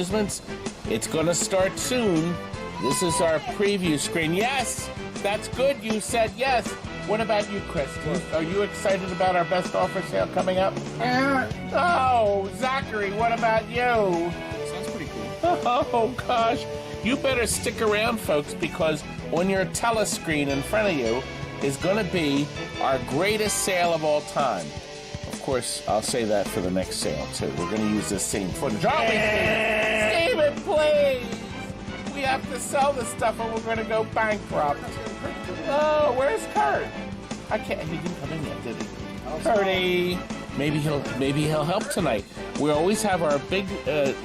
Amusements. It's going to start soon. This is our preview screen. Yes, that's good. You said yes. What about you, Chris? Are you excited about our best offer sale coming up? Oh, Zachary, what about you? Sounds pretty cool. Oh, gosh. You better stick around, folks, because on your telescreen in front of you is going to be our greatest sale of all time. Of course, I'll say that for the next sale, too. We're going to use this same footage. Aren't we, Steven? Steven, please! We have to sell this stuff or we're going to go bankrupt. Oh, where's Kurt? I can't. He didn't come in yet, did he? Kurtie. Maybe he'll help tonight. We always have our big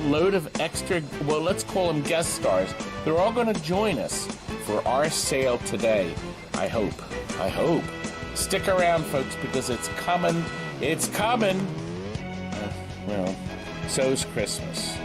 load of extra, well, let's call them guest stars. They're all going to join us for our sale today. I hope. Stick around, folks, because it's coming. It's coming. Well, so's Christmas.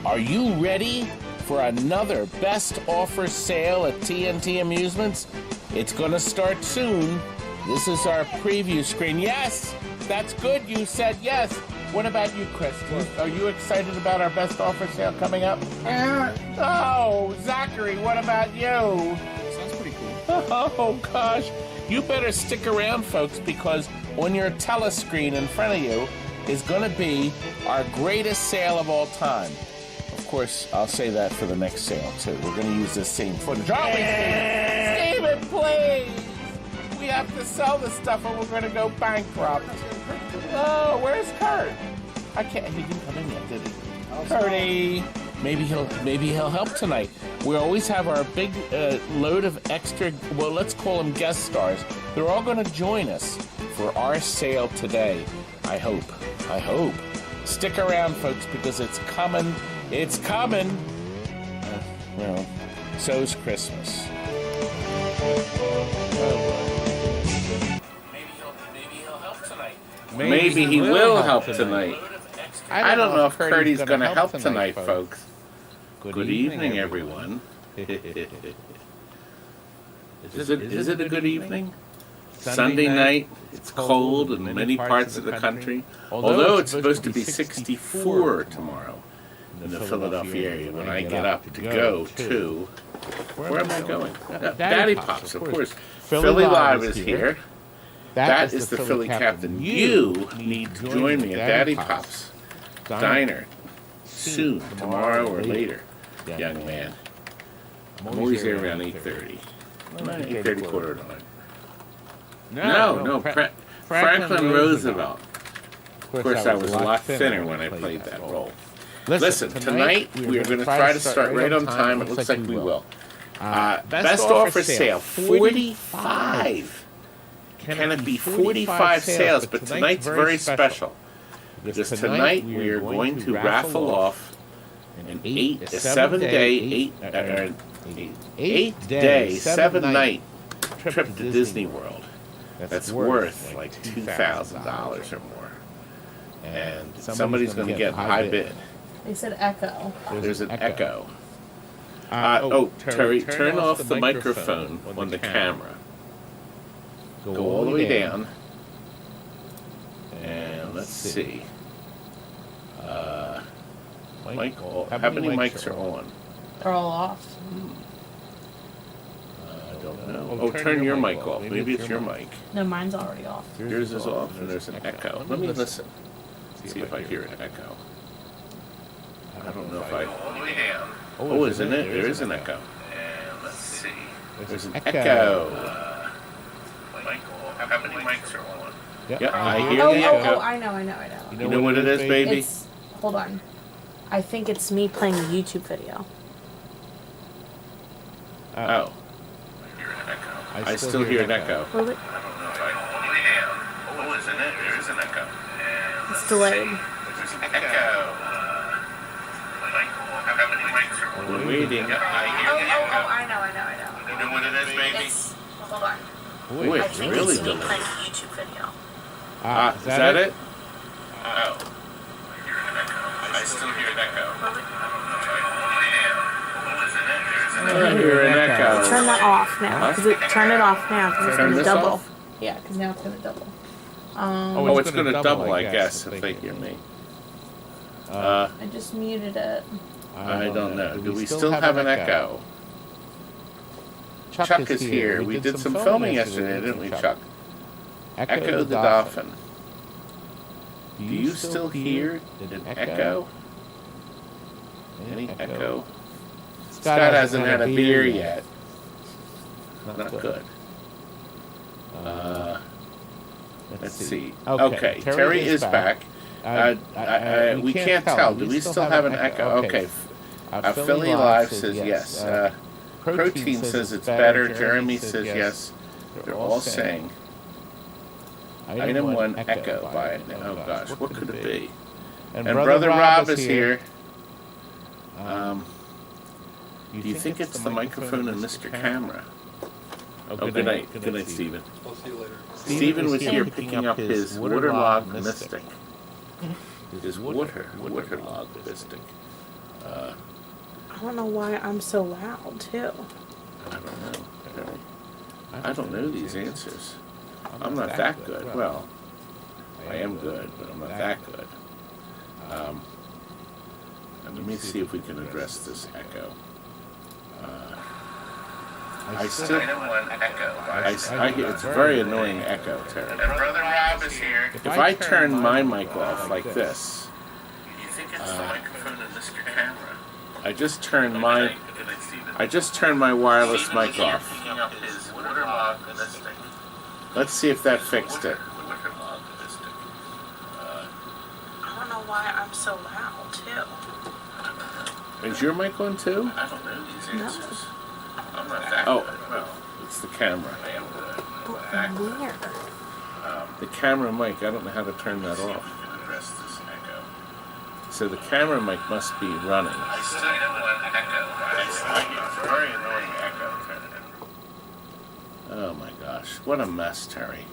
Are you ready for another best offer sale at TNT Amusements? It's going to start soon. This is our preview screen. Yes, that's good. You said yes. What about you, Chris? Are you excited about our best offer sale coming up? Oh, Zachary, what about you? Sounds pretty cool. Oh, gosh. You better stick around, folks, because on your telescreen in front of you is going to be our greatest sale of all time. Of course, I'll say that for the next sale, too. We're going to use this same footage. Aren't we, Steven? Steven, please! We have to sell this stuff or we're going to go bankrupt. Oh, where's Kurt? I can't. He didn't come in yet, did he? Kurtie. Maybe he'll help tonight. We always have our big load of extra, well, let's call them guest stars. They're all going to join us for our sale today. I hope. Stick around, folks, because it's coming. It's coming. Well, so's Christmas. Maybe he'll help tonight. Maybe he will help tonight. I don't know if Kurtie's going to help tonight, folks. Good evening, everyone. Is it a good evening? Sunday night. It's cold in many parts of the country. Although it's supposed to be 64 tomorrow in the Philadelphia area when I get up to go to... Where am I going? Daddy Pops, of course. Philly Live is here. That is the Philly Captain. You need to join me at Daddy Pops Diner soon, tomorrow or later, young man. I'm always there around 8:30. 8:30, quarter to 9. No, Franklin Roosevelt. Of course, I was a lot thinner when I played that role. Listen, tonight we are going to try to start right on time. It looks like we will. Best offer sale, 45. Can it be 45 sales? But tonight's very special. Because tonight we are going to raffle off an 7-day, 7-night trip to Disney World. That's worth like $2,000 or more. And somebody's going to get a high bid. They said echo. There's an echo. Terry, turn off the microphone on the camera. Go all the way down. And let's see. Michael, how many mics are on? They're all off. I don't know. Turn your mic off. Maybe it's your mic. No, mine's already off. Yours is off, and there's an echo. Let me listen. See if I hear an echo. I don't know if I... Oh, isn't it? There is an echo. And let's see. There's an echo. Michael, how many mics are on? Yeah, I hear the echo. Oh, I know. You know what it is, baby? Hold on. I think it's me playing a YouTube video. Oh. I still hear an echo. Will it? Oh, isn't it? There is an echo. It's delayed. There's an echo. We're waiting. I hear the echo. I know. You know what it is, baby? Hold on. Ooh, it's really delayed. Playing a YouTube video. Is that it? Oh. I still hear an echo. I hear an echo. Turn that off now. Turn it off now because it's Turn going to this double. off? Yeah, because now it's going to double. Oh, it's going to double, I guess, if they hear me. I just muted it. I don't know. Do we still have an echo? Chuck is here. We did some filming yesterday, didn't we, Chuck? Echo the Dolphin. Do you still hear an echo? Any echo? Scott hasn't had a beer yet. Not good. Let's see. Okay, Terry is back. We can't tell. Do we still have an echo? Okay. Philly Live says yes. Protein says it's better. Jeremy says yes. They're all saying. Item 1 echo by it. Oh gosh, what could it be? And Brother Rob is here. Do you think it's the microphone and Mr. Camera? Oh, good night. Good night, Stephen. I'll see you later. Stephen was here picking up his waterlogged Mystic. His waterlogged Mystic. I don't know why I'm so loud, too. I don't know. I don't know these answers. I'm not that good. Well, I am good, but I'm not that good. And let me see if we can address this echo. I still I hear it's a very annoying echo, Terry. And Brother Rob is here. If I turn my mic off like this, you think it's the microphone in Mr. Camera? I just turned my wireless mic off. Let's see if that fixed it. I don't know why I'm so loud, too. Is your mic on too? No. Oh, it's the camera. But where? The camera mic, I don't know how to turn that off. So the camera mic must be running. It's a very annoying echo. Oh my gosh, what a mess, Terry.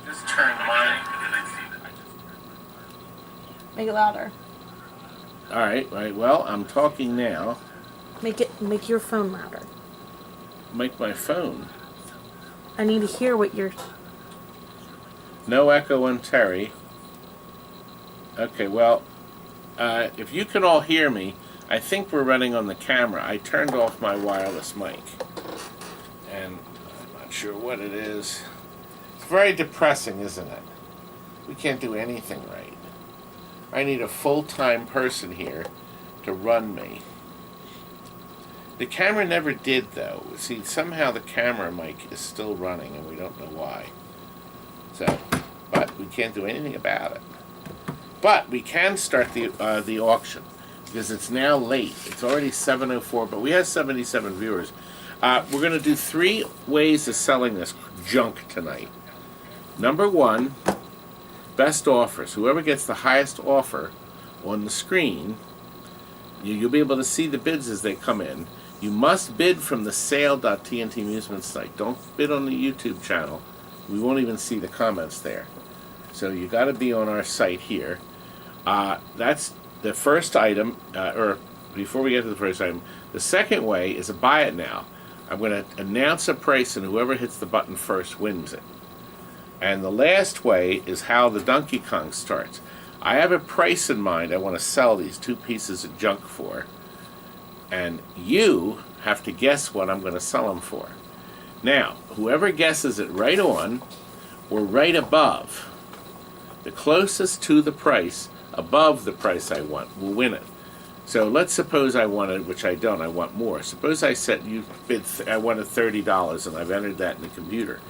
Just turn mine. Make it louder. All right. Well, I'm talking now. Make your phone louder. Make my phone. I need to hear what you're... No echo on Terry. Okay, well, if you can all hear me, I think we're running on the camera. I turned off my wireless mic. And I'm not sure what it is. It's very depressing, isn't it? We can't do anything right. I need a full-time person here to run me. The camera never did, though. See, somehow the camera mic is still running, and we don't know why. So, but we can't do anything about it. But we can start the auction, because it's now late. It's already 7:04, but we have 77 viewers. We're going to do 3 ways of selling this junk tonight. Number 1, best offers. Whoever gets the highest offer on the screen, you'll be able to see the bids as they come in. You must bid from the sale.tnt Amusements site. Don't bid on the YouTube channel. We won't even see the comments there. So you got to be on our site here. That's the first item, or before we get to the first item, the second way is a buy it now. I'm going to announce a price, and whoever hits the button first wins it. And the last way is how the Donkey Kong starts. I have a price in mind I want to sell these 2 pieces of junk for, and you have to guess what I'm going to sell them for. Now, whoever guesses it right on or right above, the closest to the price above the price I want will win it. So let's suppose I wanted, which I don't, I want more. Suppose I said you bid, I wanted $30 and I've entered that in the computer.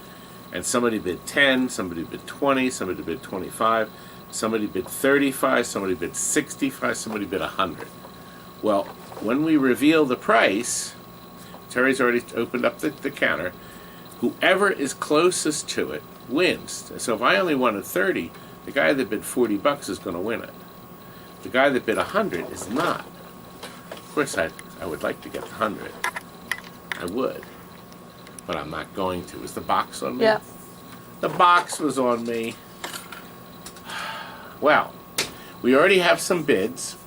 And somebody bid 10, somebody bid 20, somebody bid 25, somebody bid 35, somebody bid 65, somebody bid 100. Well, when we reveal the price, Terry's already opened up the counter. Whoever is closest to it wins. So if I only wanted 30, the guy that bid $40 is going to win it. The guy that bid 100 is not. Of course, I would like to get the 100. I would. But I'm not going to. Is the box on me? Yeah. The box was on me. Well, we already have some bids.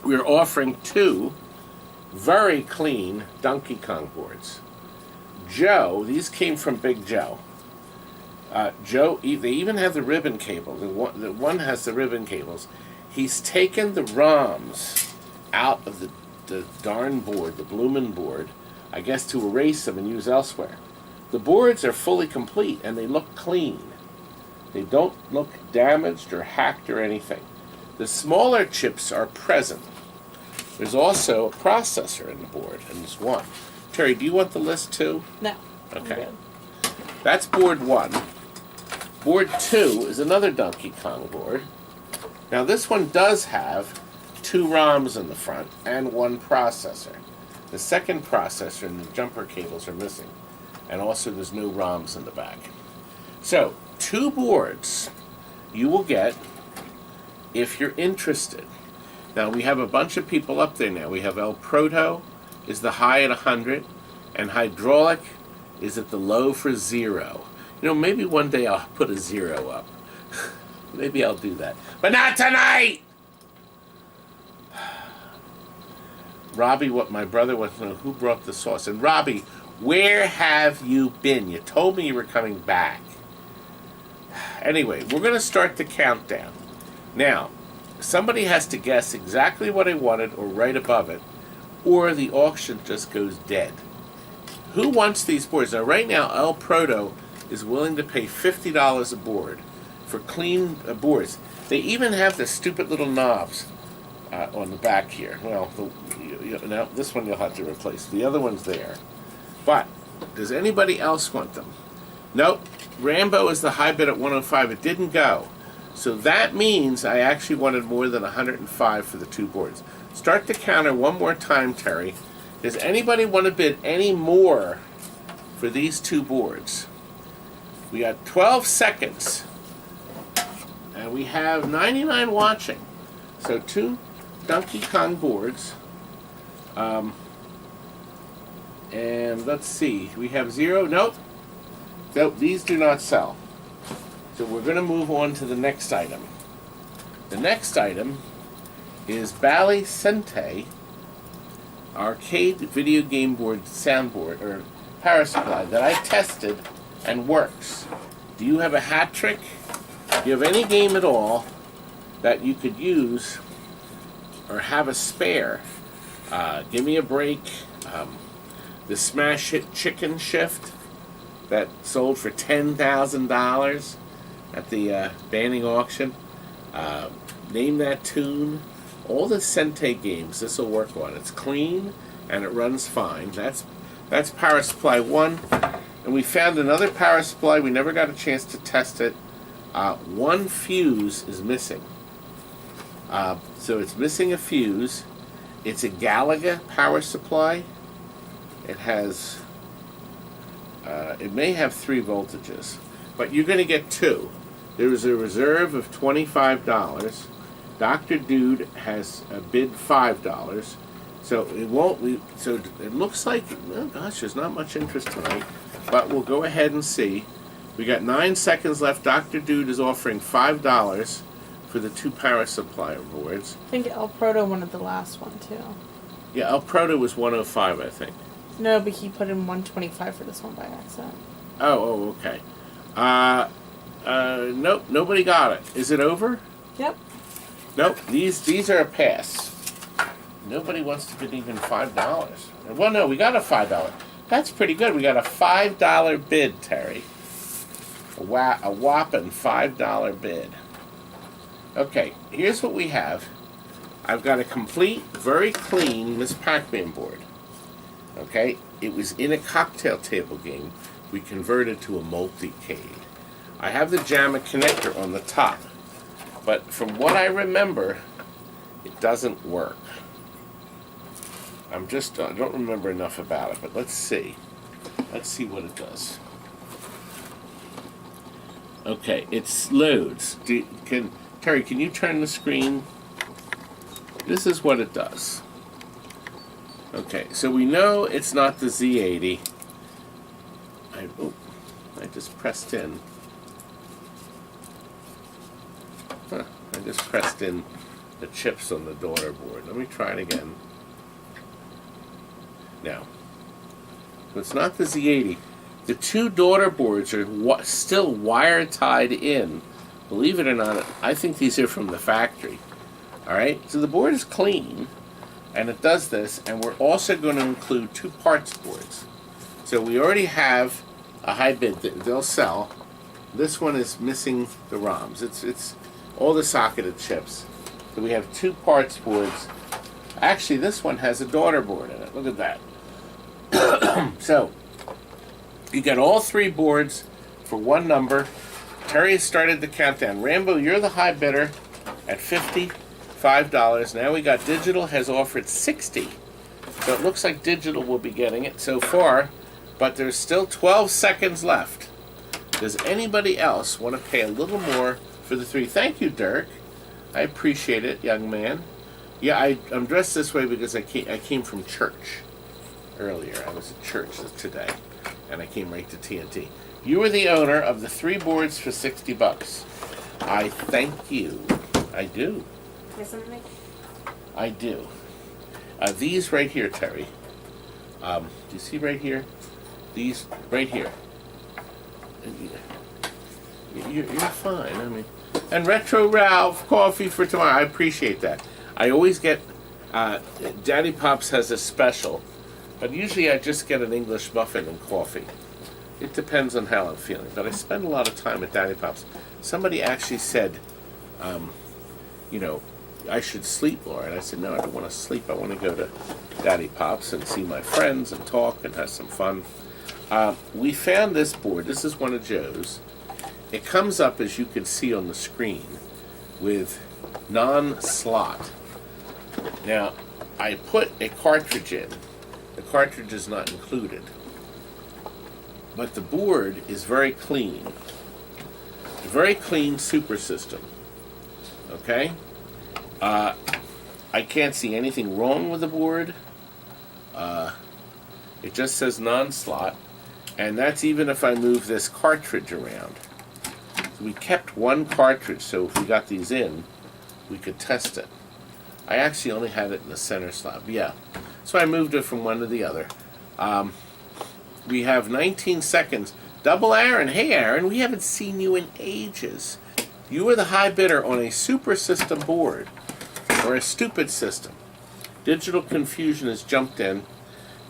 We're offering 2 very clean Donkey Kong boards. Joe, these came from Big Joe. Joe, they even have the ribbon cable. The one has the ribbon cables. He's taken the ROMs out of the darn board, the bloomin' board, I guess to erase them and use elsewhere. The boards are fully complete and they look clean. They don't look damaged or hacked or anything. The smaller chips are present. There's also a processor in the board, and there's one. Terry, do you want the list too? No. I'm Okay. good. That's board 1. Board 2 is another Donkey Kong board. Now this one does have 2 ROMs in the front and 1 processor. The second processor and the jumper cables are missing. And also there's no ROMs in the back. So, 2 boards you will get if you're interested. Now we have a bunch of people up there now. We have El Proto is the high at 100, and Hydraulic is at the low for 0. You know, maybe one day I'll put a 0 up. Maybe I'll do that. But not tonight! Robbie, what my brother wants to know, who brought the sauce? And Robbie, where have you been? You told me you were coming back. Anyway, we're going to start the countdown. Now, somebody has to guess exactly what I wanted or right above it, or the auction just goes dead. Who wants these boards? Now, right now, El Proto is willing to pay $50 a board for clean boards. They even have the stupid little knobs on the back here. Well, now this one you'll have to replace. The other one's there. But does anybody else want them? Nope. Rambo is the high bid at 105. It didn't go. So that means I actually wanted more than 105 for the 2 boards. Start the counter one more time, Terry. Does anybody want to bid any more for these 2 boards? We got 12 seconds. And we have 99 watching. So 2 Donkey Kong boards. And let's see. We have 0. Nope. Nope, these do not sell. So we're going to move on to the next item. The next item is Bally Sente arcade video game board soundboard, or power supply, that I tested and works. Do you have a hat trick? Do you have any game at all that you could use or have a spare? Give me a break. The Smash Hit Chicken Shift that sold for $10,000 at the banning auction. Name That Tune. All the Sente games this will work on. It's clean and it runs fine. That's power supply 1. And we found another power supply. We never got a chance to test it. 1 fuse is missing. So it's missing a fuse. It's a Galaga power supply. It has, it may have 3 voltages, but you're going to get 2. There is a reserve of $25. Dr. Dude has a bid $5. So it won't. So it looks like, oh gosh, there's not much interest tonight. But we'll go ahead and see. We got 9 seconds left. Dr. Dude is offering $5 for the 2 power supply boards. I think El Proto wanted the last one too. Yeah, El Proto was 105, I think. No, but he put in 125 for this one by accident. Oh, okay. Nope, nobody got it. Is it over? Yep. Nope, these are a pass. Nobody wants to bid even $5. Well, no, we got a $5. That's pretty good. We got a $5 bid, Terry. A whopping $5 bid. Okay, here's what we have. I've got a complete, very clean Miss Pac-Man board. Okay, it was in a cocktail table game. We converted to a multi-cade. I have the Jamma connector on the top, but from what I remember, it doesn't work. I don't remember enough about it, but let's see. Let's see what it does. Okay, it loads. Terry, can you turn the screen? This is what it does. Okay, so we know it's not the Z80. I just pressed in. Huh, I just pressed in the chips on the daughter board. Let me try it again. Now, so it's not the Z80. The two daughter boards are still wire tied in. Believe it or not, I think these are from the factory. All right, so the board is clean, and it does this, and we're also going to include two parts boards. So we already have a high bid that they'll sell. This one is missing the ROMs. It's all the socketed chips. So we have two parts boards. Actually, this one has a daughter board in it. Look at that. So you get all three boards for one number. Terry started the countdown. Rambo, you're the high bidder at $55. Now we got digital has offered $60. So it looks like digital will be getting it so far, but there's still 12 seconds left. Does anybody else want to pay a little more for the three? Thank you, Dirk. I appreciate it, young man. Yeah, I'm dressed this way because I came from church earlier. I was at church today, and I came right to TNT. You are the owner of the three boards for $60. I thank you. I do. Yes, something? I do. These right here, Terry. Do you see right here? These right here. You're fine. I mean, and Retro Ralph coffee for tomorrow. I appreciate that. I always get Daddy Pops has a special, but usually I just get an English muffin and coffee. It depends on how I'm feeling, but I spend a lot of time at Daddy Pops. Somebody actually said, I should sleep, Laura. And I said, no, I don't want to sleep. I want to go to Daddy Pops and see my friends and talk and have some fun. We found this board. This is one of Joe's. It comes up, as you can see on the screen, with non-slot. Now, I put a cartridge in. The cartridge is not included. But the board is very clean. A very clean super system. Okay? I can't see anything wrong with the board. It just says non-slot. And that's even if I move this cartridge around. So we kept one cartridge, so if we got these in, we could test it. I actually only had it in the center slot. Yeah. So I moved it from one to the other. We have 19 seconds. Double Aaron. Hey, Aaron, we haven't seen you in ages. You are the high bidder on a super system board, or a stupid system. Digital Confusion has jumped in.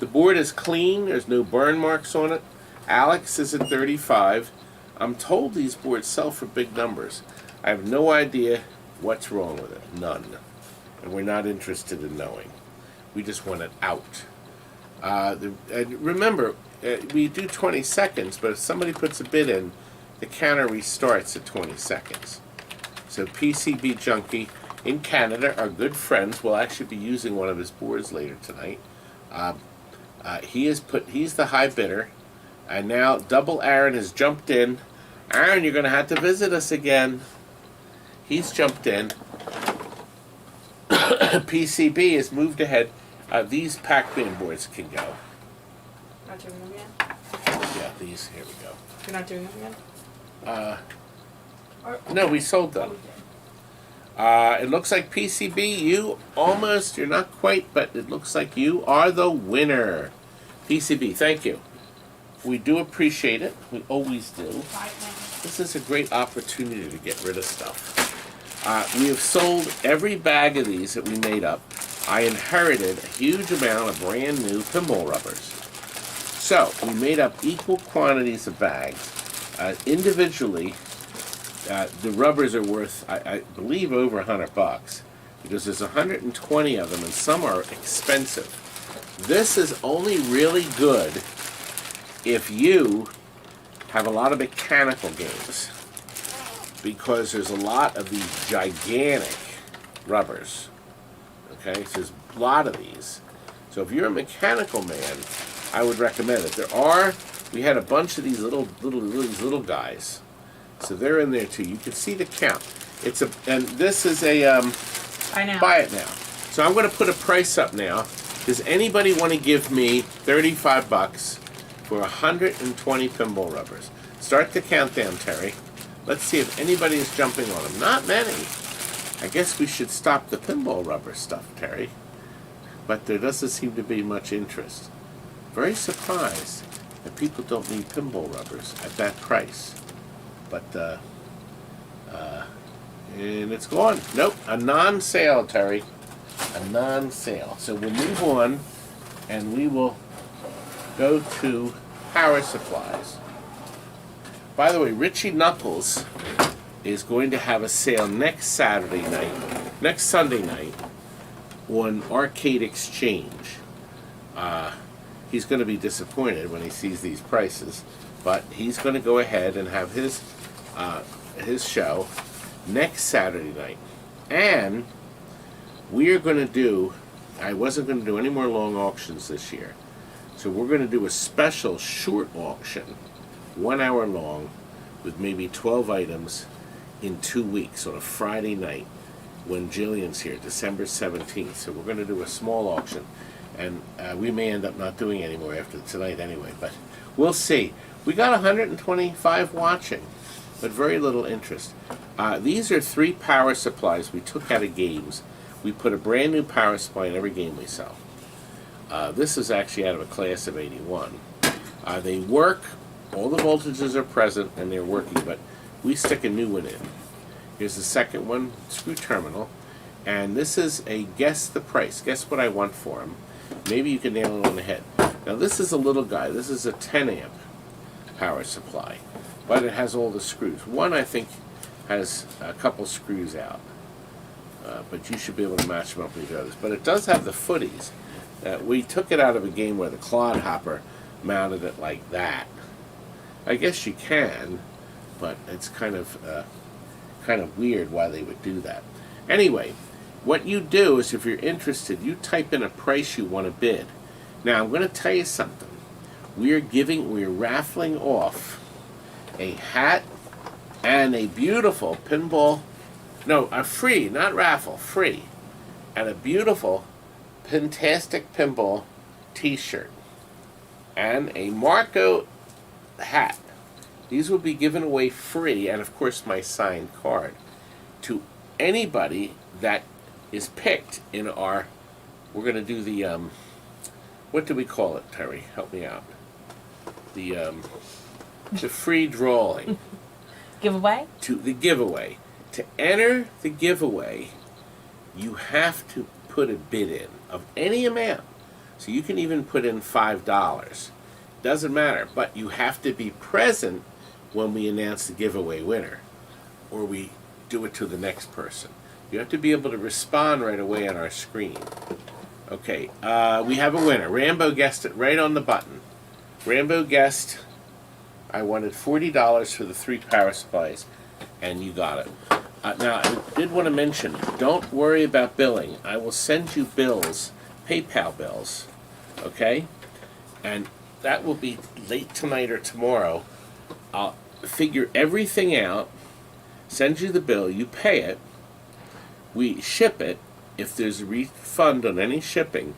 The board is clean. There's no burn marks on it. Alex is at 35. I'm told these boards sell for big numbers. I have no idea what's wrong with it. None. And we're not interested in knowing. We just want it out. And remember, we do 20 seconds, but if somebody puts a bid in, the counter restarts at 20 seconds. So PCB Junkie in Canada, our good friends, will actually be using one of his boards later tonight. He's the high bidder. And now Double Aaron has jumped in. Aaron, you're going to have to visit us again. He's jumped in. PCB has moved ahead. These Pac-Man boards can go. Not doing them yet? Yeah, these. Here we go. You're not doing them yet? No, we sold them. It looks like PCB, you're not quite, but it looks like you are the winner. PCB, thank you. We do appreciate it. We always do. This is a great opportunity to get rid of stuff. We have sold every bag of these that we made up. I inherited a huge amount of brand new pinball rubbers. So, we made up equal quantities of bags. Individually, the rubbers are worth, I believe, over $100 because there's 120 of them, and some are expensive. This is only really good if you have a lot of mechanical games, because there's a lot of these gigantic rubbers. Okay, so there's a lot of these. So if you're a mechanical man, I would recommend it. We had a bunch of these little guys. So they're in there too. You can see the count. And this is a, buy it now. So I'm going to put a price up now. Does anybody want to give me $35 for 120 pinball rubbers? Start the countdown, Terry. Let's see if anybody is jumping on them. Not many. I guess we should stop the pinball rubber stuff, Terry. But there doesn't seem to be much interest. Very surprised that people don't need pinball rubbers at that price. But, and it's gone. Nope, a non-sale, Terry. A non-sale. So we'll move on, and we will go to power supplies. By the way, Richie Knuckles is going to have a sale next Sunday night, on Arcade Exchange. He's going to be disappointed when he sees these prices, but he's going to go ahead and have his show next Saturday night. And we are going to do, I wasn't going to do any more long auctions this year, so we're going to do a special short auction, 1 hour long, with maybe 12 items in 2 weeks on a Friday night when Jillian's here, December 17th. So we're going to do a small auction, and we may end up not doing any more after tonight anyway, but we'll see. We got 125 watching, but very little interest. These are 3 power supplies we took out of games. We put a brand new power supply in every game we sell. This is actually out of a class of 81. They work, all the voltages are present, and they're working, but we stick a new one in. Here's the second one, screw terminal, and this is a guess the price. Guess what I want for them. Maybe you can nail it on the head. Now this is a little guy. This is a 10 amp power supply, but it has all the screws. One, I think, has a couple screws out, but you should be able to match them up with the others. But it does have the footies. We took it out of a game where the clodhopper mounted it like that. I guess you can, but it's kind of weird why they would do that. Anyway, what you do is, if you're interested, you type in a price you want to bid. Now I'm going to tell you something. We're raffling off a hat and a beautiful pinball, a free, not raffle, free, and a beautiful Pintastic pinball t-shirt and a Marco hat. These will be given away free, and of course my signed card, to anybody that is picked in our, we're going to do the, what do we call it, Terry? Help me out. The free drawing. Giveaway? The giveaway. To enter the giveaway, you have to put a bid in of any amount. So you can even put in $5. Doesn't matter, but you have to be present when we announce the giveaway winner, or we do it to the next person. You have to be able to respond right away on our screen. Okay, we have a winner. Rambo guessed it right on the button. Rambo guessed I wanted $40 for the 3 power supplies, and you got it. Now, I did want to mention, don't worry about billing. I will send you bills, PayPal bills, okay? And that will be late tonight or tomorrow. I'll figure everything out, send you the bill, you pay it, we ship it. If there's a refund on any shipping,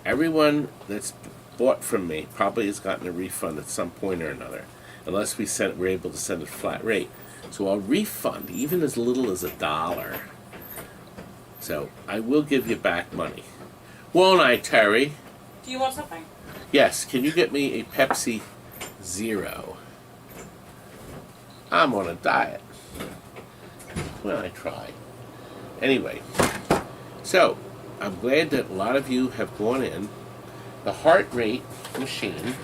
everyone that's bought from me probably has gotten a refund at some point or another, unless we're able to send it flat rate. So I'll refund even as little as $1. So I will give you back money. Won't I, Terry? Do you want something? Yes, can you get me a Pepsi Zero? I'm on a diet. Well, I try. Anyway, so I'm glad that a lot of you have gone in. The heart rate machine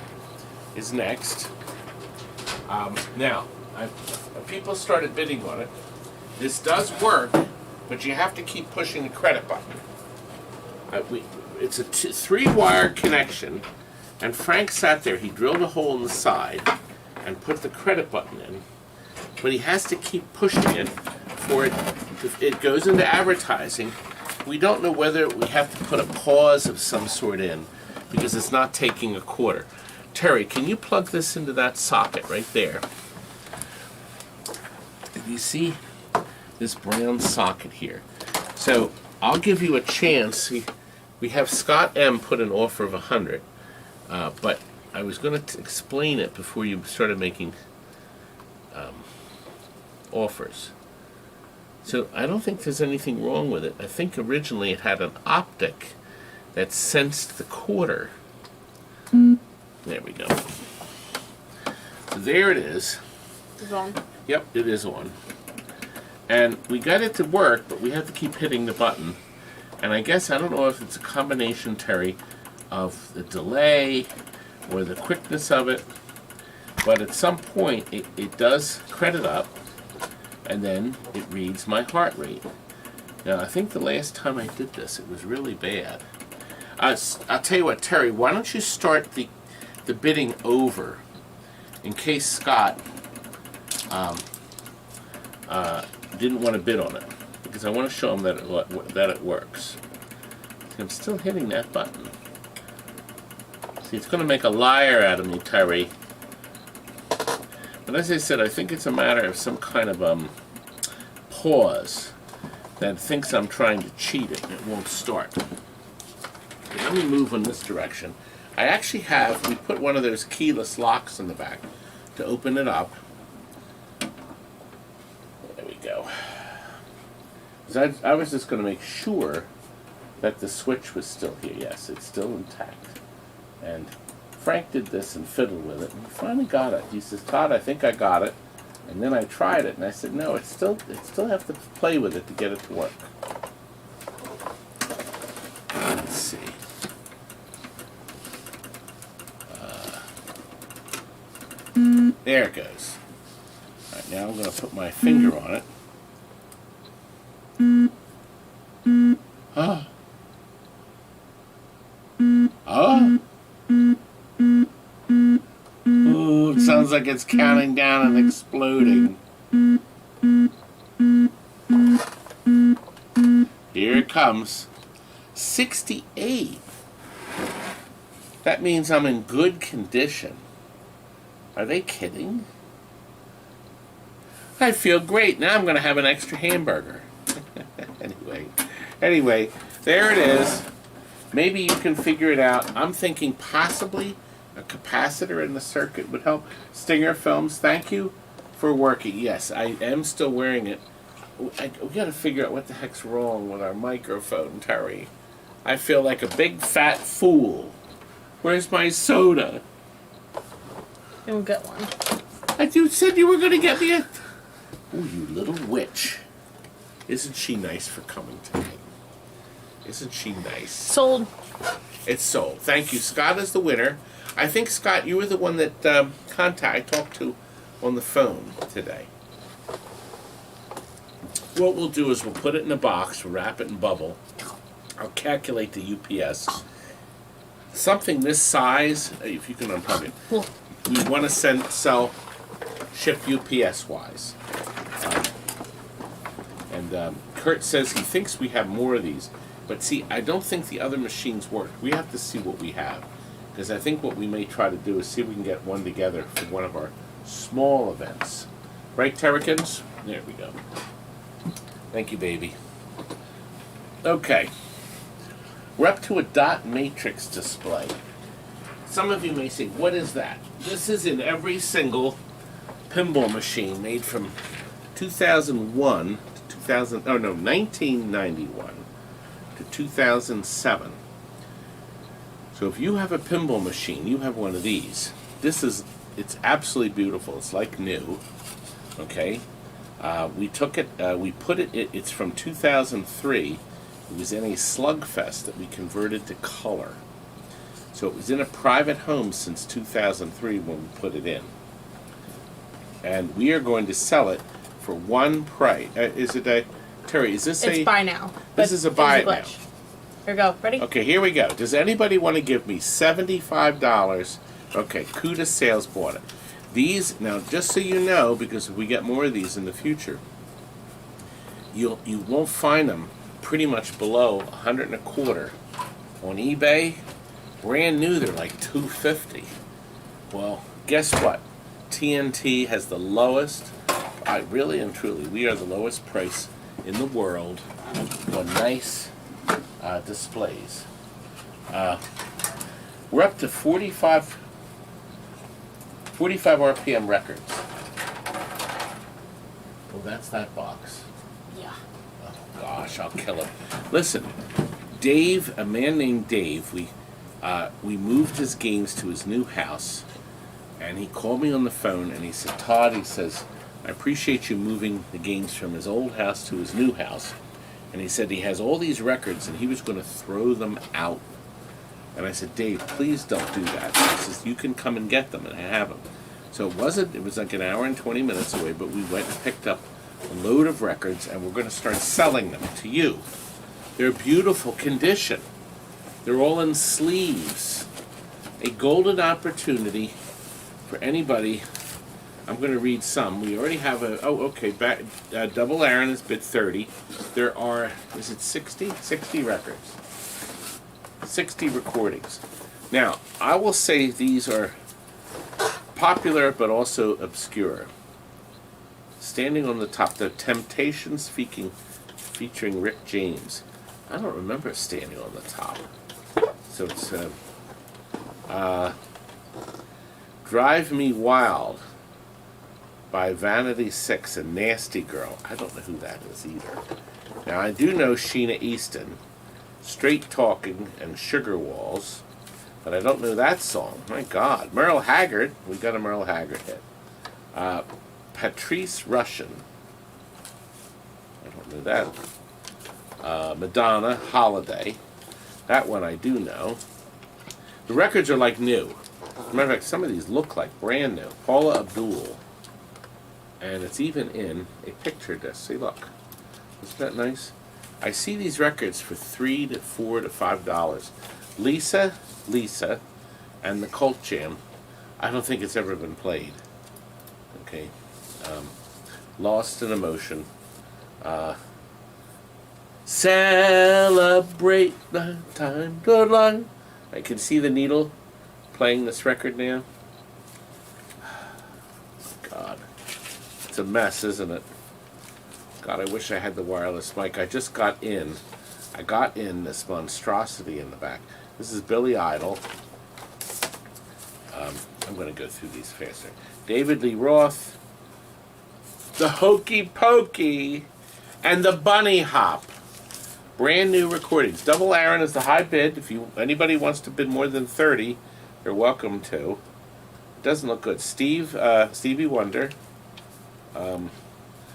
is next. Now, people started bidding on it. This does work, but you have to keep pushing the credit button. It's a 3-wire connection, and Frank sat there. He drilled a hole in the side and put the credit button in, but he has to keep pushing it for it. It goes into advertising. We don't know whether we have to put a pause of some sort in, because it's not taking a quarter. Terry, can you plug this into that socket right there? You see this brown socket here? So I'll give you a chance. We have Scott M put an offer of 100, but I was going to explain it before you started making offers. So I don't think there's anything wrong with it. I think originally it had an optic that sensed the quarter. There we go. So there it is. It's on. Yep, it is on. And we got it to work, but we have to keep hitting the button. And I guess, I don't know if it's a combination, Terry, of the delay or the quickness of it, but at some point it does credit up, and then it reads my heart rate. Now, I think the last time I did this, it was really bad. I'll tell you what, Terry, why don't you start the bidding over in case Scott didn't want to bid on it, because I want to show him that it works. See, I'm still hitting that button. See, it's going to make a liar out of me, Terry. But as I said, I think it's a matter of some kind of pause that thinks I'm trying to cheat it and it won't start. Okay, let me move in this direction. I actually we put one of those keyless locks in the back to open it up. There we go. I was just going to make sure that the switch was still here. Yes, it's still intact. And Frank did this and fiddled with it, and he finally got it. He says, "Todd, I think I got it." And then I tried it, and I said, "No, it still have to play with it to get it to work." Let's see. There it goes. All right, now I'm going to put my finger on it. Oh. Oh. Ooh, it sounds like it's counting down and exploding. Here it comes. 68. That means I'm in good condition. Are they kidding? I feel great. Now I'm going to have an extra hamburger. Anyway, there it is. Maybe you can figure it out. I'm thinking possibly a capacitor in the circuit would help. Stinger Films, thank you for working. Yes, I am still wearing it. We got to figure out what the heck's wrong with our microphone, Terry. I feel like a big fat fool. Where's my soda? You'll get one. You said you were going to get me a... Oh, you little witch. Isn't she nice for coming today? Isn't she nice? Sold. It's sold. Thank you. Scott is the winner. I think, Scott, you were the one that I talked to on the phone today. What we'll do is we'll put it in a box, we'll wrap it in bubble. I'll calculate the UPS. Something this size, if you can unplug it, Cool. we want to ship UPS-wise. Kurt says he thinks we have more of these. But see, I don't think the other machines work. We have to see what we have. Because I think what we may try to do is see if we can get one together for one of our small events. Right, Terrikins? There we go. Thank you, baby. Okay. We're up to a dot matrix display. Some of you may say, what is that? This is in every single pinball machine made from 2001 to 1991 to 2007. So if you have a pinball machine, you have one of these. It's absolutely beautiful. It's like new. Okay. We took it, it's from 2003. It was in a slugfest that we converted to color. So it was in a private home since 2003 when we put it in. And we are going to sell it for one price. Terry, is this It's buy now. This is a buy now. Here we go. Ready? Okay, here we go. Does anybody want to give me $75? Okay, Kuda Sales bought it. These, now just so you know, because if we get more of these in the future, you won't find them pretty much below $125 on eBay Brand new, they're like $250. Well, guess what? TNT has the lowest. Really and truly, we are the lowest price in the world on nice displays. We're up to 45 RPM records. Well, that's that box. Yeah. Oh gosh, I'll kill him. Listen, Dave, a man named Dave, we moved his games to his new house, and he called me on the phone and he said, Todd, he says, I appreciate you moving the games from his old house to his new house. And he said he has all these records and he was going to throw them out. And I said, Dave, please don't do that. He says, you can come and get them, and I have them. So it was like an hour and 20 minutes away, but we went and picked up a load of records, and we're going to start selling them to you. They're beautiful condition. They're all in sleeves. A golden opportunity for anybody. I'm going to read some. We already have Double Aaron is bid 30. There are, is it 60? 60 records. 60 recordings. Now, I will say these are popular but also obscure. Standing on the top, The Temptations featuring Rick James. I don't remember Standing on the Top. So it's Drive Me Wild by Vanity Six, a Nasty Girl. I don't know who that is either. Now, I do know Sheena Easton, Straight Talking, and Sugar Walls, but I don't know that song. My God. Merle Haggard. We got a Merle Haggard hit. Patrice Rushen. I don't know that. Madonna, Holiday. That one I do know. The records are like new. As a matter of fact, some of these look like brand new. Paula Abdul. And it's even in a picture disc. See, look. Isn't that nice? I see these records for $3 to $4 to $5. Lisa, and the Cult Jam. I don't think it's ever been played. Okay. Lost in Emotion. Celebrate the time to learn. I can see the needle playing this record now. God. It's a mess, isn't it? God, I wish I had the wireless mic. I got in this monstrosity in the back. This is Billy Idol. I'm going to go through these faster. David Lee Roth, The Hokey Pokey, and The Bunny Hop. Brand new recordings. Double Aaron is the high bid. If anybody wants to bid more than 30, they're welcome to. It doesn't look good. Stevie Wonder.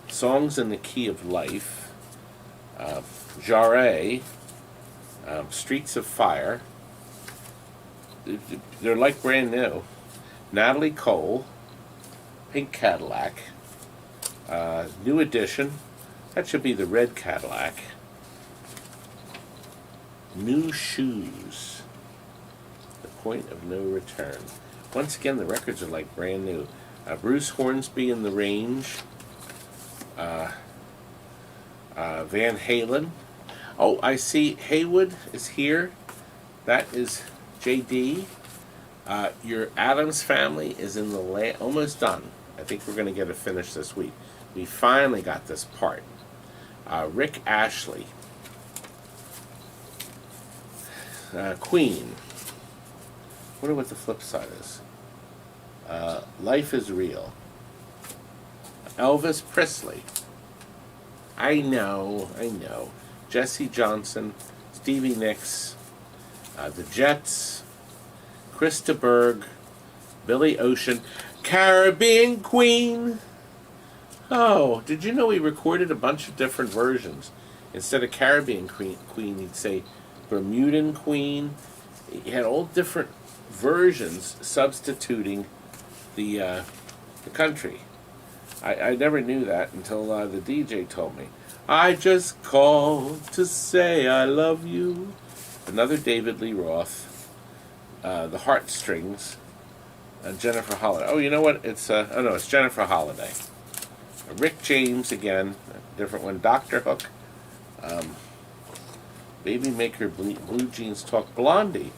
Songs in the Key of Life. Jarre. Streets of Fire. They're like brand new. Natalie Cole. Pink Cadillac. New Edition. That should be the red Cadillac. New Shoes. The Point of No Return. Once again, the records are like brand new. Bruce Hornsby in the Range. Van Halen. Oh, I see Haywood is here. That is JD. Your Addams Family is in the almost done. I think we're going to get it finished this week. We finally got this part. Rick Ashley. Queen. Wonder what the flip side is. Life is Real. Elvis Presley. I know. Jesse Johnson, Stevie Nicks, the Jets, Krista Berg, Billy Ocean, Caribbean Queen. Oh, did you know he recorded a bunch of different versions? Instead of Caribbean Queen, he'd say Bermudan Queen. He had all different versions substituting the country. I never knew that until the DJ told me. I just called to say I love you. Another David Lee Roth. The Heartstrings. Jennifer Holliday. Oh, you know what? It's Jennifer Holliday. Rick James again, a different one. Dr. Hook. Baby Maker, Blue Jeans Talk. Blondie.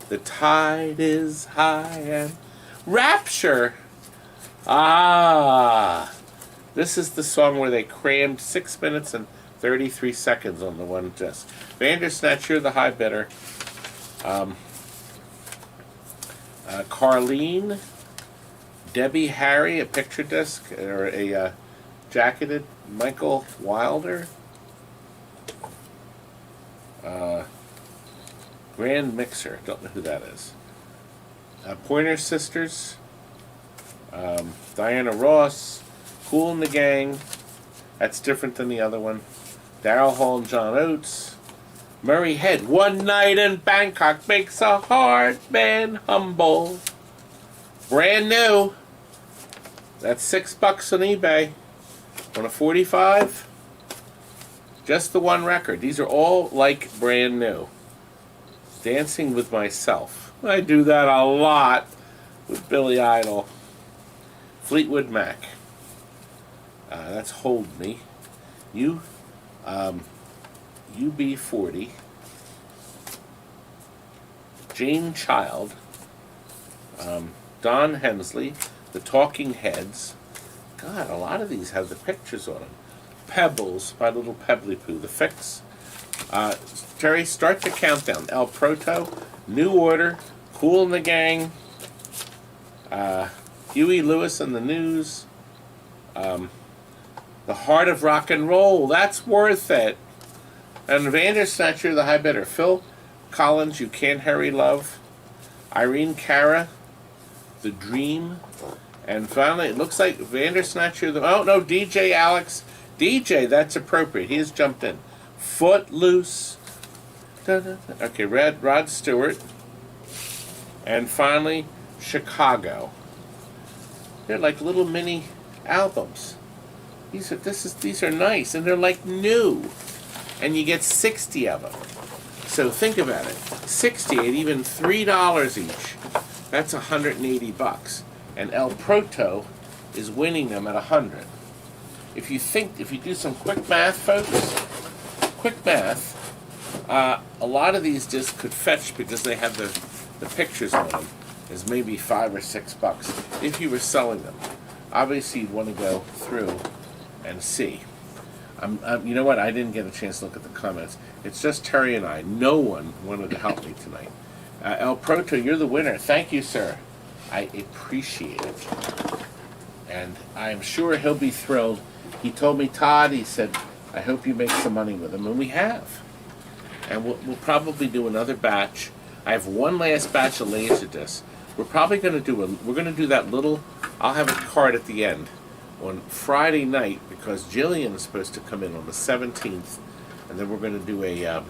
The tide is high and rapture. Ah, this is the song where they crammed 6 minutes and 33 seconds on the one disc. Vandersnatch, you're the high bidder. Carlene, Debbie Harry, a picture disc or a jacketed. Michael Wilder, Grand Mixer, don't know who that is. Pointer Sisters, Diana Ross, Kool and the Gang, that's different than the other one. Daryl Hall and John Oates, Murray Head, One Night in Bangkok Makes a Hard Man Humble. Brand new. That's $6 on eBay. On a 45. Just the one record. These are all like brand new. Dancing with Myself. I do that a lot with Billy Idol. Fleetwood Mac. That's Hold Me. UB40. Jane Child. Don Hensley. The Talking Heads. God, a lot of these have the pictures on them. Pebbles, My Little Pebbly Poo. The Fix. Terry, start the countdown. El Proto, New Order, Kool and the Gang, Huey Lewis and the News, The Heart of Rock and Roll. That's worth it. And Vandersnatcher, the high bidder. Phil Collins, You Can't Hurry Love, Irene Cara, The Dream. And finally, it looks like Vandersnatcher, DJ Alex. DJ, that's appropriate. He has jumped in. Footloose. Okay, Rod Stewart. And finally, Chicago. They're like little mini albums. These are nice, and they're like new. And you get 60 of them. So think about it. 60 at even $3 each. That's $180. And El Proto is winning them at 100. If you do some quick math, folks, a lot of these discs could fetch, because they have the pictures on them, is maybe $5 or $6 if you were selling them. Obviously, you'd want to go through and see. You know what? I didn't get a chance to look at the comments. It's just Terry and I. No one wanted to help me tonight. El Proto, you're the winner. Thank you, sir. I appreciate it. And I'm sure he'll be thrilled. He told me, Todd, he said, I hope you make some money with them. And we have. And we'll probably do another batch. I have one last batch of Laserdiscs. We're probably going to do that little, I'll have a card at the end, on Friday night, because Jillian is supposed to come in on the 17th. And then we're going to do a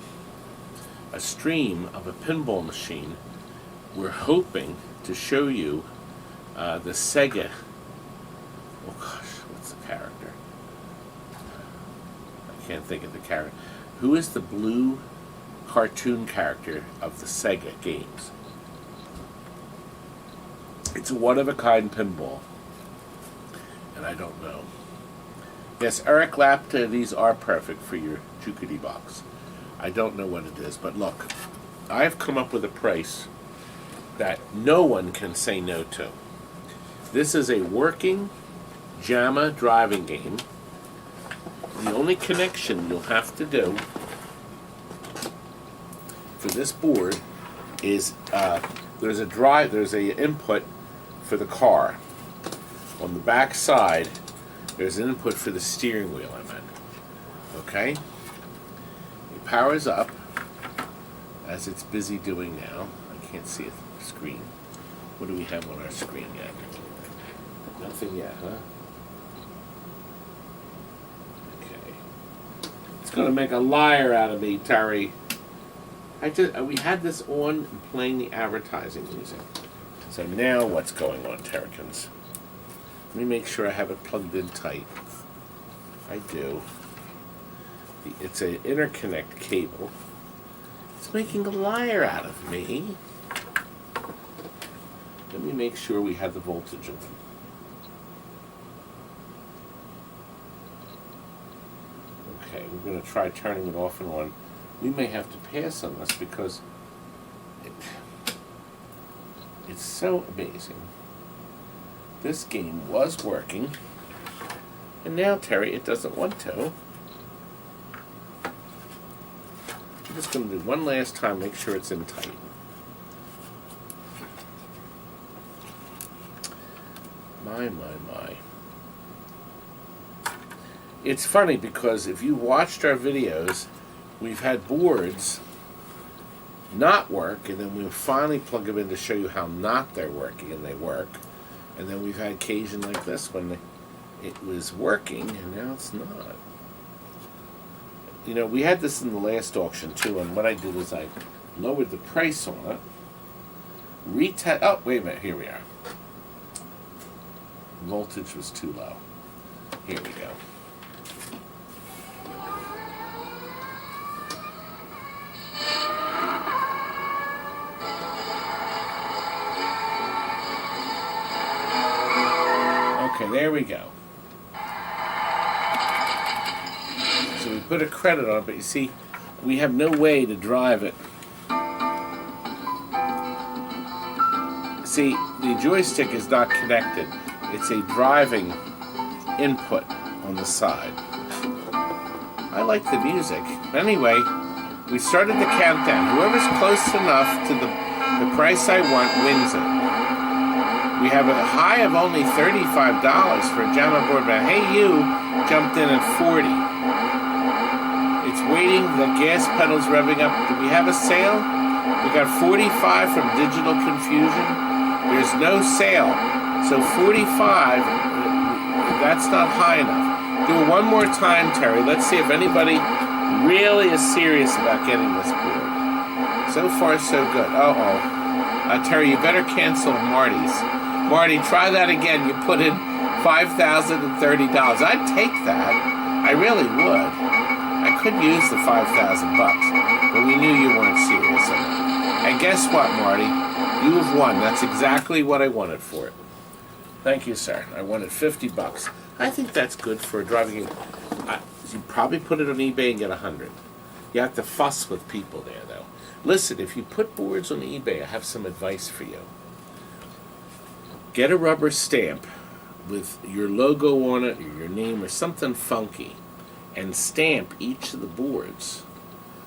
stream of a pinball machine. We're hoping to show you the Sega. Oh gosh, what's the character? I can't think of the character. Who is the blue cartoon character of the Sega games? It's a one-of-a-kind pinball. And I don't know. Yes, Eric Lapta, these are perfect for your Jukity box. I don't know what it is, but look, I've come up with a price that no one can say no to. This is a working Jamma driving game. The only connection you'll have to do for this board is there's a input for the car. On the back side, there's an input for the steering wheel, I meant. Okay? It powers up, as it's busy doing now. I can't see a screen. What do we have on our screen yet? Nothing yet, huh? Okay. It's going to make a liar out of me, Terry. We had this on and playing the advertising music. So now what's going on, Terrykins? Let me make sure I have it plugged in tight. I do. It's an interconnect cable. It's making a liar out of me. Let me make sure we have the voltage on. Okay, we're going to try turning it off and on. We may have to pass on this because It's so amazing. This game was working, and now, Terry, it doesn't want to. I'm just going to do one last time, make sure it's in tight. My. It's funny because if you watched our videos, we've had boards not work, and then we finally plug them in to show you how not they're working, and they work. And then we've had occasion like this when it was working, and now it's not. You know, we had this in the last auction too, and what I did is I lowered the price on it. Oh, wait a minute, here we are. Voltage was too low. Here we go. Okay, there we go. So we put a credit on it, but you see, we have no way to drive it. See, the joystick is not connected. It's a driving input on the side. I like the music. Anyway, we started the countdown. Whoever's close enough to the price I want wins it. We have a high of only $35 for a Jamma board, but hey, you jumped in at 40. It's waiting, the gas pedal's revving up. Do we have a sale? We got 45 from Digital Confusion. There's no sale. So 45, that's not high enough. Do it one more time, Terry. Let's see if anybody really is serious about getting this board. So far, so good. Terry, you better cancel Marty's. Marty, try that again. You put in $5,030. I'd take that. I really would. I could use the $5,000, but we knew you weren't serious enough. And guess what, Marty? You have won. That's exactly what I wanted for it. Thank you, sir. I wanted $50. I think that's good for driving. You probably put it on eBay and get 100. You have to fuss with people there, though. Listen, if you put boards on eBay, I have some advice for you. Get a rubber stamp with your logo on it, or your name, or something funky, and stamp each of the boards.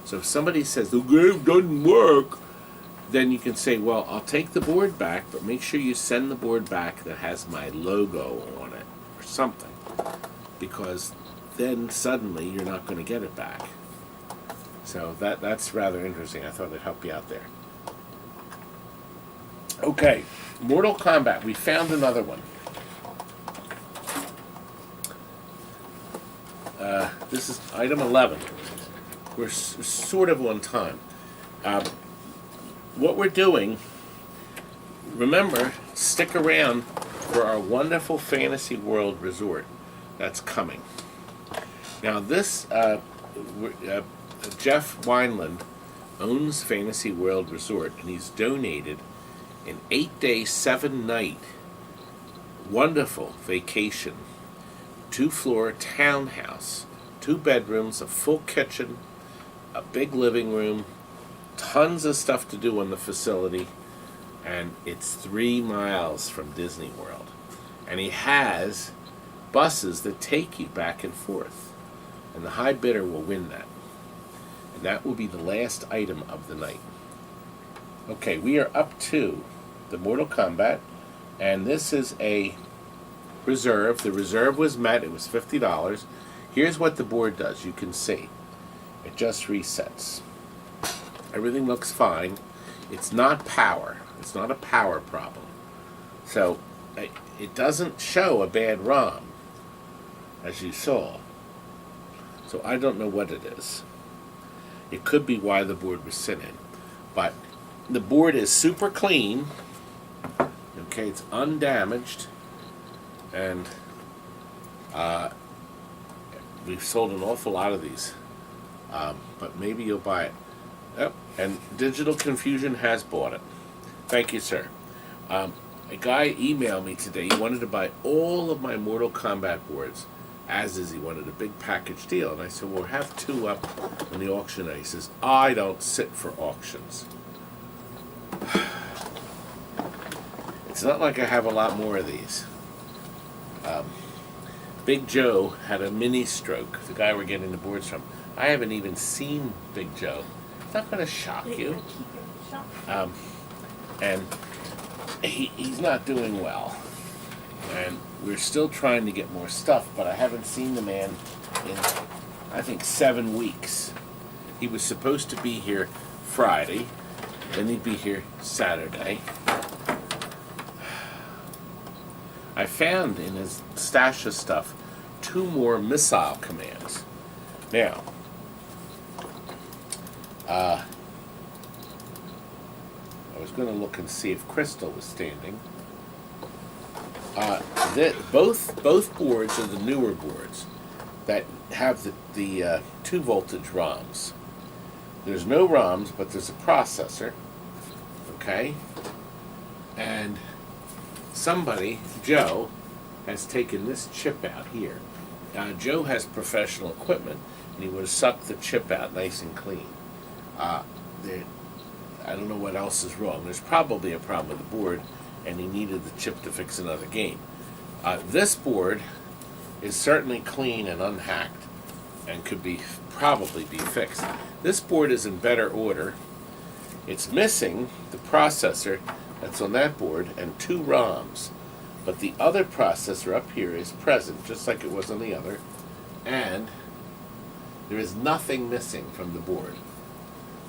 So if somebody says, the game doesn't work, then you can say, well, I'll take the board back, but make sure you send the board back that has my logo on it, or something. Because then suddenly you're not going to get it back. So that's rather interesting. I thought it'd help you out there. Okay, Mortal Kombat. We found another one. This is item 11. We're sort of on time. What we're doing, remember, stick around for our wonderful Fantasy World Resort that's coming. Now this, Jeff Wineland owns Fantasy World Resort, and he's donated an 8-day, 7-night wonderful vacation, 2-floor townhouse, 2 bedrooms, a full kitchen, a big living room, tons of stuff to do on the facility, and it's 3 miles from Disney World. And he has buses that take you back and forth, and the high bidder will win that. And that will be the last item of the night. Okay, we are up to the Mortal Kombat, and this is a reserve. The reserve was met. It was $50. Here's what the board does. You can see. It just resets. Everything looks fine. It's not power. It's not a power problem. So it doesn't show a bad ROM, as you saw. So I don't know what it is. It could be why the board was sitting. But the board is super clean. Okay, it's undamaged. And we've sold an awful lot of these. But maybe you'll buy it. Yep. And Digital Confusion has bought it. Thank you, sir. A guy emailed me today. He wanted to buy all of my Mortal Kombat boards, as is he wanted a big package deal. And I said, well, have 2 up on the auction. And he says, I don't sit for auctions. it's not like I have a lot more of these. Big Joe had a mini stroke, the guy we're getting the boards from. I haven't even seen Big Joe. It's not going to shock you. And he's not doing well. And we're still trying to get more stuff, but I haven't seen the man in, I think, 7 weeks. He was supposed to be here Friday, then he'd be here Saturday. I found in his stash of stuff 2 more missile commands. Now, I was going to look and see if Crystal was standing. Both boards are the newer boards that have the 2 voltage ROMs. There's no ROMs, but there's a processor. Okay, and somebody, Joe, has taken this chip out here. Joe has professional equipment, and he would have sucked the chip out nice and clean. I don't know what else is wrong. There's probably a problem with the board, and he needed the chip to fix another game. This board is certainly clean and unhacked, and could probably be fixed. This board is in better order. It's missing the processor that's on that board and 2 ROMs. But the other processor up here is present, just like it was on the other, and there is nothing missing from the board.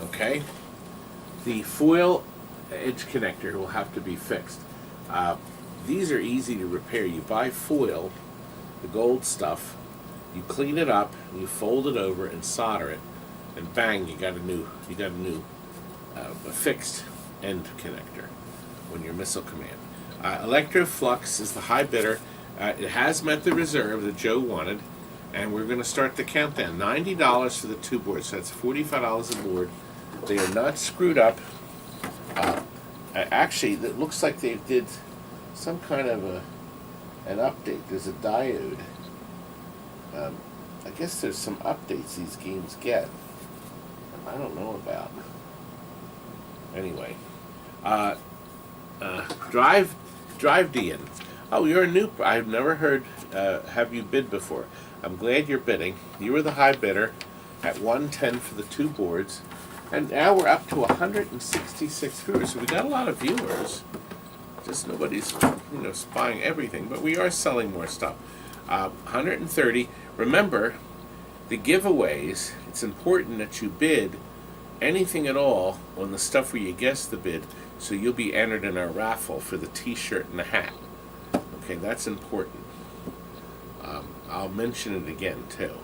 Okay? The foil edge connector will have to be fixed. These are easy to repair. You buy foil, the gold stuff, you clean it up, you fold it over and solder it, and bang, you got a new a fixed end connector when your missile command. Electroflux is the high bidder. It has met the reserve that Joe wanted, and we're going to start the countdown. $90 for the 2 boards, so that's $45 a board. They are not screwed up. Actually, it looks like they did some kind of an update. There's a diode. I guess there's some updates these games get. I don't know about. Anyway, Drive Dian. Oh, you're a new. I've never heard. Have you bid before? I'm glad you're bidding. You were the high bidder at 110 for the 2 boards, and now we're up to 166 viewers. So we got a lot of viewers. Just nobody's spying everything, but we are selling more stuff. 130. Remember, the giveaways. It's important that you bid anything at all on the stuff where you guess the bid, so you'll be entered in our raffle for the t-shirt and the hat. Okay, that's important. I'll mention it again too.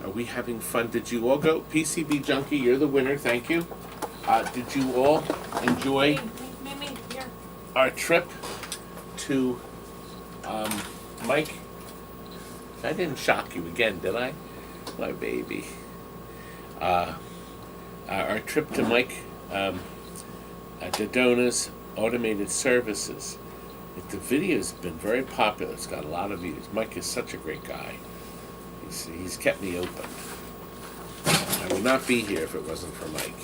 Are we having fun? Did you all go? PCB Junkie, you're the winner, thank you. Did you all enjoy our trip to Mike? I didn't shock you again, did I? My baby. Our trip to Mike Dodona's Automated Services. The video's been very popular. It's got a lot of views. Mike is such a great guy. He's kept me open. I would not be here if it wasn't for Mike.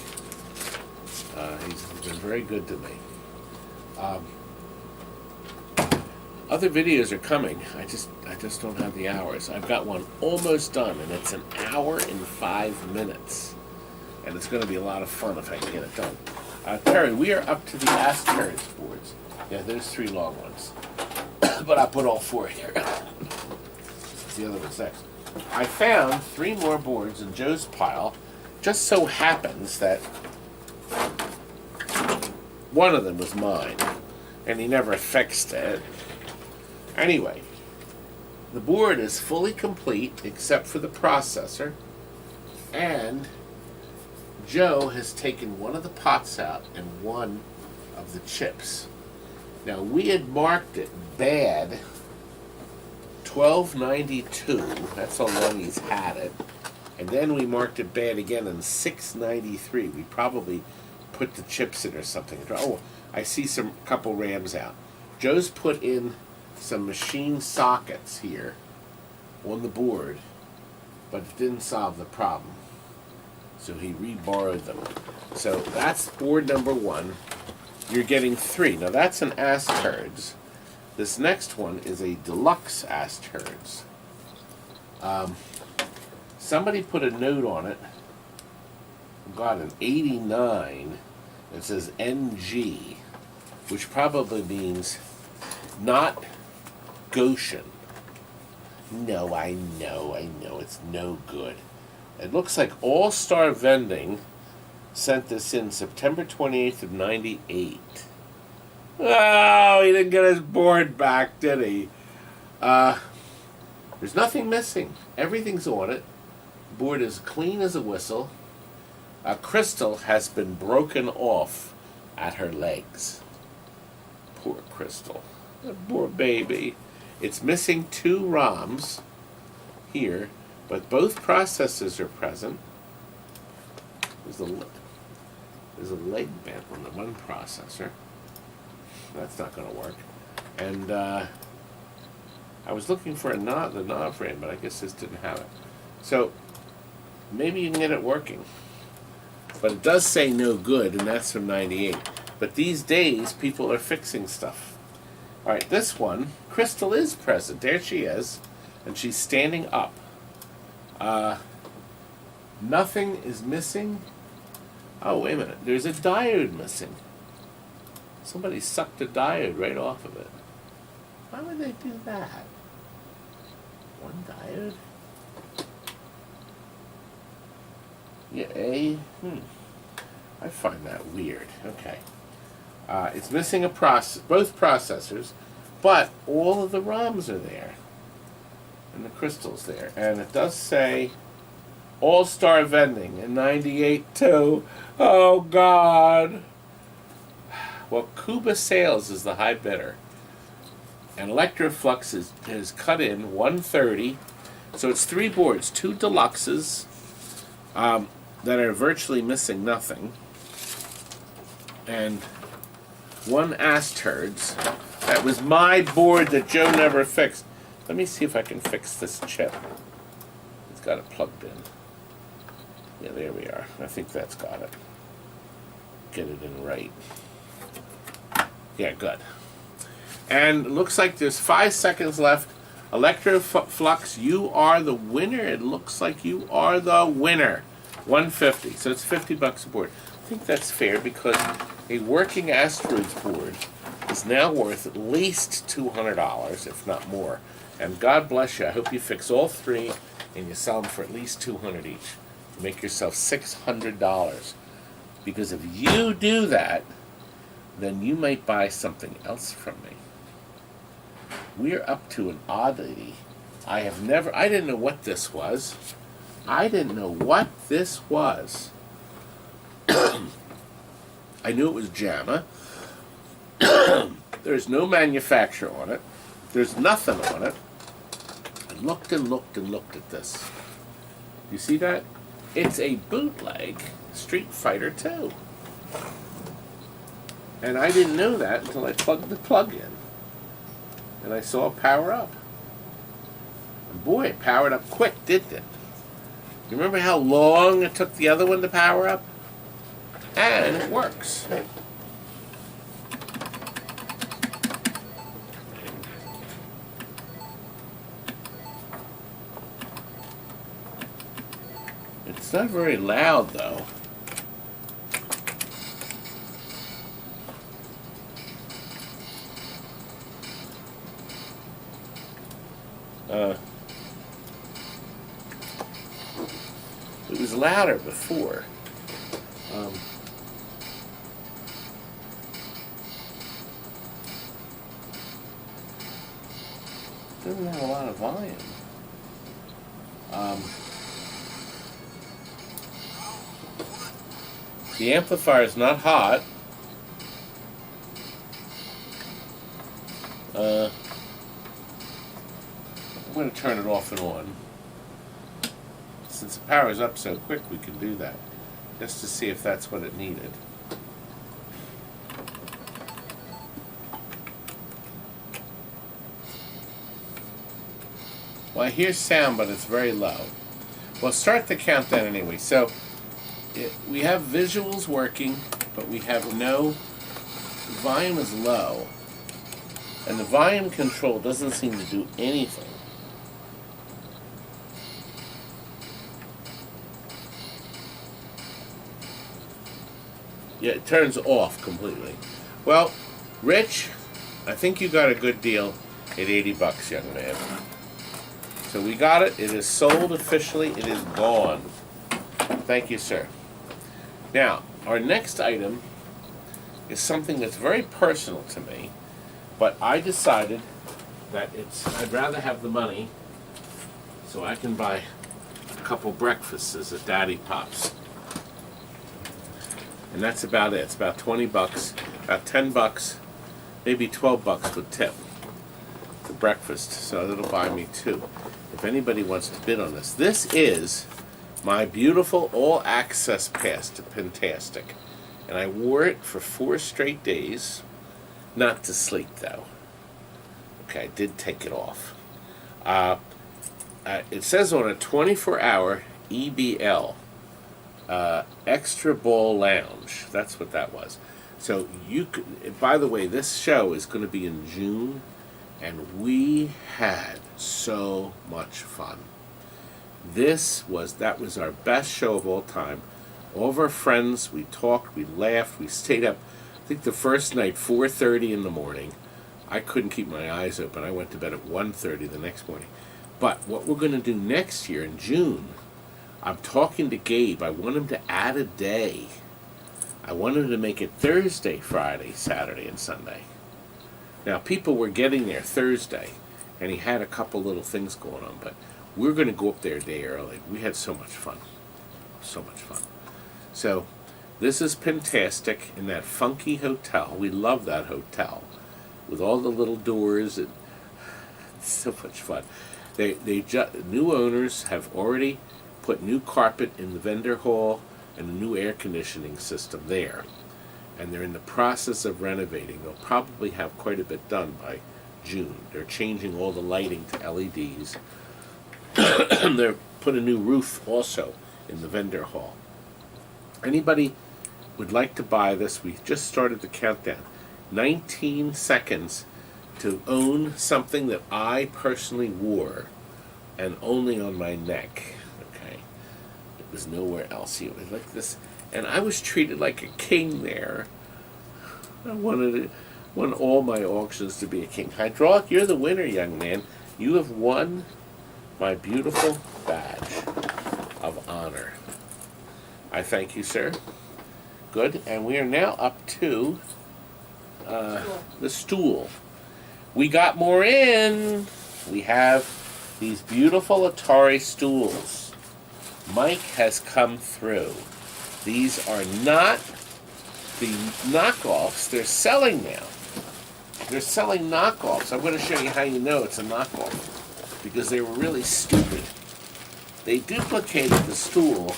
He's been very good to me. Other videos are coming. I just don't have the hours. I've got one almost done, and it's 1 hour and 5 minutes. And it's going to be a lot of fun if I can get it done. Terry, we are up to the Asteroids boards. Yeah, there's 3 long ones. But I put all 4 here. The other one's next. I found 3 more boards in Joe's pile. Just so happens that one of them was mine. And he never fixed it. Anyway, the board is fully complete except for the processor. And Joe has taken one of the pots out and one of the chips. Now, we had marked it bad, $12.92. That's how long he's had it. And then we marked it bad again in $6.93. We probably put the chips in or something. Oh, I see some couple rams out. Joe's put in some machine sockets here on the board, but it didn't solve the problem. So he re-borrowed them. So that's board number 1. you're getting 3. Now that's an Asteroids. This next one is a deluxe Asteroids. Somebody put a note on it. Got an 89. It says NG, which probably means not Goshen. No, I know, it's no good. It looks like All Star Vending sent this in September 28th of 98. Oh, he didn't get his board back, did he? There's nothing missing. Everything's on it. The board is clean as a whistle. Crystal has been broken off at her legs. Poor Crystal. Poor baby. It's missing 2 ROMs here, but both processors are present. There's a leg bent on the one processor. That's not going to work. And I was looking for the knob frame, but I guess this didn't have it. So maybe you can get it working. But it does say no good, and that's from 98. But these days, people are fixing stuff. All right, this one, Crystal is present. There she is, and she's standing up. Nothing is missing. Oh, wait a minute. There's a diode missing. Somebody sucked a diode right off of it. Why would they do that? One diode? Yeah, I find that weird. Okay. It's missing both processors, but all of the ROMs are there. And the Crystal's there. And it does say All-Star Vending in 98 too. Oh, God. Well, Cuba Sales is the high bidder. And Electroflux is cut in 130. So it's 3 boards, 2 deluxes that are virtually missing nothing. And 1 Asteroids. That was my board that Joe never fixed. Let me see if I can fix this chip. It's got it plugged in. Yeah, there we are. I think that's got it. Get it in right. Yeah, good. And it looks like there's 5 seconds left. Electroflux, you are the winner. It looks like you are the winner. 150. So it's $50 a board. I think that's fair because a working Asteroids board is now worth at least $200, if not more. And God bless you. I hope you fix all 3 and you sell them for at least $200 each. You make yourself $600. Because if you do that, then you might buy something else from me. We're up to an oddity. I didn't know what this was. I didn't know what this was. I knew it was Jamma. There's no manufacturer on it. There's nothing on it. I looked and looked and looked at this. You see that? It's a bootleg Street Fighter 2. And I didn't know that until I plugged the plug in. And I saw it power up. And boy, it powered up quick, didn't it? You remember how long it took the other one to power up? And it works. It's not very loud, though. It was louder before. Doesn't have a lot of volume. The amplifier is not hot. I'm going to turn it off and on. Since the power is up so quick, we can do that. Just to see if that's what it needed. Well, I hear sound, but it's very low. Well, start the countdown anyway. So, we have visuals working, but we have no the volume is low, and the volume control doesn't seem to do anything. Yeah, it turns off completely. Well, Rich, I think you got a good deal at 80 bucks, young man. So we got it. It is sold officially. It is gone. Thank you, sir. Now, our next item is something that's very personal to me, but I decided that I'd rather have the money so I can buy a couple breakfasts at Daddy Pop's. And that's about it. It's about 20 bucks, about 10 bucks, maybe 12 bucks with tip for breakfast. So that'll buy me two. If anybody wants to bid on this. This is my beautiful all-access pass to Pintastic. And I wore it for 4 straight days. Not to sleep, though. Okay, I did take it off. It says on a 24-hour EBL, Extra Ball Lounge. That's what that was. So you could, by the way, this show is going to be in June, and we had so much fun. That was our best show of all time. All of our friends, we talked, we laughed, we stayed up. I think the first night, 4:30 in the morning. I couldn't keep my eyes open. I went to bed at 1:30 the next morning. But what we're going to do next year in June, I'm talking to Gabe. I want him to add a day. I want him to make it Thursday, Friday, Saturday, and Sunday. Now, people were getting there Thursday, and he had a couple little things going on, but we're going to go up there a day early. We had so much fun. So much fun. So, this is Pintastic in that funky hotel. We love that hotel with all the little doors. And so much fun. New owners have already put new carpet in the vendor hall and a new air conditioning system there. And they're in the process of renovating. They'll probably have quite a bit done by June. They're changing all the lighting to LEDs. They're put a new roof also in the vendor hall. Anybody would like to buy this? We just started the countdown. 19 seconds to own something that I personally wore and only on my neck. Okay, it was nowhere else. It was like this, and I was treated like a king there. I wanted all my auctions to be a king. Hydraulic, you're the winner, young man. You have won my beautiful badge of honor. I thank you, sir. Good, and we are now up to the stool. We got more in. We have these beautiful Atari stools. Mike has come through. These are not the knockoffs. They're selling now. They're selling knockoffs. I'm going to show you how you know it's a knockoff, because they were really stupid. They duplicated the stool,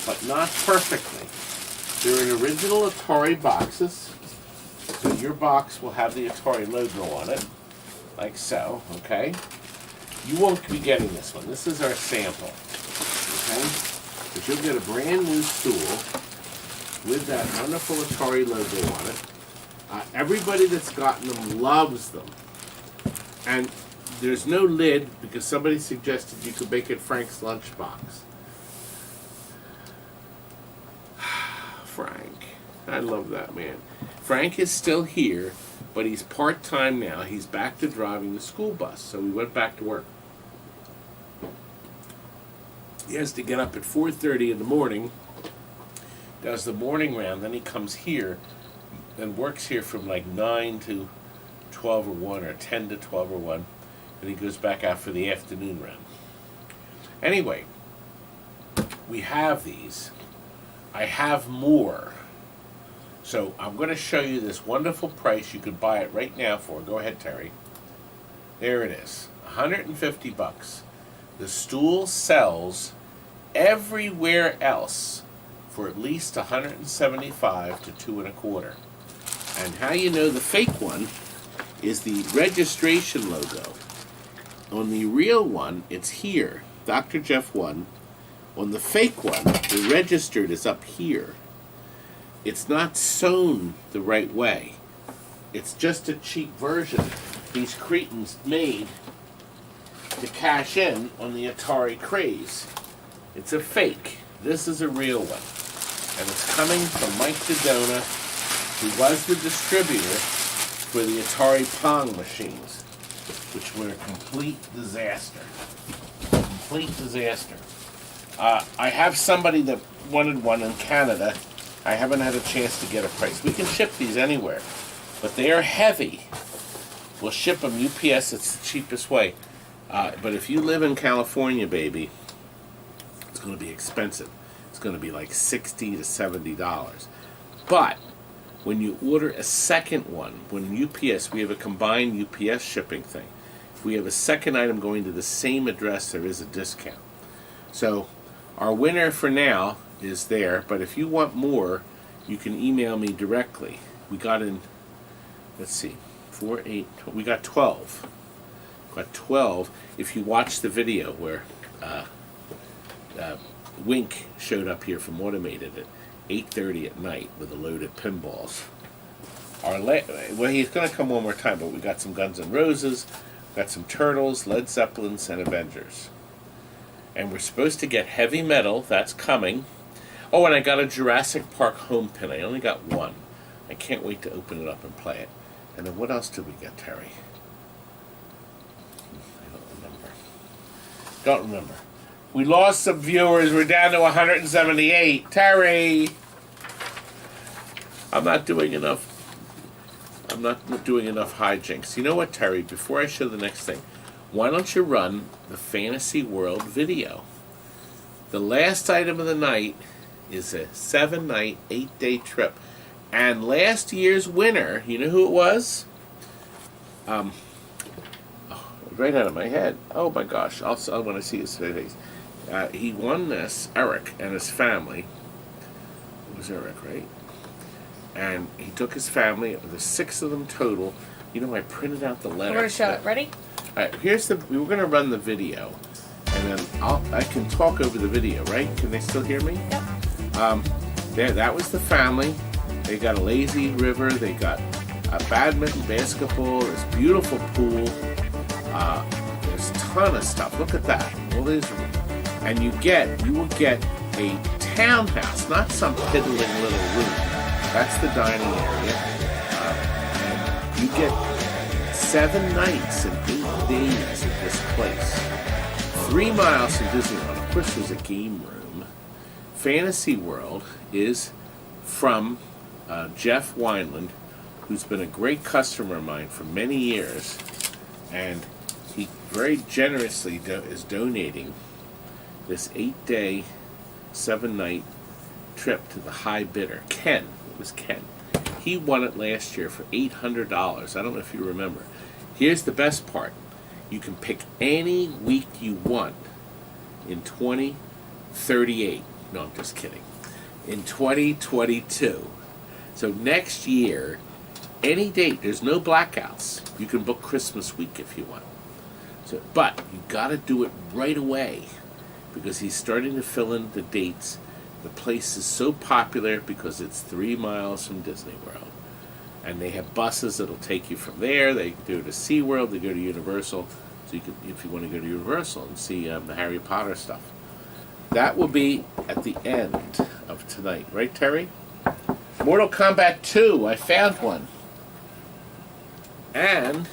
but not perfectly. They're in original Atari boxes. So your box will have the Atari logo on it, like so, okay? You won't be getting this one. This is our sample, okay? But you'll get a brand new stool with that wonderful Atari logo on it. Everybody that's gotten them loves them. And there's no lid because somebody suggested you could make it Frank's lunchbox. Frank. I love that man. Frank is still here, but he's part-time now. He's back to driving the school bus, so we went back to work. He has to get up at 4:30 in the morning, does the morning round, then he comes here and works here from like 9 to 12 or 1, or 10 to 12 or 1, and he goes back out for the afternoon round. Anyway, we have these. I have more. So I'm going to show you this wonderful price. You can buy it right now for. Go ahead, Terry. There it is. 150 bucks. The stool sells everywhere else for at least 175 to 2 1/4. And how you know the fake one is the registration logo. On the real one, it's here. Dr. Jeff 1. On the fake one, the registered is up here. It's not sewn the right way. it's just a cheap version these cretins made to cash in on the Atari craze. It's a fake. This is a real one. And it's coming from Mike Dodona, who was the distributor for the Atari Pong machines, which were a complete disaster. Complete disaster. I have somebody that wanted one in Canada. I haven't had a chance to get a price. We can ship these anywhere, but they are heavy. We'll ship them UPS. It's the cheapest way. But if you live in California, baby, it's going to be expensive. It's going to be like $60 to $70. But when you order a second one, when UPS, we have a combined UPS shipping thing. If we have a second item going to the same address, there is a discount. So our winner for now is there, but if you want more, you can email me directly. We got in, let's see, 4, 8, 12, we got 12. Got 12 if you watch the video where Wink showed up here from Automated at 8:30 at night with a load of pinballs. Well, he's going to come one more time, but we got some Guns N' Roses, got some Turtles, Led Zeppelins, and Avengers. And we're supposed to get heavy metal. That's coming. Oh, and I got a Jurassic Park home pin. I only got one. I can't wait to open it up and play it. And then what else did we get, Terry? I don't remember. We lost some viewers. We're down to 178. Terry! I'm not doing enough hijinks. You know what, Terry? Before I show the next thing, why don't you run the Fantasy World video? The last item of the night is a 7-night, 8-day trip. And last year's winner, you know who it was? Right out of my head. Oh my gosh, I want to see his face. He won this, Eric and his family. It was Eric, right? And he took his family, there's 6 of them total. You know, I printed out the letter. We're going to show it. Ready? Alright, we were going to run the video. And then I can talk over the video, right? Can they still hear me? Yep. That was the family. They got a lazy river. They got badminton, basketball, this beautiful pool. There's a ton of stuff. Look at that. All these, and you will get a townhouse, not some piddling little room. That's the dining area. And you get 7 nights and 8 days at this place. 3 miles from Disneyland. Of course, there's a game room. Fantasy World is from Jeff Wineland, who's been a great customer of mine for many years, and he very generously is donating this 8-day, 7-night trip to the high bidder. Ken. It was Ken. He won it last year for $800. I don't know if you remember. Here's the best part. You can pick any week you want in 2038. No, I'm just kidding. In 2022. So next year, any date, there's no blackouts. You can book Christmas week if you want. But you got to do it right away because he's starting to fill in the dates. The place is so popular because it's 3 miles from Disney World. And they have buses that'll take you from there. They go to SeaWorld, they go to Universal. So you can, if you want to go to Universal and see the Harry Potter stuff. That will be at the end of tonight. Right, Terry? Mortal Kombat 2, I found one. And,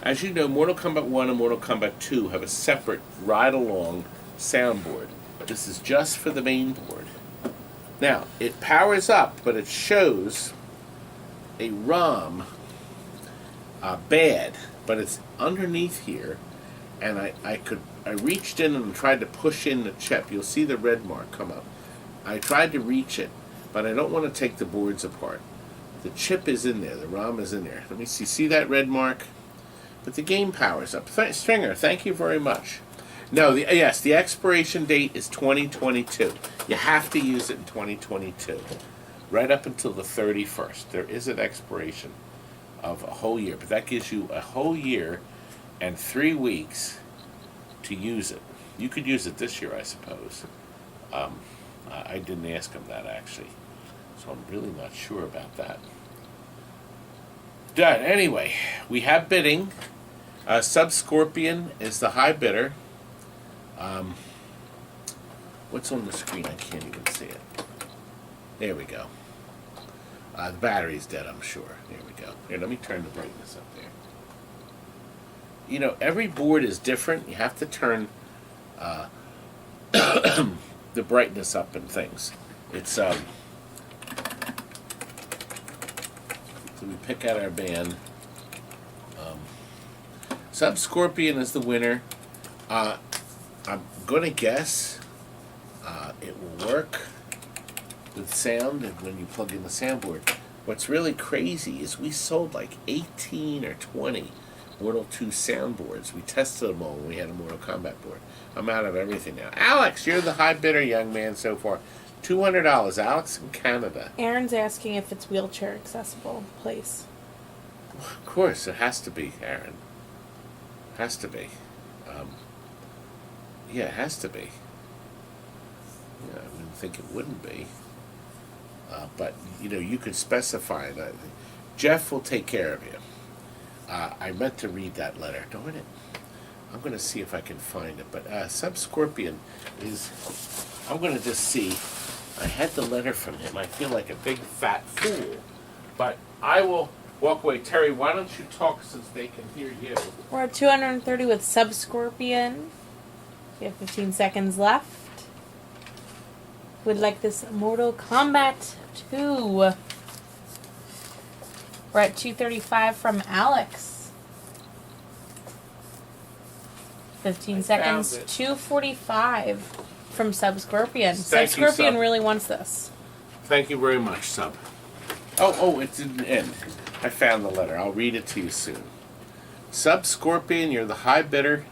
as you know, Mortal Kombat 1 and Mortal Kombat 2 have a separate ride-along soundboard. This is just for the main board. Now, it powers up, but it shows a ROM bad, but it's underneath here, and I reached in and tried to push in the chip. You'll see the red mark come up. I tried to reach it, but I don't want to take the boards apart. The chip is in there. The ROM is in there. Let me see. See that red mark? But the game powers up. Stringer, thank you very much. No, yes, the expiration date is 2022. You have to use it in 2022. Right up until the 31st. There is an expiration of a whole year. But that gives you a whole year and 3 weeks to use it. You could use it this year, I suppose. I didn't ask him that, actually. So I'm really not sure about that. Done. Anyway, we have bidding. Sub-Scorpion is the high bidder. What's on the screen? I can't even see it. There we go. The battery's dead, I'm sure. There we go. Here, let me turn the brightness up there. You know, every board is different. You have to turn the brightness up and things. It's so we pick out our band. Sub-Scorpion is the winner. I'm gonna guess it will work with sound and when you plug in the soundboard. What's really crazy is we sold like 18 or 20 Mortal 2 soundboards. We tested them all when we had a Mortal Kombat board. I'm out of everything now. Alex, you're the high bidder, young man, so far. $200. Alex in Canada. Aaron's asking if it's wheelchair accessible place. Of course, it has to be, Aaron. Has to be. Yeah, it has to be. Yeah, I wouldn't think it wouldn't be. But, you know, you could specify that. Jeff will take care of you. I meant to read that letter. Darn it. I'm going to see if I can find it. But Sub-Scorpion is... I'm going to just see. I had the letter from him. I feel like a big fat fool. But I will walk away. Terry, why don't you talk since they can hear you? We're at 230 with Sub-Scorpion. We have 15 seconds left. Would like this Mortal Kombat 2. We're at 235 from Alex. 15 seconds. 245 from Sub-Scorpion. Thank you, Sub-Scorpion Sub. really wants this. Thank you very much, Sub. Oh, it's in the end. I found the letter. I'll read it to you soon. Sub-Scorpion, you're the high bidder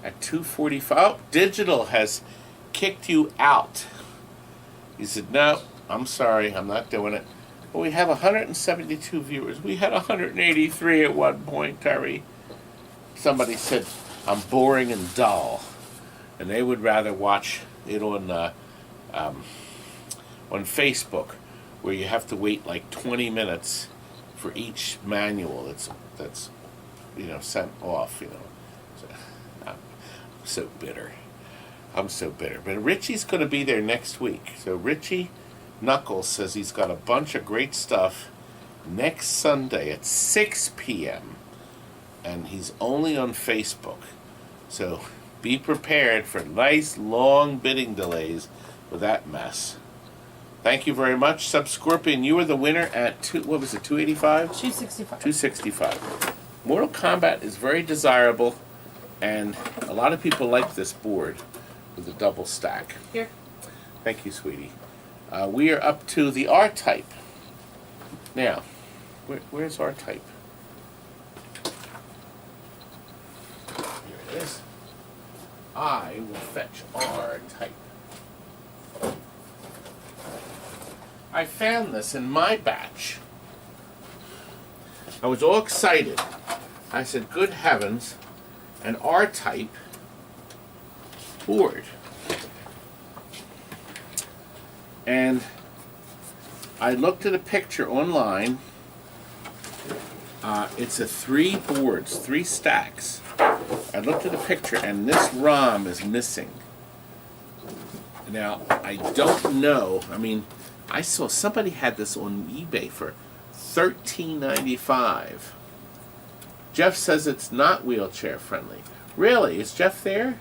at 245. Oh, Digital has kicked you out. He said, no, I'm sorry, I'm not doing it. Well, we have 172 viewers. We had 183 at one point, Terry. Somebody said, I'm boring and dull. And they would rather watch it on Facebook, where you have to wait like 20 minutes for each manual that's sent off, So, I'm so bitter. I'm so bitter. But Richie's going to be there next week. So Richie Knuckles says he's got a bunch of great stuff next Sunday at 6 p.m. And he's only on Facebook. So be prepared for nice long bidding delays with that mess. Thank you very much. Sub-Scorpion, you were the winner at 285? 265. 265. Mortal Kombat is very desirable, and a lot of people like this board with a double stack. Here. Thank you, sweetie. We are up to the R-Type. Now, where's R-Type? Here it is. I will fetch R-Type. I found this in my batch. I was all excited. I said, good heavens, an R-Type board. And I looked at a picture online. It's a 3 boards, 3 stacks. I looked at a picture and this ROM is missing. Now, I don't know. I mean, I saw somebody had this on eBay for $13.95. Jeff says it's not wheelchair friendly. Really? Is Jeff there?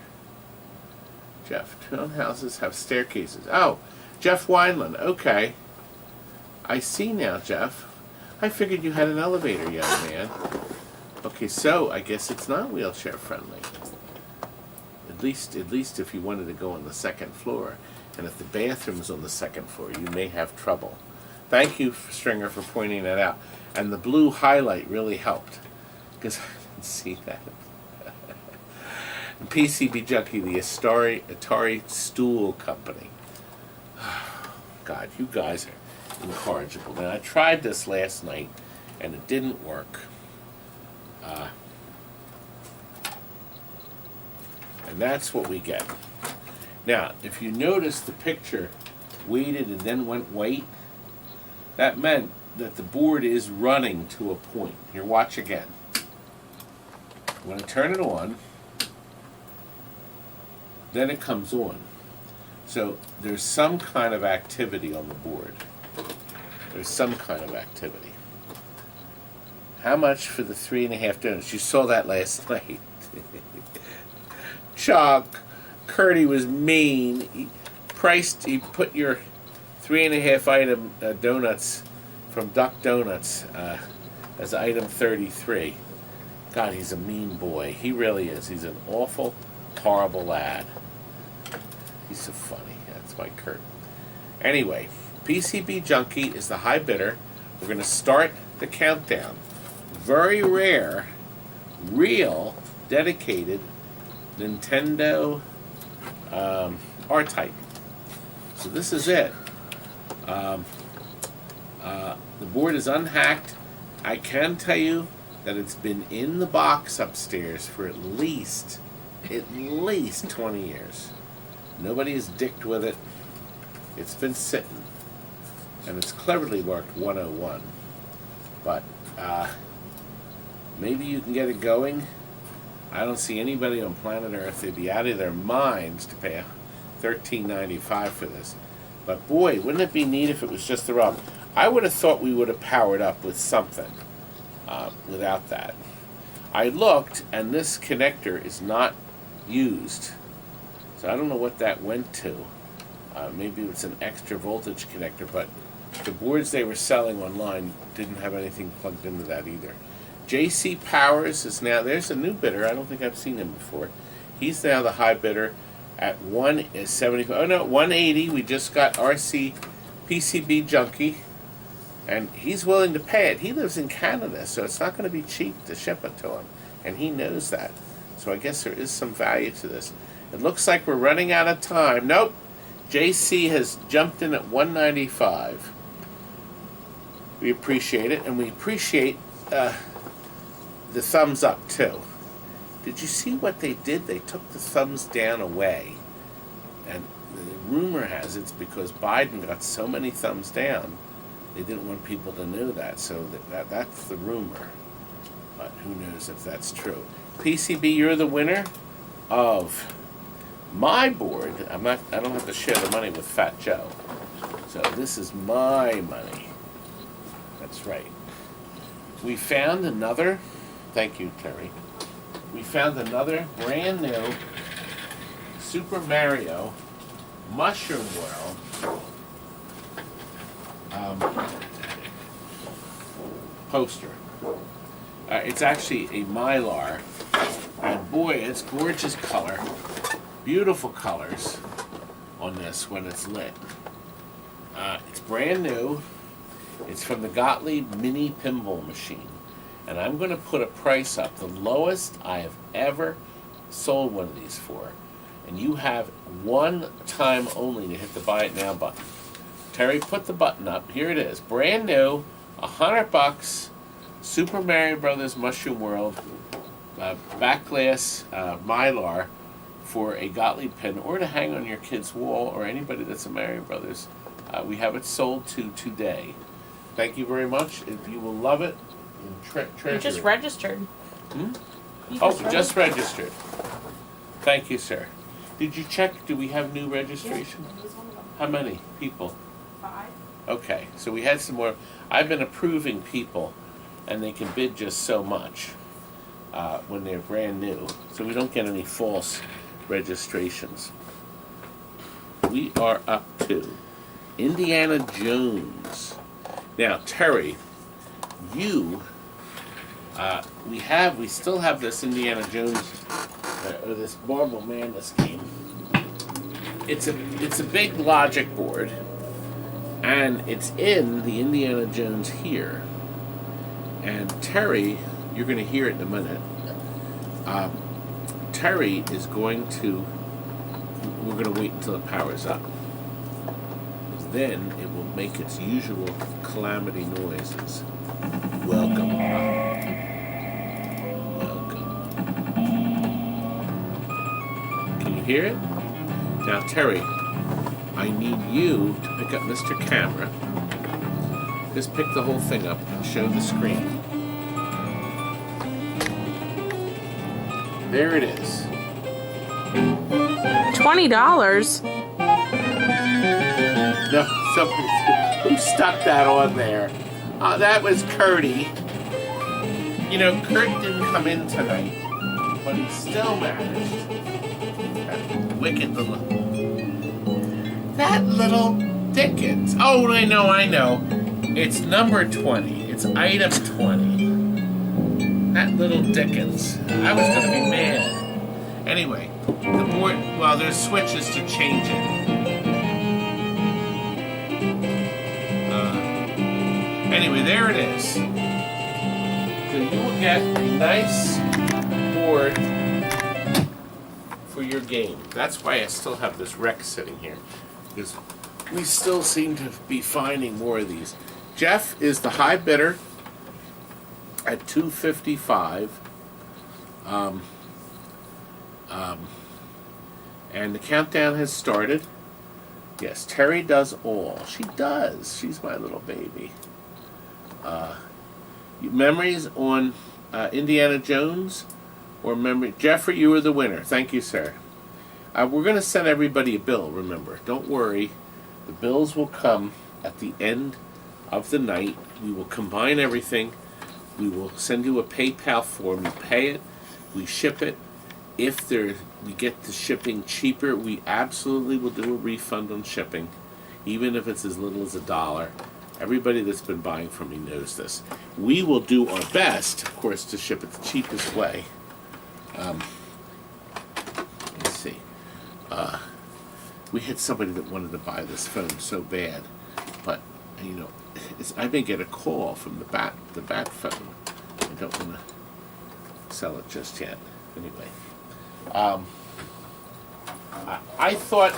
Jeff, townhouses have staircases. Oh, Jeff Wineland. Okay. I see now, Jeff. I figured you had an elevator, young man. Okay, so I guess it's not wheelchair friendly. At least if you wanted to go on the second floor. And if the bathroom's on the second floor, you may have trouble. Thank you, Stringer, for pointing that out. And the blue highlight really helped. Because I didn't see that. PCB Junkie, the Atari stool company. God, you guys are incorrigible. Now, I tried this last night, and it didn't work. And that's what we get. Now, if you notice the picture weighted and then went white, that meant that the board is running to a point. Here, watch again. When I turn it on, then it comes on. So there's some kind of activity on the board. There's some kind of activity. How much for the 3.5 donuts? You saw that last night. Chuck, Curdy was mean. He put your 3.5 item donuts from Duck Donuts as item 33. God, he's a mean boy. He really is. He's an awful, horrible lad. He's so funny. That's my Kurt. Anyway, PCB Junkie is the high bidder. We're going to start the countdown. Very rare, real, dedicated Nintendo R-Type. So this is it. The board is unhacked. I can tell you that it's been in the box upstairs for at least 20 years. Nobody has dicked with it. It's been sitting. And it's cleverly marked 101. But maybe you can get it going. I don't see anybody on planet Earth. They'd be out of their minds to pay $13.95 for this. But boy, wouldn't it be neat if it was just the ROM? I would have thought we would have powered up with something without that. I looked, and this connector is not used. So I don't know what that went to. Maybe it's an extra voltage connector, but the boards they were selling online didn't have anything plugged into that either. JC Powers is now, there's a new bidder. I don't think I've seen him before. He's now the high bidder at 175. Oh no, 180. We just got RC PCB Junkie, and he's willing to pay it. He lives in Canada, so it's not going to be cheap to ship it to him, and he knows that. So I guess there is some value to this. It looks like we're running out of time. Nope. JC has jumped in at 195. We appreciate it, and we appreciate the thumbs up too. Did you see what they did? They took the thumbs down away, and the rumor has it's because Biden got so many thumbs down, they didn't want people to know that. So that's the rumor, but who knows if that's true. PCB, you're the winner of my board. I don't have to share the money with Fat Joe, so this is my money. That's right. We found another. Thank you, Terry. We found another brand new Super Mario Mushroom World poster. It's actually a mylar, and boy, it's gorgeous color, beautiful colors on this when it's lit. It's brand new. It's from the Gottlieb mini pinball machine. And I'm going to put a price up, the lowest I have ever sold one of these for. And you have one time only to hit the Buy It Now button. Terry, put the button up. Here it is. Brand new, $100, Super Mario Brothers Mushroom World, backglass mylar for a Gottlieb pin, or to hang on your kid's wall, or anybody that's a Mario Brothers. We have it sold today. Thank you very much. If you will love it, You just registered. Just registered. Thank you, sir. Did you check? Do we have new registration? Yes, it was one of them. How many people? 5. Okay, so we had some more. I've been approving people, and they can bid just so much when they're brand new, so we don't get any false registrations. We are up to Indiana Jones. Now, Terry, we still have this Indiana Jones, or this Marble Madness game. It's a big logic board, and it's in the Indiana Jones here. And Terry, you're going to hear it in a minute. Terry is going to. We're going to wait until it powers up. Then it will make its usual calamity noises. Welcome. Can you hear it? Now, Terry, I need you to pick up Mr. Camera Just pick the whole thing up and show the screen. There it is. $20. No, somebody who stuck that on there. That was Curdy. You know, Kurt didn't come in tonight, but he still managed. That wicked little... That little Dickens. Oh, I know. It's number 20. It's item 20. That little Dickens. I was going to be mad. Anyway, the board... Well, there's switches to change it. Anyway, there it is. So you will get a nice board for your game. That's why I still have this wreck sitting here, because we still seem to be finding more of these. Jeff is the high bidder at $255. And the countdown has started. Yes, Terry does all. She does. She's my little baby. Memories on Indiana Jones or memory? Jeffrey, you were the winner. Thank you, sir. We're going to send everybody a bill, remember. Don't worry. The bills will come at the end of the night. We will combine everything. We will send you a PayPal form. You pay it. We ship it. If we get the shipping cheaper, we absolutely will do a refund on shipping, even if it's as little as $1. Everybody that's been buying from me knows this. We will do our best, of course, to ship it the cheapest way. Let's see. We had somebody that wanted to buy this phone so bad, but you know, I may get a call from the bat phone. I don't want to sell it just yet. Anyway, I thought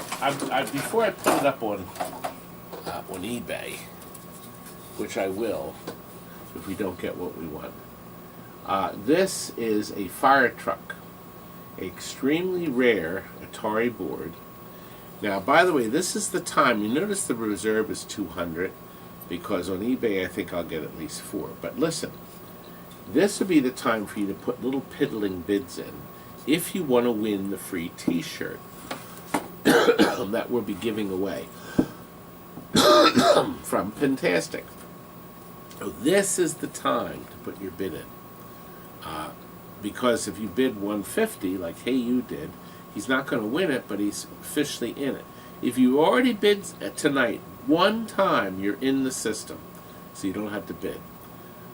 before I put it up on eBay, which I will if we don't get what we want. This is a fire truck, extremely rare Atari board. Now, by the way, this is the time. You notice the reserve is 200 because on eBay I think I'll get at least 4. But listen, this would be the time for you to put little piddling bids in if you want to win the free T-shirt that we'll be giving away from Pintastic. So this is the time to put your bid in, because if you bid $150 like Hey You did, he's not going to win it, but he's officially in it. If you already bid tonight one time, you're in the system, so you don't have to bid.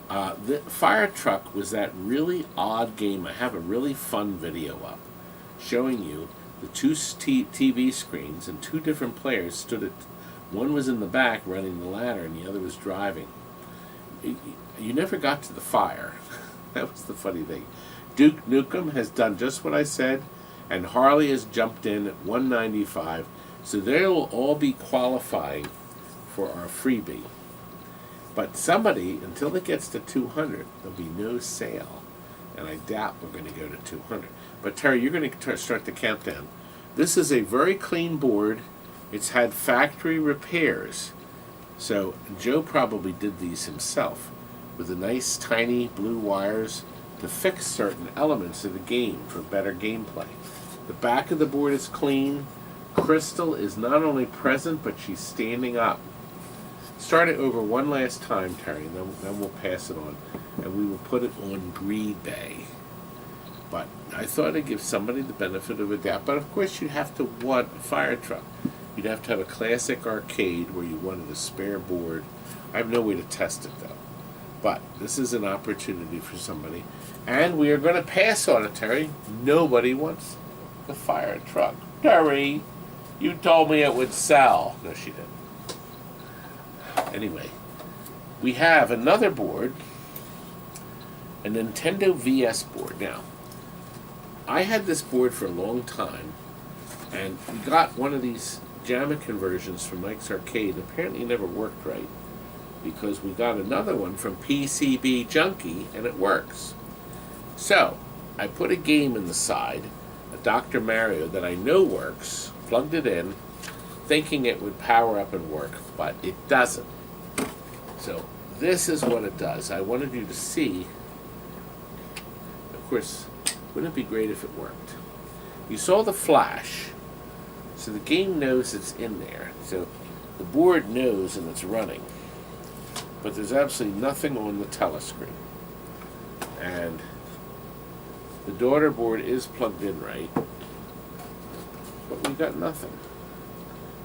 The fire truck was that really odd game. I have a really fun video up showing you the two TV screens and two different players stood at. One was in the back running the ladder, and the other was driving. You never got to the fire. That was the funny thing. Duke Nukem has done just what I said, and Harley has jumped in at $195, so they will all be qualifying for our freebie. But somebody, until it gets to 200, there'll be no sale, and I doubt we're going to go to 200. But Terry, you're going to start the countdown. This is a very clean board. It's had factory repairs. So Joe probably did these himself with the nice tiny blue wires to fix certain elements of the game for better gameplay. The back of the board is clean. Crystal is not only present, but she's standing up. Start it over one last time, Terry, and then we'll pass it on. And we will put it on Greed Day. But I thought I'd give somebody the benefit of a doubt. But of course you'd have to want a fire truck. You'd have to have a classic arcade where you wanted a spare board. I have no way to test it, though. But this is an opportunity for somebody. And we are going to pass on it, Terry. Nobody wants the fire truck. Terry, you told me it would sell. No, she didn't. Anyway, we have another board, a Nintendo VS board. Now, I had this board for a long time, and we got one of these Jamma conversions from Mike's Arcade. Apparently it never worked right, because we got another one from PCB Junkie, and it works. So, I put a game in the side, a Dr. Mario that I know works, plugged it in, thinking it would power up and work, but it doesn't. So this is what it does. I wanted you to see. Of course, wouldn't it be great if it worked? You saw the flash, so the game knows it's in there. So the board knows and it's running. But there's absolutely nothing on the telescreen. And the daughter board is plugged in right, but we've got nothing.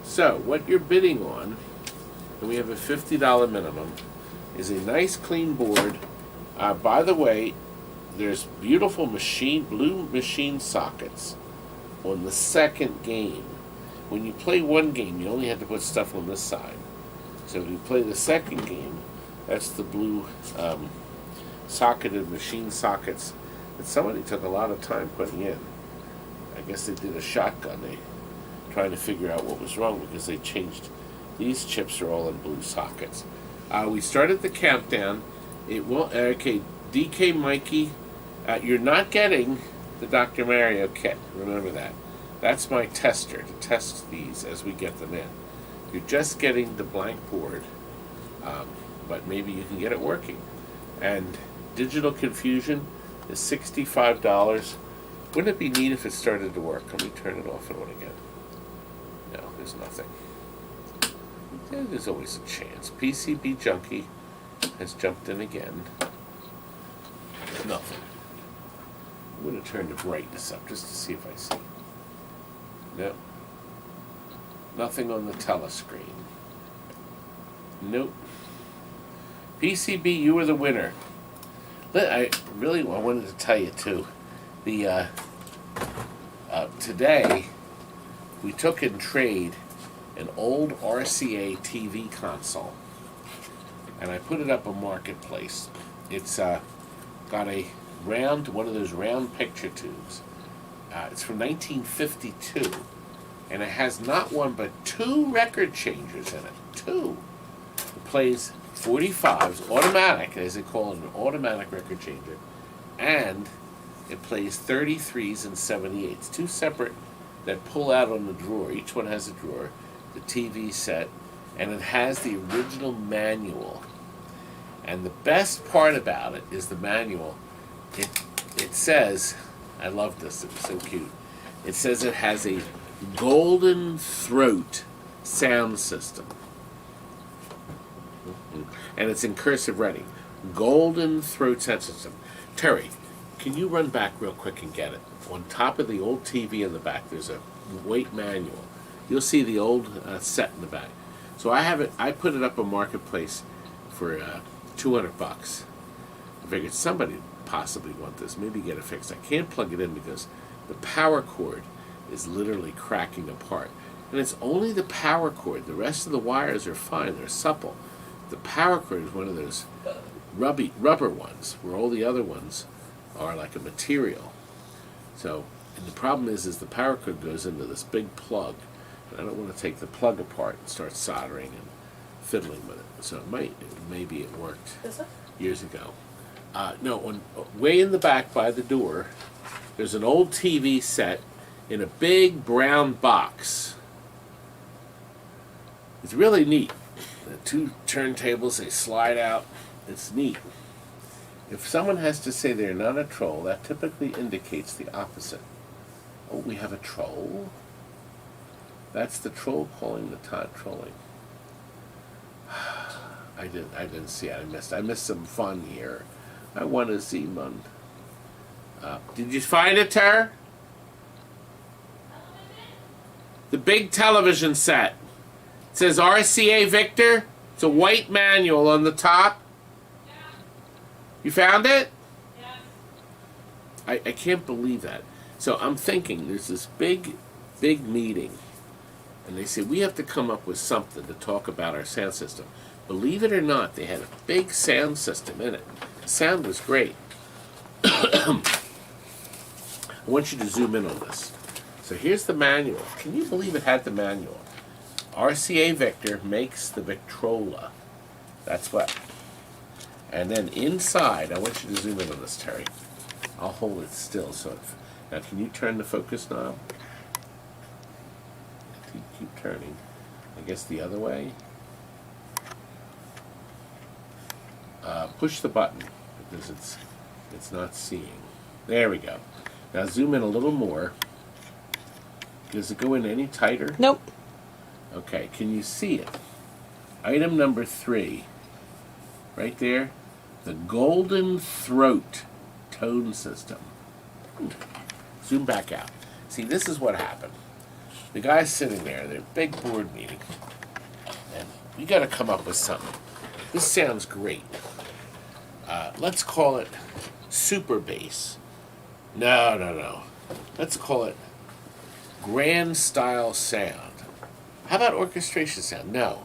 So what you're bidding on, and we have a $50 minimum, is a nice clean board. By the way, there's beautiful blue machine sockets on the second game. When you play one game, you only have to put stuff on this side. So if you play the second game, that's the blue socketed machine sockets that somebody took a lot of time putting in. I guess they did a shotgun. They trying to figure out what was wrong because they changed. These chips are all in blue sockets. We started the countdown. It will. Okay, DK Mikey, you're not getting the Dr. Mario kit. Remember that. That's my tester to test these as we get them in. You're just getting the blank board, but maybe you can get it working. And Digital Confusion is $65. Wouldn't it be neat if it started to work? Let me turn it off and on again. No, there's nothing. There's always a chance. PCB Junkie has jumped in again. Nothing. I'm going to turn the brightness up just to see if I see. No. Nothing on the telescreen. Nope. PCB, you were the winner. I wanted to tell you too. The today we took in trade an old RCA TV console, and I put it up on Marketplace. It's got one of those round picture tubes. It's from 1952, and it has not one but two record changers in it. Two. It plays 45s, automatic, as they call it, an automatic record changer, and it plays 33s and 78s. Two separate that pull out on the drawer. Each one has a drawer. The TV set, and it has the original manual. And the best part about it is the manual. It says, I love this, it's so cute. It says it has a golden throat sound system. And it's in cursive writing. Golden throat sound system. Terry, can you run back real quick and get it? On top of the old TV in the back, there's a weight manual. You'll see the old set in the back. So I have it. I put it up on Marketplace for $200. I figured somebody would possibly want this. Maybe get it fixed. I can't plug it in because the power cord is literally cracking apart. And it's only the power cord. The rest of the wires are fine. They're supple. The power cord is one of those rubber ones, where all the other ones are like a material. So, and the problem is the power cord goes into this big plug. And I don't want to take the plug apart and start soldering and fiddling with it. So maybe it worked years ago. No, way in the back by the door, there's an old TV set in a big brown box. It's really neat. The two turntables, they slide out. It's neat. If someone has to say they're not a troll, that typically indicates the opposite. Oh, we have a troll? That's the troll calling the Todd trolling. I didn't see it. I missed some fun here. I want to see Mund. Did you find it, Tara? The big television set. It says RCA Victor. It's a white manual on the top. Yeah. You found it? Yes. I can't believe that. So I'm thinking there's this big meeting. And they say, we have to come up with something to talk about our sound system. Believe it or not, they had a big sound system in it. The sound was great. I want you to zoom in on this. So here's the manual. Can you believe it had the manual? RCA Victor makes the Victrola. That's what. And then inside, I want you to zoom in on this, Terry. I'll hold it still. Now can you turn the focus knob? Keep turning. I guess the other way. push the button because it's not seeing. There we go. Now zoom in a little more. Does it go in any tighter? Nope. Okay, can you see it? Item number 3, right there, the Golden Throat tone system. Zoom back out. See, this is what happened. The guy's sitting there, their big board meeting, and we got to come up with something. This sounds great. Let's call it super bass. No. Let's call it grand style sound. How about orchestration sound? No,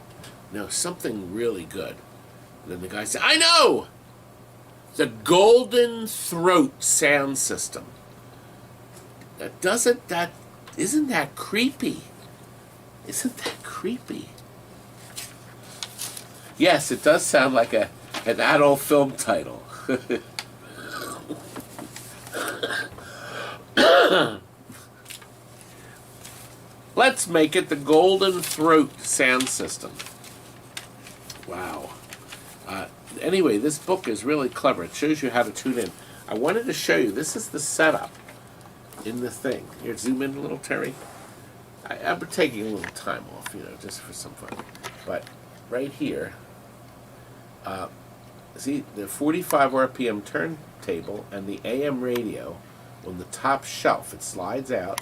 something really good. And then the guy said, I know! The Golden Throat sound system. Isn't that creepy? Isn't that creepy? Yes, it does sound like an adult film title. Let's make it the Golden Throat sound system. Wow. Anyway, this book is really clever. It shows you how to tune in. I wanted to show you, this is the setup in the thing. Here, zoom in a little, Terry. I'm taking a little time off, just for some fun. But right here, see the 45 RPM turntable and the AM radio on the top shelf. It slides out,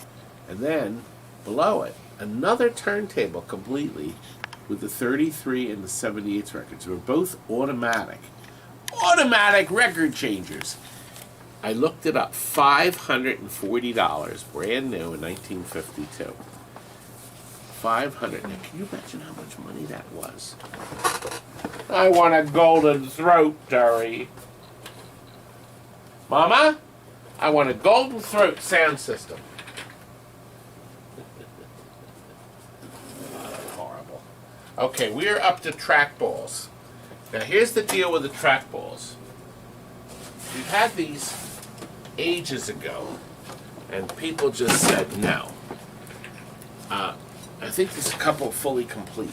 and then below it, another turntable completely with the 33 and the 78 records. They're both automatic record changers. I looked it up, $540, brand new in 1952. 500. Now, can you imagine how much money that was? I want a Golden Throat, Terry. Mama, I want a Golden Throat sound system. Horrible. Okay, we're up to trackballs. Now, here's the deal with the trackballs. We've had these ages ago, and people just said no. I think there's a couple fully complete.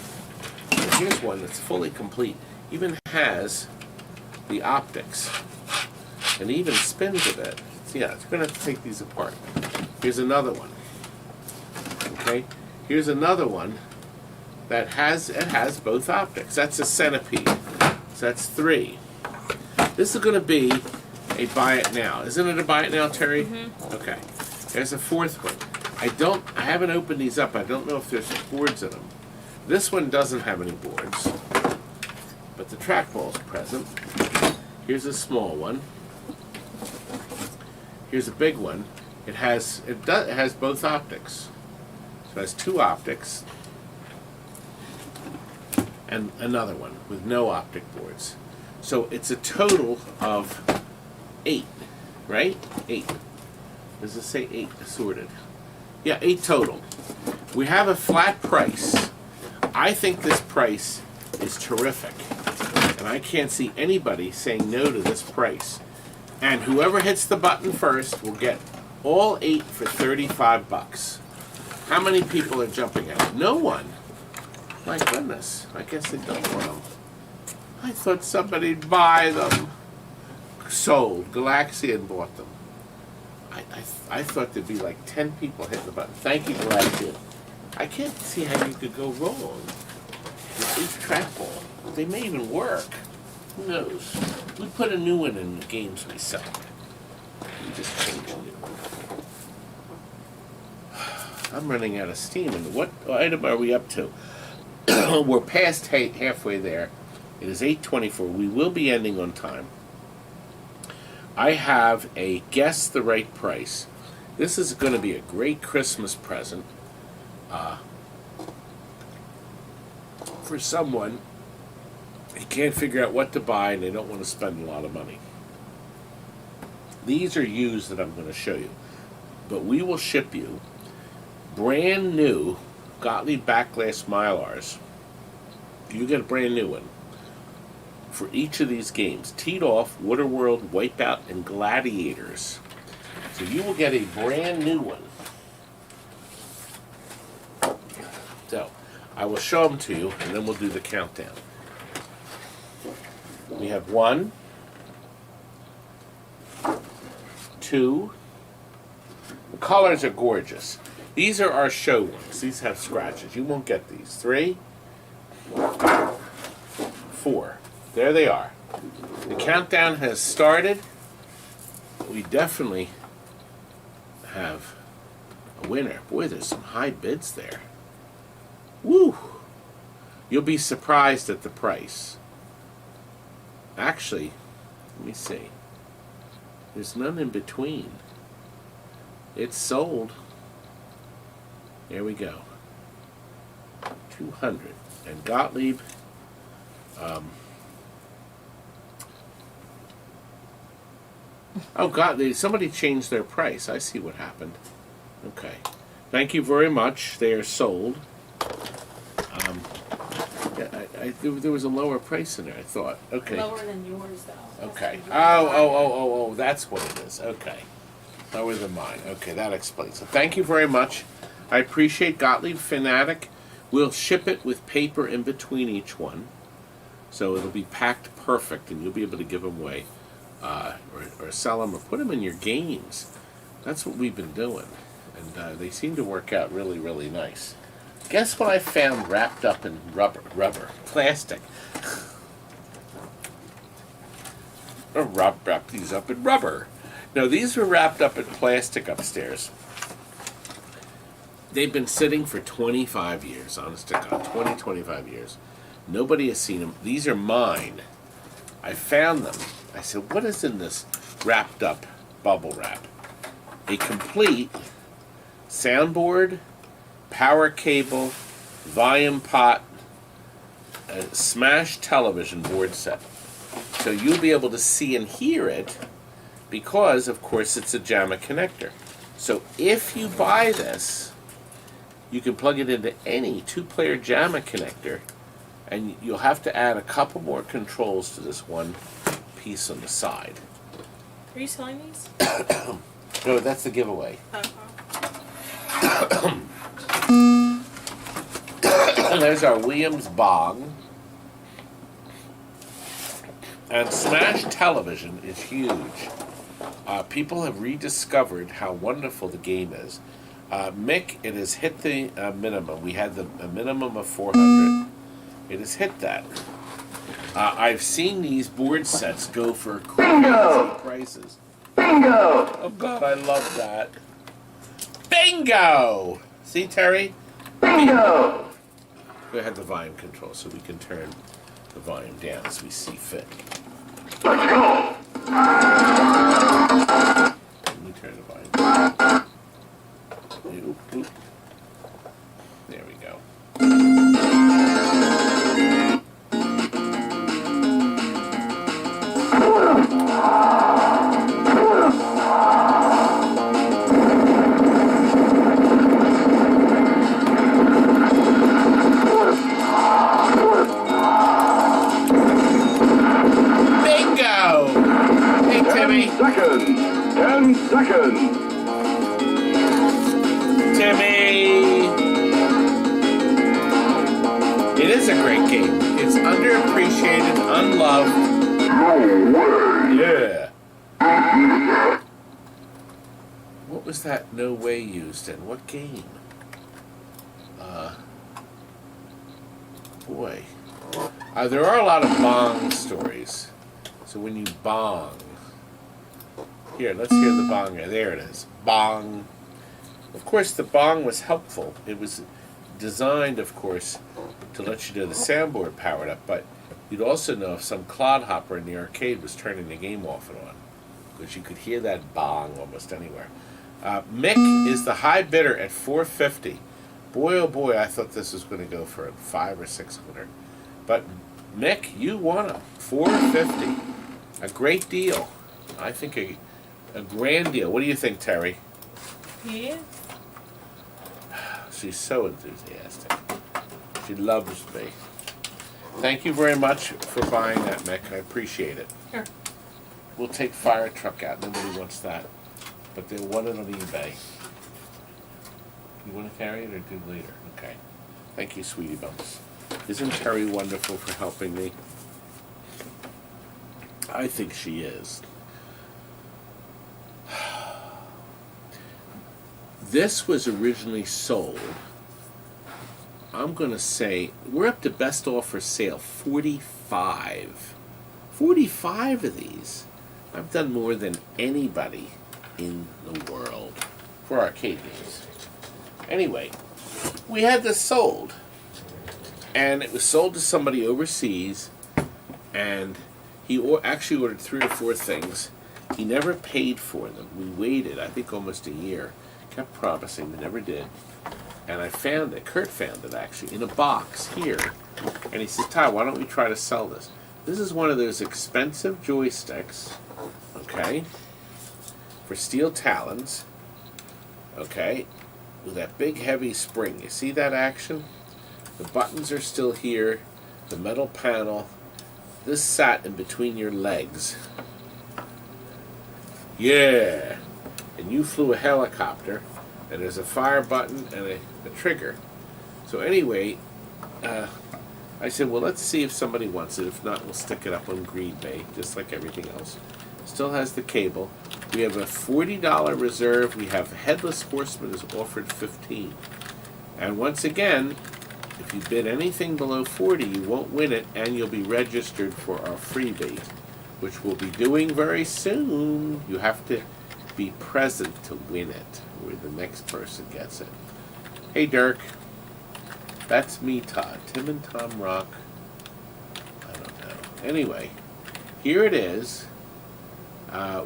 And here's one that's fully complete. Even has the optics, and even spins a bit. So yeah, it's going to have to take these apart. Here's another one. Okay, here's another one that has both optics. That's a Centipede. So that's 3. This is going to be a buy it now. Isn't it a buy it now, Terry? Mm-hmm. Okay. There's a 4th one. I haven't opened these up. I don't know if there's boards in them. This one doesn't have any boards, but the trackball's present. Here's a small one. Here's a big one. It has both optics. So it has 2 optics, and another one with no optic boards. So it's a total of 8, right? 8. Does it say 8 assorted? Yeah, 8 total. We have a flat price. I think this price is terrific. And I can't see anybody saying no to this price. And whoever hits the button first will get all 8 for $35. How many people are jumping at it? No one. My goodness. I guess they don't want them. I thought somebody'd buy them. Sold. Galaxian bought them. I thought there'd be like 10 people hitting the button. Thank you, Gottlieb. I can't see how you could go wrong with each trackball. They may even work. Who knows? We put a new one in the games we sell. We just change a new one. I'm running out of steam. And what item are we up to? We're past halfway there. It is 8:24. We will be ending on time. I have a guess the right price. This is going to be a great Christmas present for someone who can't figure out what to buy and they don't want to spend a lot of money. These are used that I'm going to show you. But we will ship you brand new Gottlieb backglass mylars. You get a brand new one for each of these games. Teed Off, Waterworld, Wipeout, and Gladiators. So you will get a brand new one. So I will show them to you, and then we'll do the countdown. We have 1, 2. The colors are gorgeous. These are our show ones. These have scratches. You won't get these. 3, 4. There they are. The countdown has started. We definitely have a winner. Boy, there's some high bids there. Woo! You'll be surprised at the price. Actually, let me see. There's none in between. It's sold. There we go. 200. And Gottlieb, oh, God, somebody changed their price. I see what happened. Okay. Thank you very much. They are sold. There was a lower price in there, I thought. Okay. Lower than yours, though. Okay. Oh, that's what it is. Okay. Lower than mine. Okay, that explains it. Thank you very much. I appreciate Gottlieb Fanatic. We'll ship it with paper in between each one. So it'll be packed perfect, and you'll be able to give them away. Or sell them, or put them in your games. That's what we've been doing. And they seem to work out really, really nice. Guess what I found wrapped up in plastic. Or wrap these up in rubber. No, these were wrapped up in plastic upstairs. They've been sitting for 25 years, honest to God, 25 years. Nobody has seen them. These are mine. I found them. I said, what is in this wrapped up bubble wrap? A complete soundboard, power cable, volume pot, a smash television board set. So you'll be able to see and hear it because, of course, it's a Jamma connector. So if you buy this, you can plug it into any 2-player Jamma connector, and you'll have to add a couple more controls to this one piece on the side. Are you selling these? No, that's the giveaway. And there's our Williams Bong. And Smash Television is huge. People have rediscovered how wonderful the game is. Mick, it has hit the minimum. We had a minimum of 400. It has hit that. I've seen these board sets go for crazy prices. Bingo! Oh God, I love that. Bingo! See, Terry? Bingo! Go ahead, the volume control, so we can turn the volume down as we see fit. Let's go! Let me turn the volume down. Oop, oop. There we go. Seconds. Timmy! It is a great game. It's underappreciated, unloved. Yeah. What was that no way used in? What game? Boy. There are a lot of bong stories. So when you bong... Here, let's hear the bong. There it is. Bong. Of course, the bong was helpful. It was designed, of course, to let you know the soundboard powered up, but you'd also know if some clodhopper in the arcade was turning the game off and on, because you could hear that bong almost anywhere. Mick is the high bidder at $450. Boy, oh boy, I thought this was going to go for $500 or $600. But Mick, you won him. $450. A great deal. I think a grand deal. What do you think, Terry? Yeah. She's so enthusiastic. She loves me. Thank you very much for buying that, Mick. I appreciate it. Sure. We'll take fire truck out. Nobody wants that. But they'll want it on eBay. You want to carry it or do later? Okay. Thank you, sweetie bumps. Isn't Terry wonderful for helping me? I think she is. This was originally sold, I'm going to say, we're up to best offer sale, 45. 45 of these. I've done more than anybody in the world for arcade games. Anyway, we had this sold, and it was sold to somebody overseas, and he actually ordered 3 or 4 things. He never paid for them. We waited, I think, almost a year. Kept promising, but never did. And I found it, Kurt found it actually, in a box here. And he says, Todd, why don't we try to sell this? This is one of those expensive joysticks, okay, for steel Talons, okay, with that big heavy spring. You see that action? The buttons are still here, the metal panel. This sat in between your legs. Yeah. And you flew a helicopter, and there's a fire button and a trigger. So anyway, I said, well, let's see if somebody wants it. If not, we'll stick it up on Green Bay, just like everything else. Still has the cable. We have a $40 reserve. We have Headless Horseman is offered $15. And once again, if you bid anything below $40, you won't win it, and you'll be registered for our freebie, which we'll be doing very soon. You have to be present to win it, where the next person gets it. Hey, Dirk. That's me, Todd. Tim and Tom rock. I don't know. Anyway, here it is.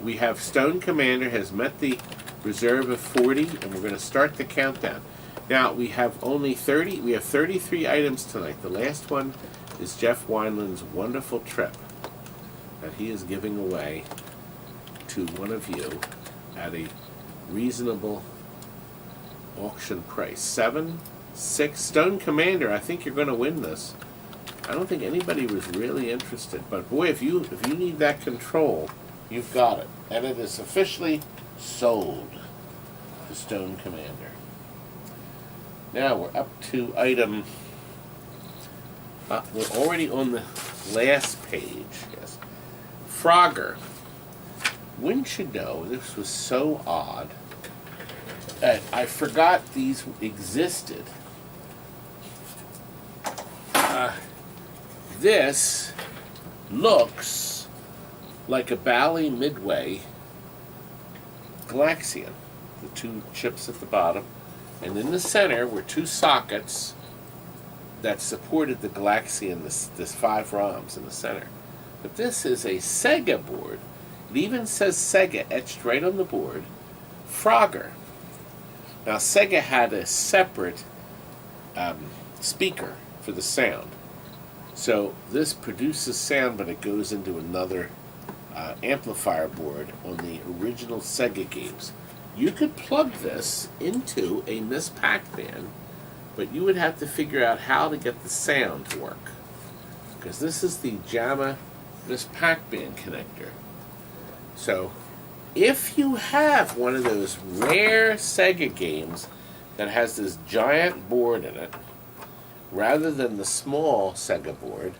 We have Stone Commander has met the reserve of 40, and we're going to start the countdown. Now, we have only 30. We have 33 items tonight. The last one is Jeff Wineland's Wonderful Trip that he is giving away to one of you at a reasonable auction price. 7, 6. Stone Commander, I think you're going to win this. I don't think anybody was really interested, but boy, if you need that control, you've got it, and it is officially sold to Stone Commander. Now we're up to item. We're already on the last page. Yes, Frogger. Wouldn't you know, this was so odd that I forgot these existed. This looks like a Bally Midway Galaxian. The 2 chips at the bottom. And in the center were 2 sockets that supported the Galaxian, this 5 ROMs in the center. But this is a Sega board. It even says Sega etched right on the board. Frogger. Now, Sega had a separate speaker for the sound. So this produces sound, but it goes into another amplifier board on the original Sega games. You could plug this into a Miss Pac-Man, but you would have to figure out how to get the sound to work. Because this is the Jamma Miss Pac-Man connector. So, if you have one of those rare Sega games that has this giant board in it, rather than the small Sega board,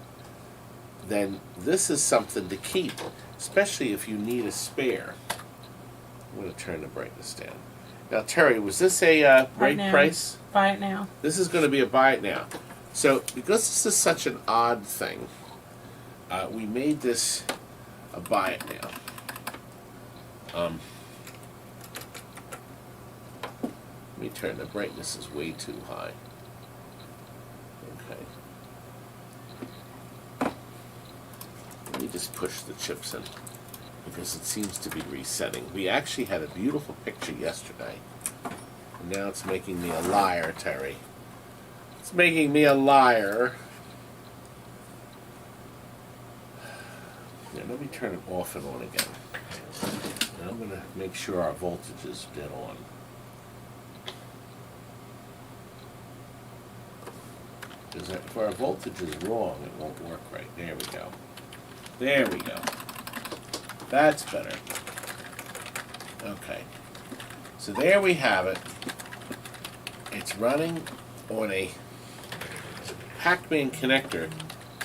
then this is something to keep, especially if you need a spare. I'm going to turn the brightness down. Now, Terry, was this a right price? Buy it now. This is going to be a buy it now. So, because this is such an odd thing, we made this a buy it now. Let me turn the brightness is way too high. Okay. Let me just push the chips in because it seems to be resetting. We actually had a beautiful picture yesterday. And now it's making me a liar, Terry. It's making me a liar. Now, let me turn it off and on again. And I'm going to make sure our voltage is dead on. Because if our voltage is wrong, it won't work right. There we go. There we go. That's better. Okay. So there we have it. It's running on a Pac-Man connector,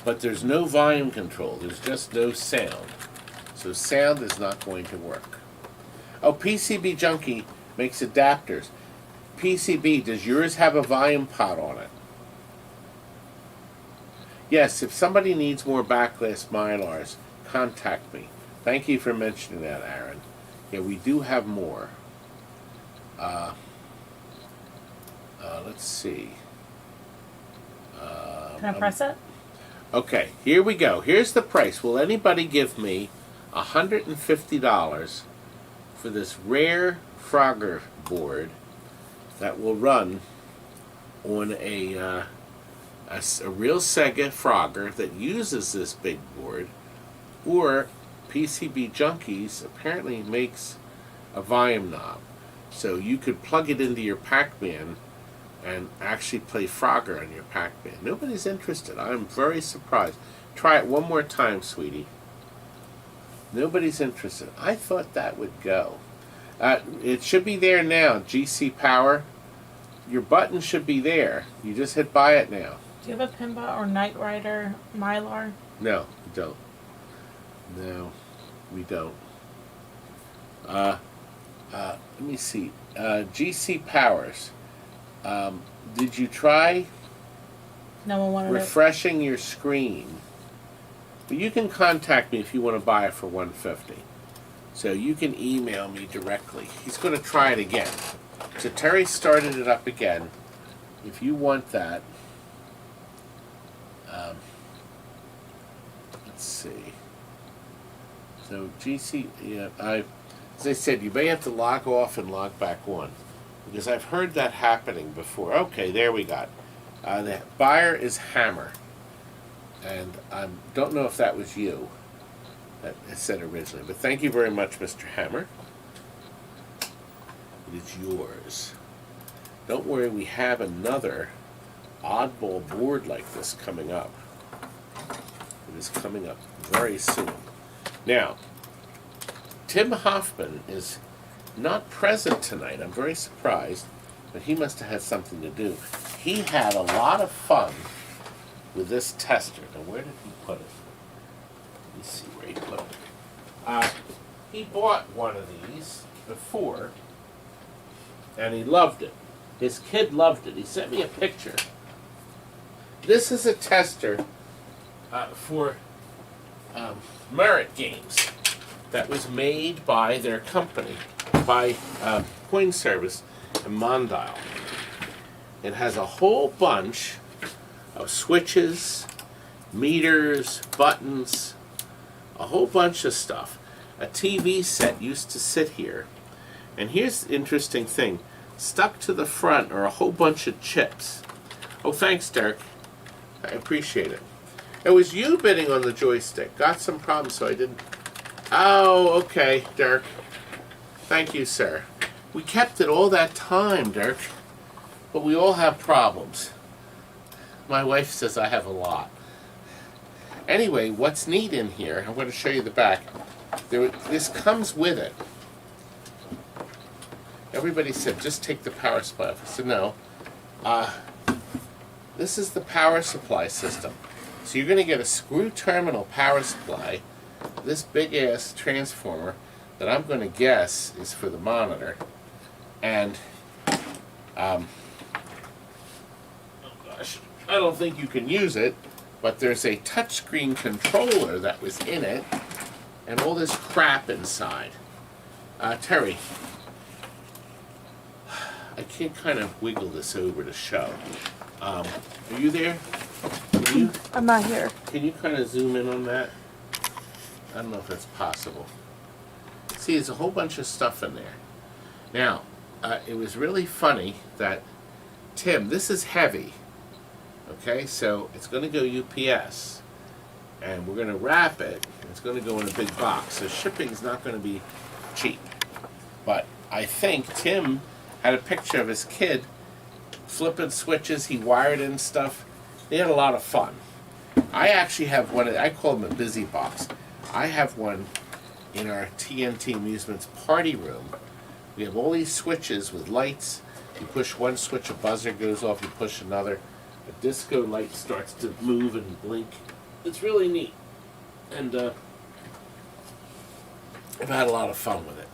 but there's no volume control. There's just no sound. So sound is not going to work. Oh, PCB Junkie makes adapters. PCB, does yours have a volume pot on it? Yes, if somebody needs more backglass mylars, contact me. Thank you for mentioning that, Aaron. Yeah, we do have more. Let's see. Can I press it? Okay, here we go. Here's the price. Will anybody give me $150 for this rare Frogger board that will run on a real Sega Frogger that uses this big board, or PCB Junkies apparently makes a volume knob, so you could plug it into your Pac-Man and actually play Frogger on your Pac-Man. Nobody's interested. I'm very surprised. Try it one more time, sweetie. Nobody's interested. I thought that would go. It should be there now. GC Power. Your button should be there. You just hit buy it now. Do you have a Pinball or Knight Rider mylar? No, we don't. No, we don't. Let me see. GC Powers. Did you try No one wanted it. refreshing your screen? But you can contact me if you want to buy it for $150. So you can email me directly. He's going to try it again. So Terry started it up again. If you want that, let's see. So GC, yeah, as I said, you may have to log off and log back on, because I've heard that happening before. Okay, there we got. The buyer is Hammer, and I don't know if that was you that I said originally, but thank you very much, Mr. Hammer. It is yours. Don't worry, we have another oddball board like this coming up. It is coming up very soon. Now, Tim Hoffman is not present tonight. I'm very surprised, but he must have had something to do. He had a lot of fun with this tester. Now, where did he put it? Let me see where he put it. He bought one of these before, and he loved it. His kid loved it. He sent me a picture. This is a tester for Merit Games that was made by their company, by Coin Service in Mondale. It has a whole bunch of switches, meters, buttons, a whole bunch of stuff. A TV set used to sit here. And here's the interesting thing. Stuck to the front are a whole bunch of chips. Oh, thanks, Derek. I appreciate it. It was you bidding on the joystick. Got some problems, so I didn't... Oh, okay, Derek. Thank you, sir. We kept it all that time, Derek. But we all have problems. My wife says I have a lot. Anyway, what's neat in here, I'm going to show you the back. This comes with it. Everybody said, just take the power supply off. I said, no. This is the power supply system. So you're going to get a screw terminal power supply, this big-ass transformer that I'm going to guess is for the monitor, and, oh gosh, I don't think you can use it, but there's a touchscreen controller that was in it, and all this crap inside. Terry, I can't kind of wiggle this over to show. Are you there? I'm not here. Can you kind of zoom in on that? I don't know if that's possible. See, there's a whole bunch of stuff in there. Now, it was really funny that Tim, this is heavy. Okay, so it's going to go UPS, and we're going to wrap it. It's going to go in a big box, so shipping's not going to be cheap. But I think Tim had a picture of his kid flipping switches. He wired in stuff. They had a lot of fun. I actually have one. I call them a busy box. I have one in our TNT Amusements party room. We have all these switches with lights. You push one switch, a buzzer goes off. You push another, a disco light starts to move and blink. It's really neat. And I've had a lot of fun with it.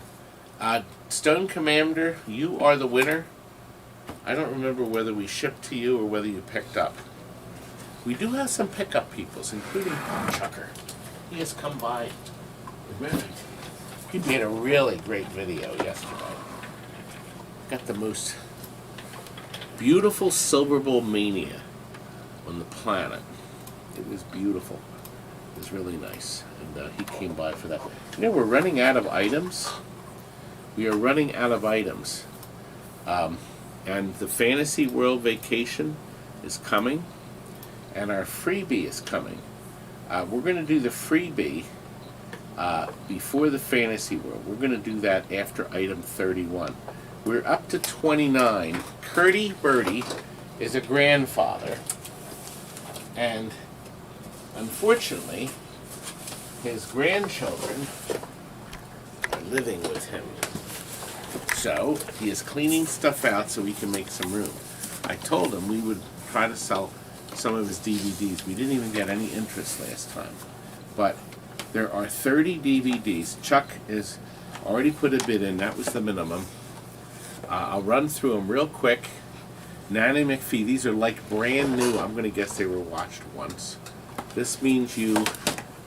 Stone Commander, you are the winner. I don't remember whether we shipped to you or whether you picked up. We do have some pickup peoples, including Chucker. He has come by. He made a really great video yesterday. Got the most beautiful Silver Bowl mania on the planet. It was beautiful. It was really nice. And he came by for that. You know, we're running out of items. We are running out of items. And the Fantasy World Vacation is coming. And our freebie is coming. We're going to do the freebie before the Fantasy World. We're going to do that after item 31. We're up to 29. Curdy Birdie is a grandfather. And unfortunately, his grandchildren are living with him. So he is cleaning stuff out so we can make some room. I told him we would try to sell some of his DVDs. We didn't even get any interest last time. But there are 30 DVDs. Chuck has already put a bid in. That was the minimum. I'll run through them real quick. Nanny McPhee, these are like brand new. I'm going to guess they were watched once. This means you,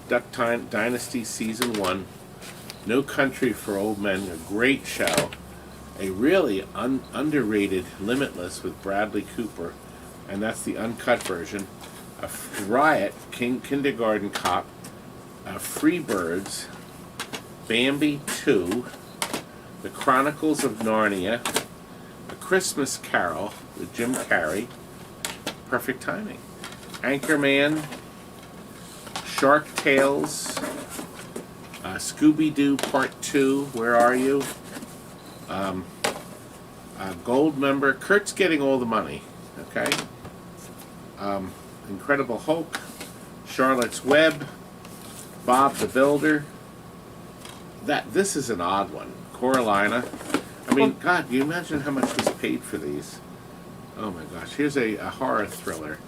Duck Dynasty Season 1, No Country for Old Men, a great show. A really underrated Limitless with Bradley Cooper, and that's the uncut version. A Riot, Kindergarten Cop, Freebirds, Bambi 2, The Chronicles of Narnia, A Christmas Carol with Jim Carrey, perfect timing, Anchorman, Shark Tales, Scooby-Doo Part 2, Where Are You? Gold member, Kurt's getting all the money, okay? Incredible Hulk, Charlotte's Web, Bob the Builder. This is an odd one. Coralina. I mean, God, can you imagine how much was paid for these? Oh my gosh. Here's a horror thriller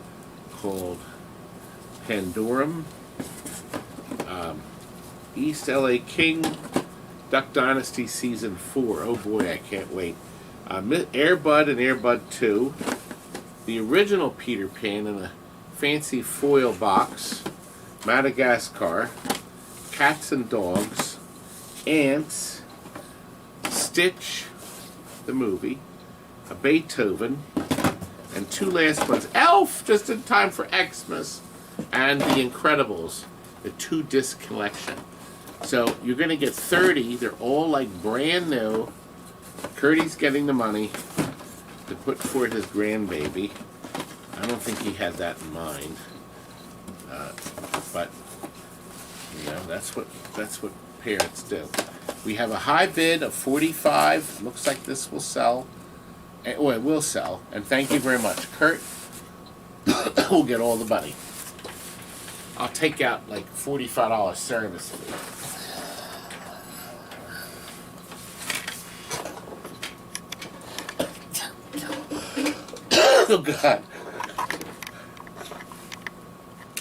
called Pandorum. East LA King, Duck Dynasty Season 4. Oh boy, I can't wait. Air Bud and Air Bud 2. The original Peter Pan in a fancy foil box. Madagascar. Cats and Dogs. Ants. Stitch, the movie. A Beethoven. And two last ones. Elf, just in time for Xmas. And The Incredibles, the 2-disc collection. So you're going to get 30. They're all like brand new. Curdy's getting the money to put forth his grandbaby. I don't think he had that in mind. But you know, that's what parents do. We have a high bid of 45. Looks like this will sell. Well, it will sell. And thank you very much, Kurt. We'll get all the money. I'll take out like $45 service fee. Oh God!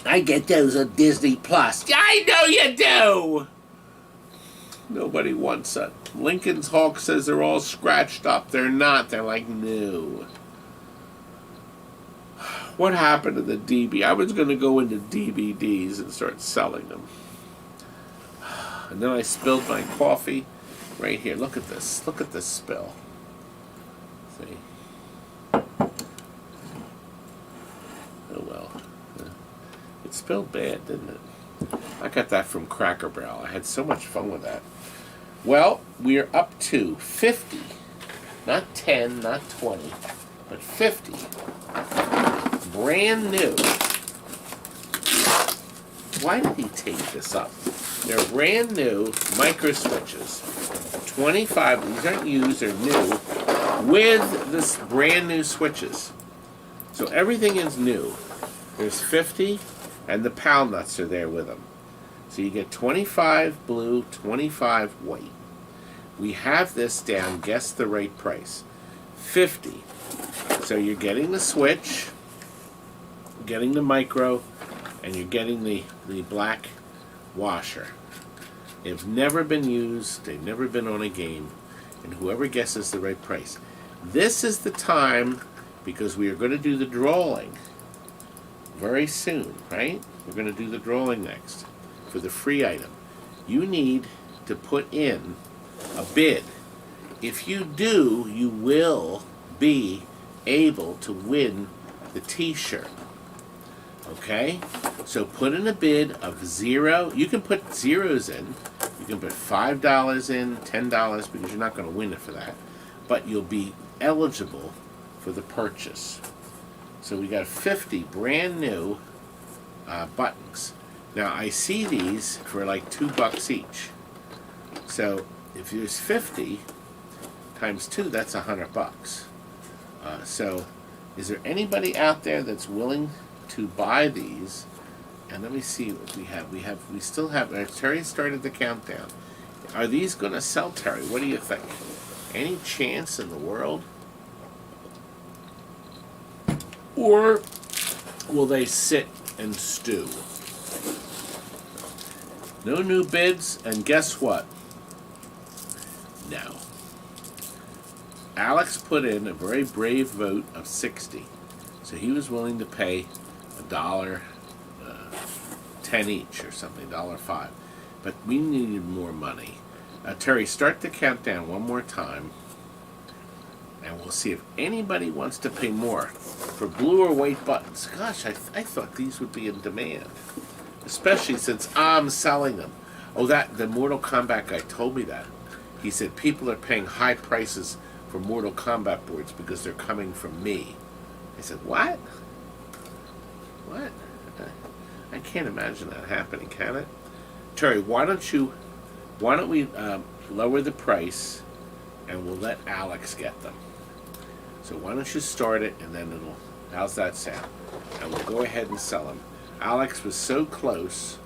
I get those on Disney Plus. I know you do. Nobody wants it. Lincoln's Hawk says they're all scratched up. They're not. They're like new. What happened to the DB? I was going to go into DVDs and start selling them. And then I spilled my coffee right here. Look at this. Look at this spill. See? Oh well. It spilled bad, didn't it? I got that from Cracker Barrel. I had so much fun with that. Well, we are up to 50. Not 10, not 20, but 50. Brand new. Why did he take this up? They're brand new micro switches. 25, these aren't used, they're new, with this brand new switches. So everything is new. There's 50, and the pound nuts are there with them. So you get 25 blue, 25 white. We have this down, guess the right price, 50. So you're getting the switch, getting the micro, and you're getting the black washer. They've never been used. They've never been on a game. And whoever guesses the right price. This is the time, because we are going to do the drawing very soon, right? We're going to do the drawing next for the free item. You need to put in a bid. If you do, you will be able to win the t-shirt. Okay? So put in a bid of 0. You can put zeros in. You can put $5 in, $10, because you're not going to win it for that. But you'll be eligible for the purchase. So we got 50 brand new buttons. Now I see these for like $2 each. So if there's 50 times 2, that's $100. So is there anybody out there that's willing to buy these? And let me see what we have. We still have. Terry started the countdown. Are these going to sell, Terry? What do you think? Any chance in the world? Or will they sit and stew? No new bids, and guess what? No. Alex put in a very brave vote of 60. So he was willing to pay $1, 10 each or something, $1.05. But we needed more money. Terry, start the countdown one more time. And we'll see if anybody wants to pay more for blue or white buttons. Gosh, I thought these would be in demand. Especially since I'm selling them. Oh, the Mortal Kombat guy told me that. He said people are paying high prices for Mortal Kombat boards because they're coming from me. I said, what? What? I can't imagine that happening, can it? Terry, why don't we lower the price and we'll let Alex get them. So why don't you start it, and then how's that sound? And we'll go ahead and sell them. Alex was so close,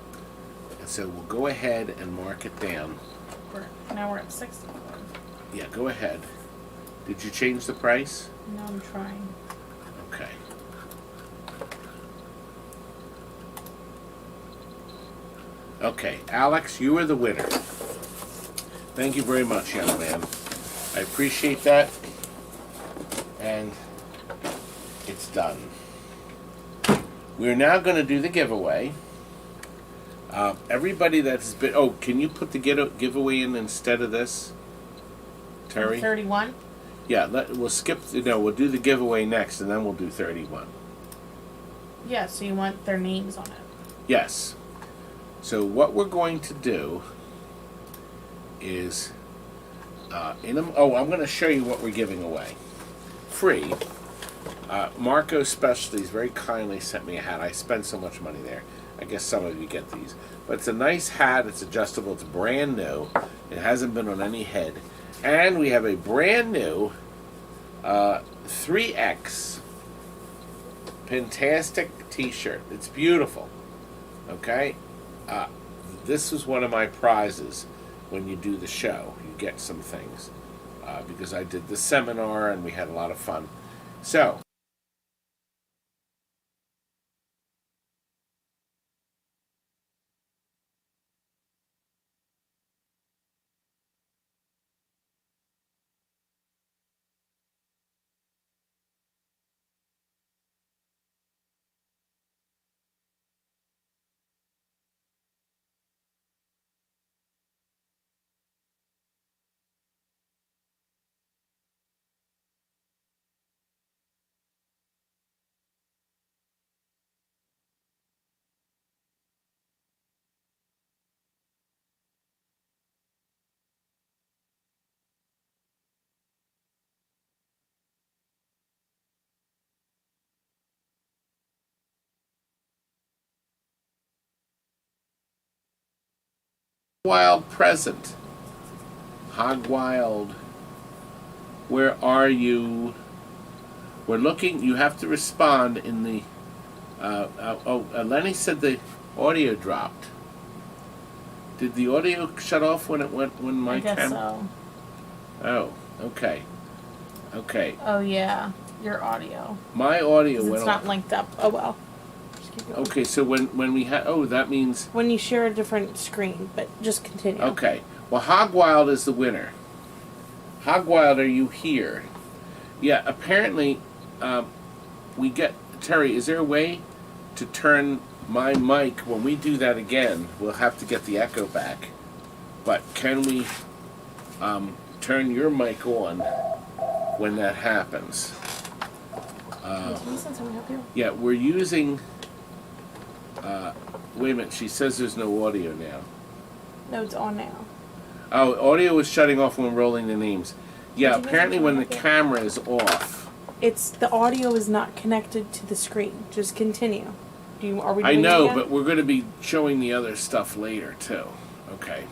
and so we'll go ahead and mark it down. Now we're at 60. Yeah, go ahead. Did you change the price? No, I'm trying. Okay. Okay, Alex, you are the winner. Thank you very much, young man. I appreciate that. And it's done. We're now going to do the giveaway. Everybody that's been... Oh, can you put the giveaway in instead of this, Terry? 31? Yeah, we'll skip... No, we'll do the giveaway next, and then we'll do 31. Yeah, so you want their names on it. Yes. So what we're going to do is... I'm going to show you what we're giving away. Free. Marco Specialties very kindly sent me a hat. I spend so much money there. I guess some of you get these. But it's a nice hat. It's adjustable. It's brand new. It hasn't been on any head. And we have a brand new 3X Pintastic t-shirt. It's beautiful. Okay? This was one of my prizes when you do the show. You get some things. Because I did the seminar and we had a lot of fun. So, Wild present. Hog Wild. Where are you? We're looking. You have to respond in the... Lenny said the audio dropped. Did the audio shut off when my I guess camera? so. Oh, okay. Okay. Oh, yeah. Your audio. My audio 'Cause went it's not off. linked up. Oh, well. just keep going. Okay, so when we have, oh, that means, When you share a different screen, but just continue. okay. Well, Hogwild is the winner. Hogwild, are you here? Yeah, apparently, we get, Terry, is there a way to turn my mic, when we do that again, we'll have to get the echo back. But can we turn your mic on when that happens? Yeah, we're using, wait a minute, she says there's no audio now. No, it's on now. Oh, audio is shutting off when rolling the names. Yeah, Did you apparently listen to when the that? camera is off. It's the audio is not connected to the screen. Just continue. Are we doing I it know, again? but we're going to be showing the other stuff later, too. Okay.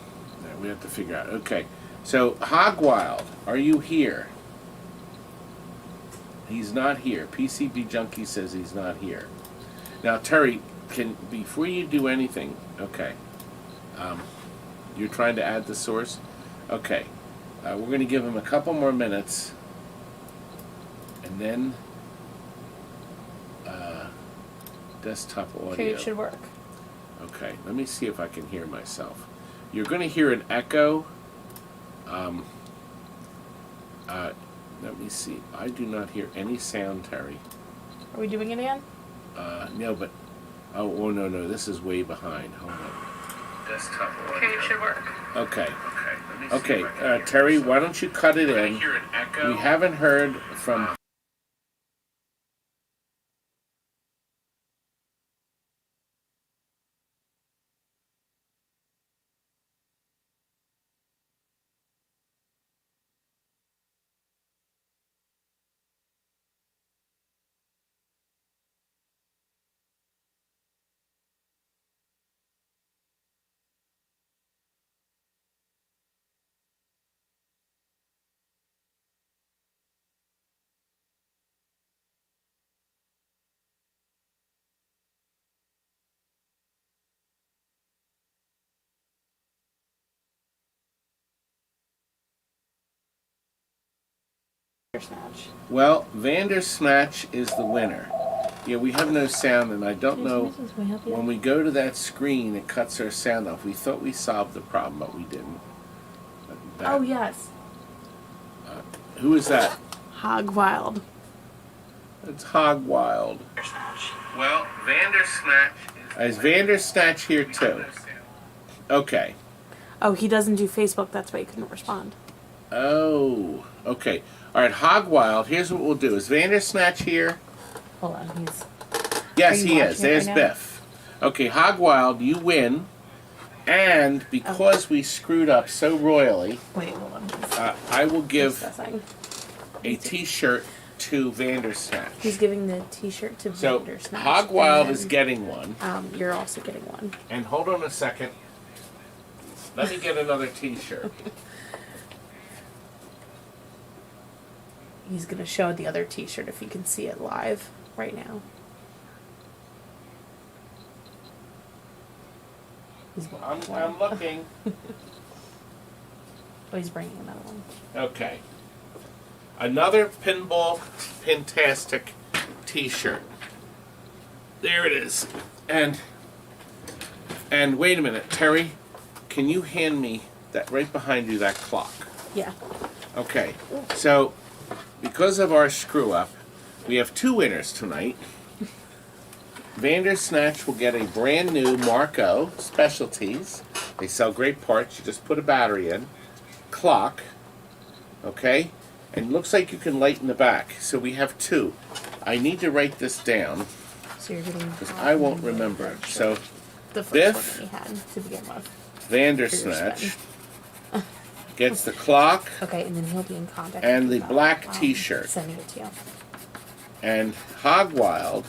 Now we have to figure out. Okay. So, Hogwild, are you here? He's not here. PCB Junkie says he's not here. Now, Terry, before you do anything, okay. You're trying to add the source? Okay. We're going to give him a couple more minutes. And then desktop audio. Okay, it should work. Okay, let me see if I can hear myself. You're going to hear an echo. Let me see. I do not hear any sound, Terry. Are we doing it again? No, but oh no, this is way behind. Hold on. Desktop audio. Okay, it should work. Okay. Let me see if I can hear Terry, myself. why don't you cut it I in? hear an echo. We haven't heard from... Snatch. Well, Vandersmatch is the winner. Yeah, we have no sound, and I don't know. When we go to that screen, it cuts our sound off. We thought we solved the problem, but we didn't. Oh, yes. Who is that? Hogwild. It's Hogwild. Well, Vandersnatch is Vandersnatch here too. Okay. Oh, he doesn't do Facebook. That's why he couldn't respond. Oh, okay. All right, Hogwild. Here's what we'll do. Is Vandersnatch here? Hold on. He's. Yes, Are you he is. watching it There's right now? Biff. Okay, Hogwild, you win. And because we screwed up so royally, Wait, hold on. I will give Discussing. a T-shirt to Vandersnatch. He's giving the T-shirt to So Vandersnatch. Hogwild and is getting one. then, You're also getting one. And hold on a second. Let me get another T-shirt. He's gonna show the other T-shirt if you can see it live right now. He's I'm looking. Oh, he's bringing another one. Okay. Another Pinball Pintastic T-shirt. There it is. And wait a minute, Terry, can you hand me that right behind you, that clock? Yeah. Okay. So, because of our screw up, we have two winners tonight. Vandersnatch will get a brand new Marco Specialties. They sell great parts. You just put a battery in. Clock. Okay? And it looks like you can light in the back. So we have two. I need to write this down So you're getting. because I won't remember it. So The first Biff. one that he had to begin with. Vandersnatch gets the clock Okay, and then he'll be in contact. and with the you about, black T-shirt. Sending it to you. And Hogwild.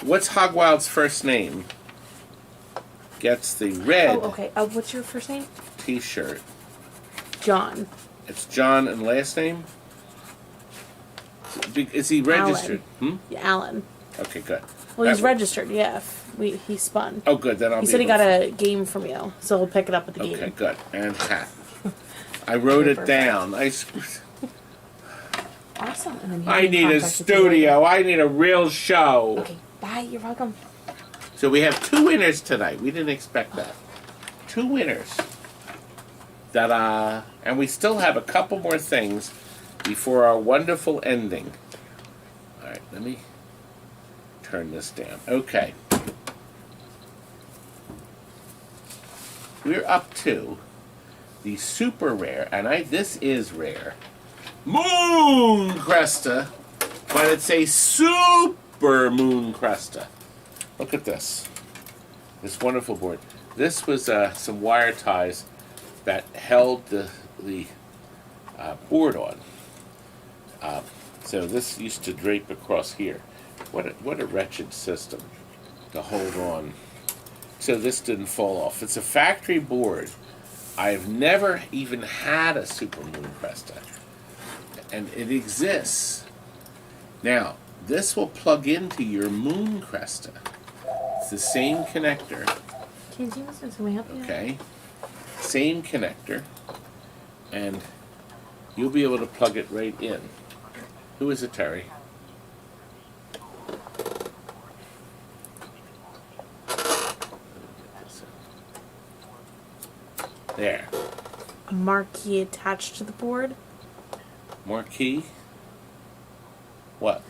What's Hogwild's first name? Gets the red Oh, okay. What's your first name? T-shirt. John. It's John and last name? Is he registered? Yeah, Alan. Okay, good. Well, he's That- registered. Yeah. He spun. Oh, good. Then I'll He be said he able got to- a game from you, so he'll pick it up at the Okay, game. good. And hat. I wrote it Perfect. down. Awesome. And then you I can need a contact with you later. studio. I need a real show. Okay, bye. You're welcome. So we have 2 winners tonight. We didn't expect that. 2 winners. Ta-da! And we still have a couple more things before our wonderful ending. All right, let me turn this down. Okay. We're up to the super rare, and this is rare, Moon Cresta, but it's a super Moon Cresta. Look at this. This wonderful board. This was some wire ties that held the board on. So this used to drape across here. What a wretched system to hold on. So this didn't fall off. It's a factory board. I've never even had a Super Moon Cresta, and it exists. Now, this will plug into your Moon Cresta. It's the same connector. Can you listen to me help you? Okay, same connector, and you'll be able to plug it right in. Who is it, Terry? There. A marquee attached to the board. Marquee? What?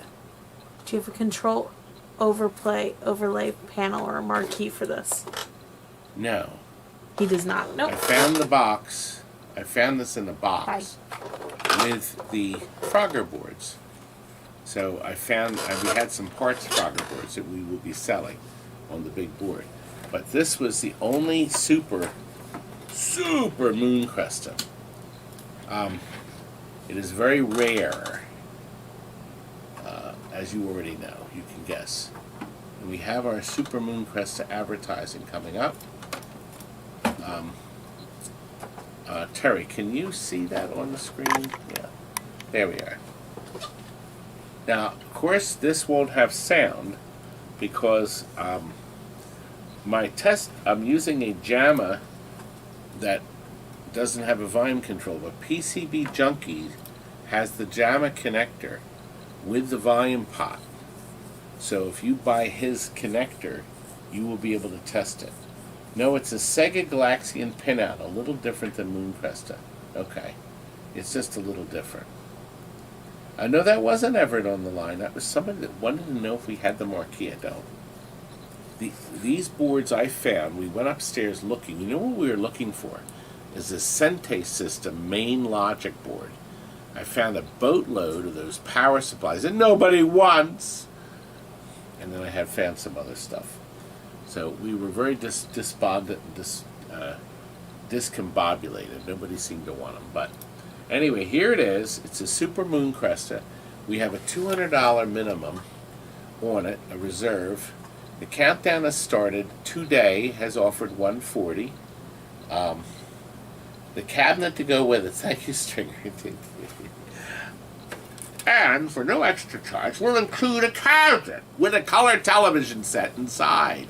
Do you have a control overlay panel or a marquee for this? No. He does not. I Nope. found the box. I found this in a box with the Frogger boards. So we had some parts Frogger boards that we will be selling on the big board. But this was the only super Moon Cresta. It is very rare, as you already know. You can guess. And we have our Super Moon Cresta advertising coming up. Terry, can you see that on the screen? Yeah. There we are. Now, of course, this won't have sound because my test, I'm using a Jamma that doesn't have a volume control, but PCB Junkie has the Jamma connector with the volume pot. So if you buy his connector, you will be able to test it. No, it's a Sega Galaxian pinout, a little different than Moon Cresta. Okay, it's just a little different. I know that wasn't Everett on the line. That was somebody that wanted to know if we had the marquee. I don't. These boards I found, we went upstairs looking. You know what we were looking for? Is a Sente system main logic board. I found a boatload of those power supplies that nobody wants. And then I had found some other stuff. So we were very despondent and discombobulated. Nobody seemed to want them. But anyway, here it is. It's a Super Moon Cresta. We have a $200 minimum on it, a reserve. The countdown has started. Today has offered $140. The cabinet to go with it. Thank you, Stringer. And for no extra charge, we'll include a cabinet with a color television set inside.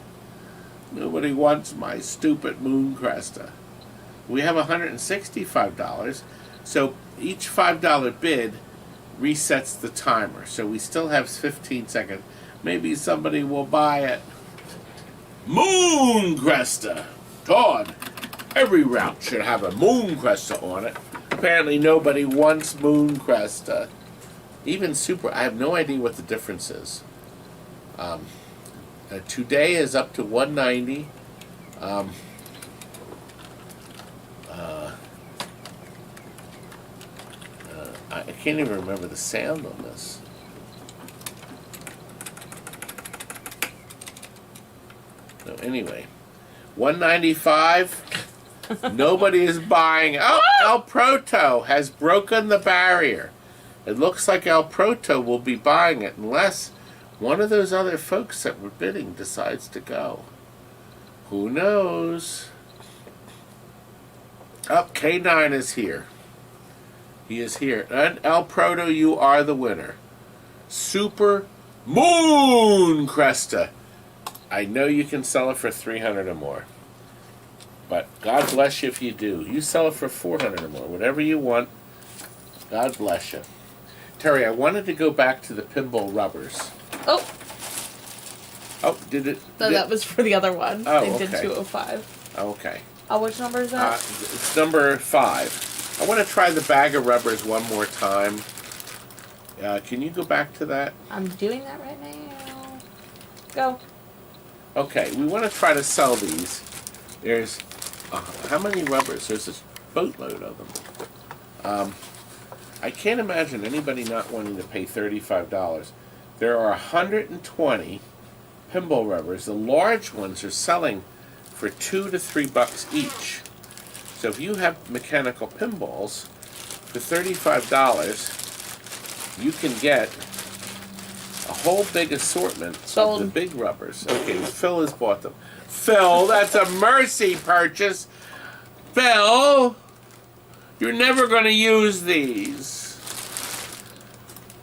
Nobody wants my stupid Moon Cresta. We have $165, so each $5 bid resets the timer. So we still have 15 seconds. Maybe somebody will buy it. Moon Cresta! Todd, every route should have a Moon Cresta on it. Apparently nobody wants Moon Cresta. Even Super, I have no idea what the difference is. Today is up to $190. I can't even remember the sound on this. So anyway, $195. Nobody is buying. Oh, El Proto has broken the barrier. It looks like El Proto will be buying it unless one of those other folks that were bidding decides to go. Who knows? Oh, K9 is here. He is here. And El Proto, you are the winner. Super Moon Cresta. I know you can sell it for $300 or more. But God bless you if you do. You sell it for $400 or more. Whatever you want, God bless you. Terry, I wanted to go back to the pinball rubbers. Oh, Oh, did it? no, that was for the other one. Oh, They did okay. 205. Okay. Oh, which number is that? It's number 5. I want to try the bag of rubbers one more time. Can you go back to that? I'm doing that right now. Go. Okay, we want to try to sell these. There's how many rubbers? There's a boatload of them. I can't imagine anybody not wanting to pay $35. There are 120 pinball rubbers. The large ones are selling for $2 to $3 each. So if you have mechanical pinballs for $35, you can get a whole big assortment of the Sold. big rubbers. Okay, Phil has bought them. Phil, that's a mercy purchase. Phil, you're never going to use these.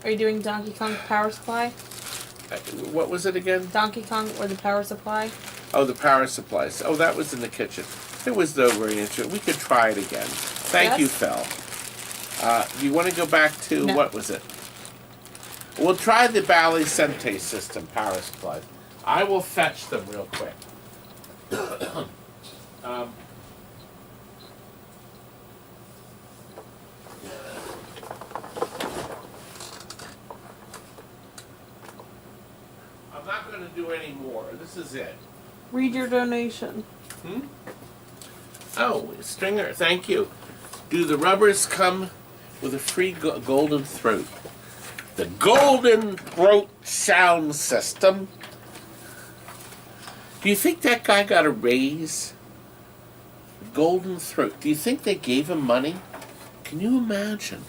Are you doing Donkey Kong power supply? What was it again? Donkey Kong or the power supply? Oh, the power supplies. Oh, that was in the kitchen. It was no very interesting. We could try it again. Thank you, Yes. Phil. Do you want to go back to, No. what was it? We'll try the Bally Sente system power supplies. I will fetch them real quick. I'm not going to do any more. This is it. Read your donation. Oh, Stringer, thank you. Do the rubbers come with a free golden throat? The golden throat sound system. Do you think that guy got a raise? Golden throat. Do you think they gave him money? Can you imagine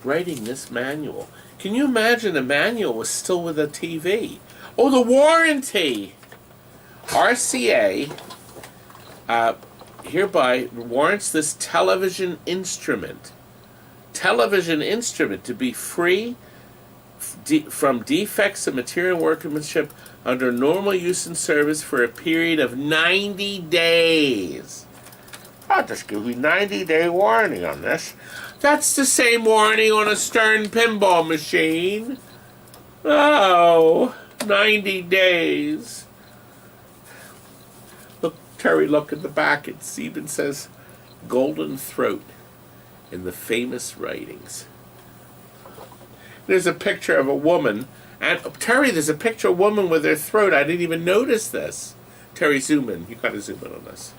writing this manual? Can you imagine the manual was still with a TV? Oh, the warranty! RCA hereby warrants this television instrument to be free from defects of material workmanship under normal use and service for a period of 90 days. I'll just give you 90-day warranty on this. That's the same warranty on a Stern pinball machine. Oh, 90 days. Look, Terry, look at the back. It even says Golden Throat in the famous writings. There's a picture of a woman. And Terry, there's a picture of a woman with her throat. I didn't even notice this. Terry, zoom in. You got to zoom in on this.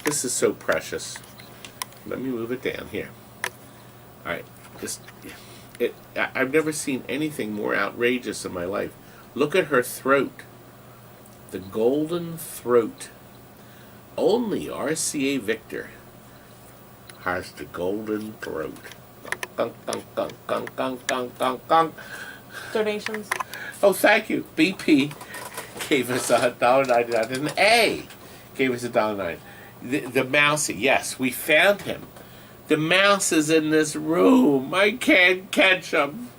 This is so precious. Let me move it down here. All right. I've never seen anything more outrageous in my life. Look at her throat. The golden throat. Only RCA Victor has the golden throat. Gunk, gunk, gunk, gunk, gunk, gunk, gunk, gunk. Donations. Oh, thank you. BP gave us $1.99. And A gave us $1.09. The mousey, yes, we found him. The mouse is in this room. I can't catch him.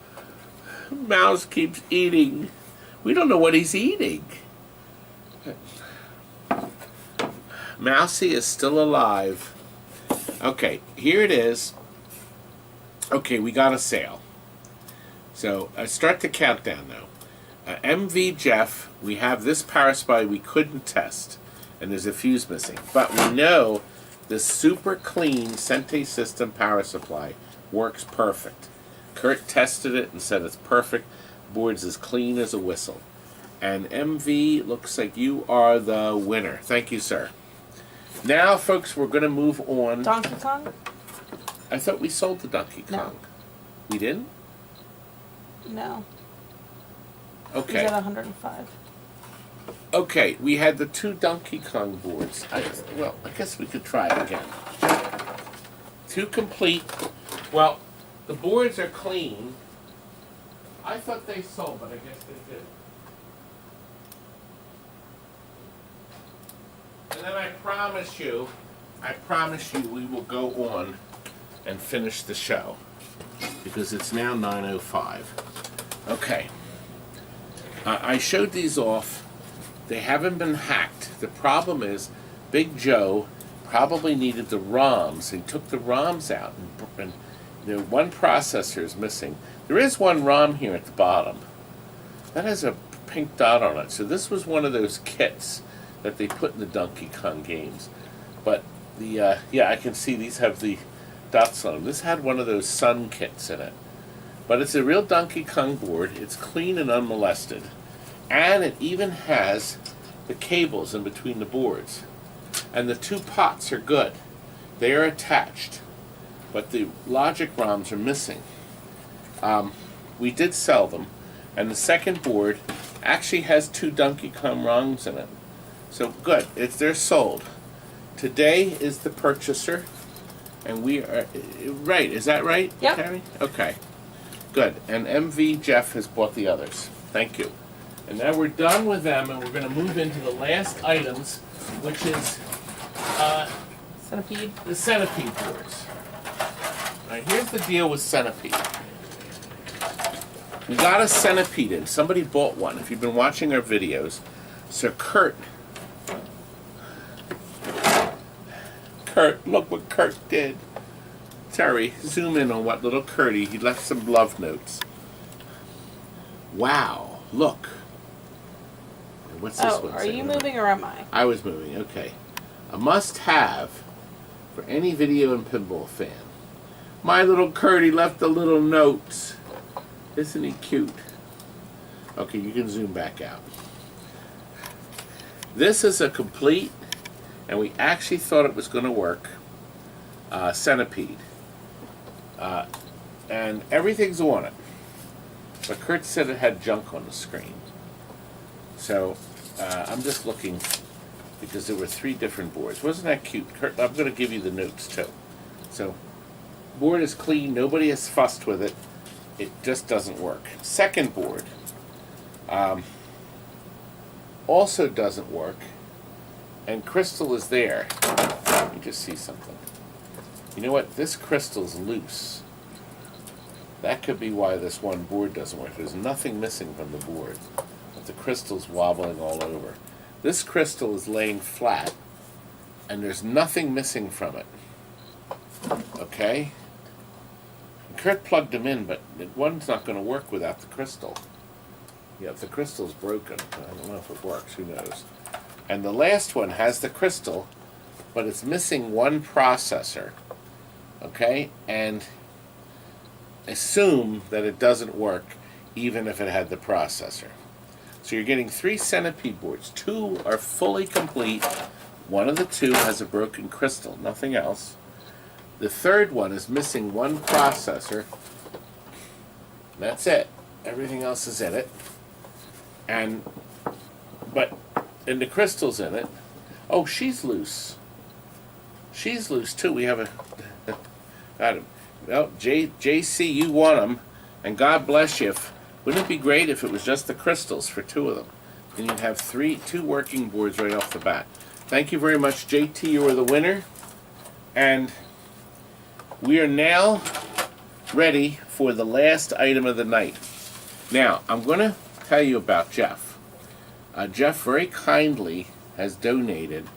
Mouse keeps eating. We don't know what he's eating. Mousy is still alive. Okay, here it is. Okay, we got a sale. So start the countdown now. MV Jeff, we have this power supply we couldn't test, and there's a fuse missing. But we know the super clean Sente System power supply works perfect. Kurt tested it and said it's perfect. Board's as clean as a whistle. And MV, looks like you are the winner. Thank you, sir. Now, folks, we're going to move on. Donkey Kong? I thought we sold the Donkey No. Kong. We didn't? No. Okay. He's at 105. Okay, we had the 2 Donkey Kong boards. I guess we could try it again. 2 complete. Well, the boards are clean. I thought they sold, but I guess they did. And then I promise you we will go on and finish the show. Because it's now 9:05. Okay. I showed these off. They haven't been hacked. The problem is, Big Joe probably needed the ROMs. He took the ROMs out and one processor is missing. There is one ROM here at the bottom. That has a pink dot on it. So this was one of those kits that they put in the Donkey Kong games. But the yeah, I can see these have the dots on them. This had one of those Sun kits in it. But it's a real Donkey Kong board. It's clean and unmolested. And it even has the cables in between the boards. And the two pots are good. They are attached. But the logic ROMs are missing. We did sell them. And the second board actually has two Donkey Kong ROMs in it. So good. They're sold. Today is the purchaser. And we are... Right. Is that right, Yep. Terry? Okay. Good. And MV Jeff has bought the others. Thank you. And now we're done with them, and we're going to move into the last items, which is Centipede. the Centipede boards. All right, here's the deal with Centipede. We got a Centipede in. Somebody bought one. If you've been watching our videos, so Kurt, look what Kurt did. Terry, zoom in on what little Curdy, he left some love notes. Wow, look. What's this one Are say? you moving or am I? I was moving, okay. A must-have for any video and pinball fan. My little Curdy left the little notes. Isn't he cute? Okay, you can zoom back out. This is a complete, and we actually thought it was going to work, Centipede. And everything's on it. But Kurt said it had junk on the screen. So I'm just looking because there were 3 different boards. Wasn't that cute? Kurt, I'm going to give you the notes too. So board is clean. Nobody has fussed with it. It just doesn't work. Second board also doesn't work. And crystal is there. Let me just see something. You know what? This crystal's loose. That could be why this one board doesn't work. There's nothing missing from the board, but the crystal's wobbling all over. This crystal is laying flat, and there's nothing missing from it. Okay? Kurt plugged them in, but one's not going to work without the crystal. Yeah, if the crystal's broken, I don't know if it works. Who knows? And the last one has the crystal, but it's missing one processor. Okay? And assume that it doesn't work even if it had the processor. So you're getting 3 Centipede boards. 2 are fully complete. One of the 2 has a broken crystal, nothing else. The third one is missing one processor. That's it. Everything else is in it. And the crystal's in it. Oh, she's loose. She's loose too. We have got him. Well, JC, you won them, and God bless you. Wouldn't it be great if it was just the crystals for 2 of them? Then you'd have 2 working boards right off the bat. Thank you very much, JT. You were the winner, and we are now ready for the last item of the night. Now, I'm going to tell you about Jeff. Jeff very kindly has donated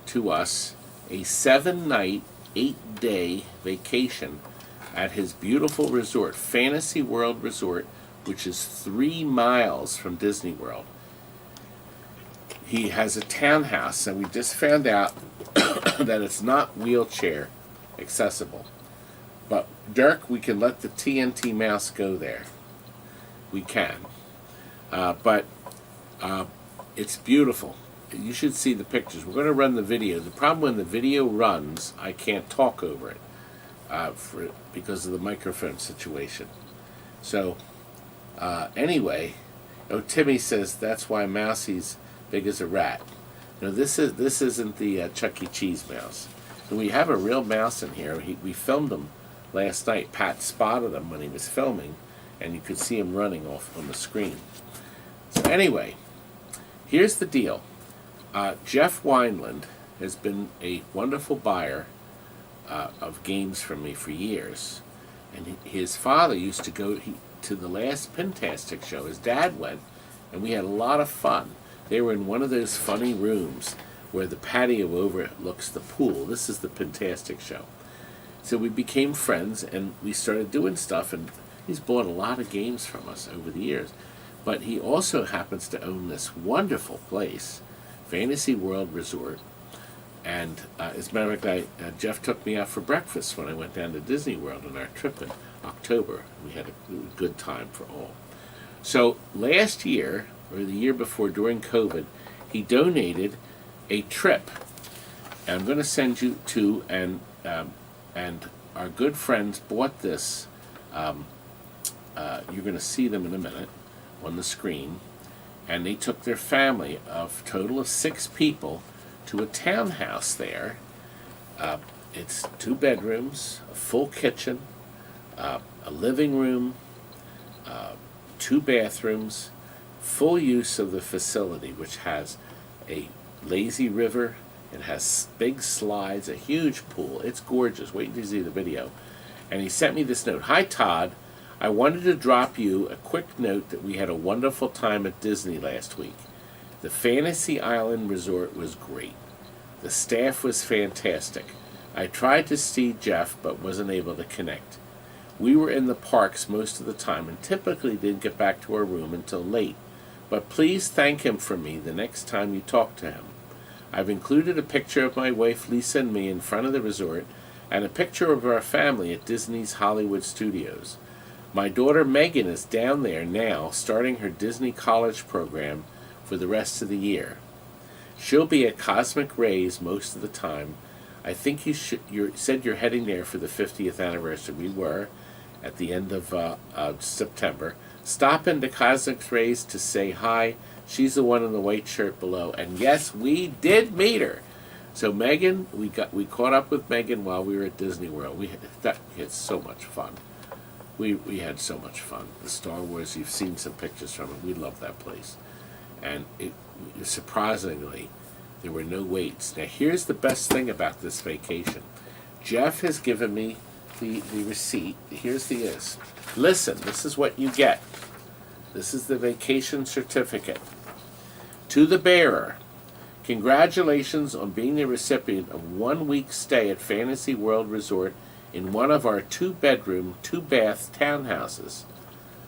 to us a 7-night, 8-day vacation at his beautiful resort, Fantasy World Resort, which is 3 miles from Disney World. He has a townhouse, and we just found out that it's not wheelchair accessible. But Dirk, we can let the TNT mouse go there. We can. But it's beautiful. You should see the pictures. We're going to run the video. The problem when the video runs, I can't talk over it because of the microphone situation. So, anyway, Timmy says that's why Mousie's big as a rat. No, this isn't the Chuck E. Cheese mouse. And we have a real mouse in here. We filmed him last night. Pat spotted him when he was filming, and you could see him running off on the screen. So anyway, here's the deal. Jeff Wineland has been a wonderful buyer of games from me for years. And his father used to go to the last Pintastic show. His dad went, and we had a lot of fun. They were in one of those funny rooms where the patio overlooks the pool. This is the Pintastic show. So we became friends, and we started doing stuff, and he's bought a lot of games from us over the years. But he also happens to own this wonderful place, Fantasy World Resort. And as a matter of fact, Jeff took me out for breakfast when I went down to Disney World on our trip in October. We had a good time for all. So last year, or the year before, during COVID, he donated a trip. And I'm going to send you to, and our good friends bought this. You're going to see them in a minute on the screen. And they took their family of a total of 6 people to a townhouse there. It's 2 bedrooms, a full kitchen, a living room, 2 bathrooms, full use of the facility, which has a lazy river. It has big slides, a huge pool. It's gorgeous. Wait until you see the video. And he sent me this note. Hi, Todd. I wanted to drop you a quick note that we had a wonderful time at Disney last week. The Fantasy Island Resort was great. The staff was fantastic. I tried to see Jeff, but wasn't able to connect. We were in the parks most of the time and typically didn't get back to our room until late. But please thank him for me the next time you talk to him. I've included a picture of my wife Lisa and me in front of the resort and a picture of our family at Disney's Hollywood Studios. My daughter Megan is down there now starting her Disney College program for the rest of the year. She'll be at Cosmic Rays most of the time. I think you said you're heading there for the 50th anniversary. We were at the end of September. Stop into Cosmic Rays to say hi. She's the one in the white shirt below. And yes, we did meet her. So Megan, we caught up with Megan while we were at Disney World. We had so much fun. We had so much fun. The Star Wars, you've seen some pictures from it. We love that place. And surprisingly, there were no waits. Now here's the best thing about this vacation. Jeff has given me the receipt. Here's the is. Listen, this is what you get. This is the vacation certificate. To the bearer, congratulations on being the recipient of 1 week stay at Fantasy World Resort in one of our 2-bedroom, 2-bath townhouses.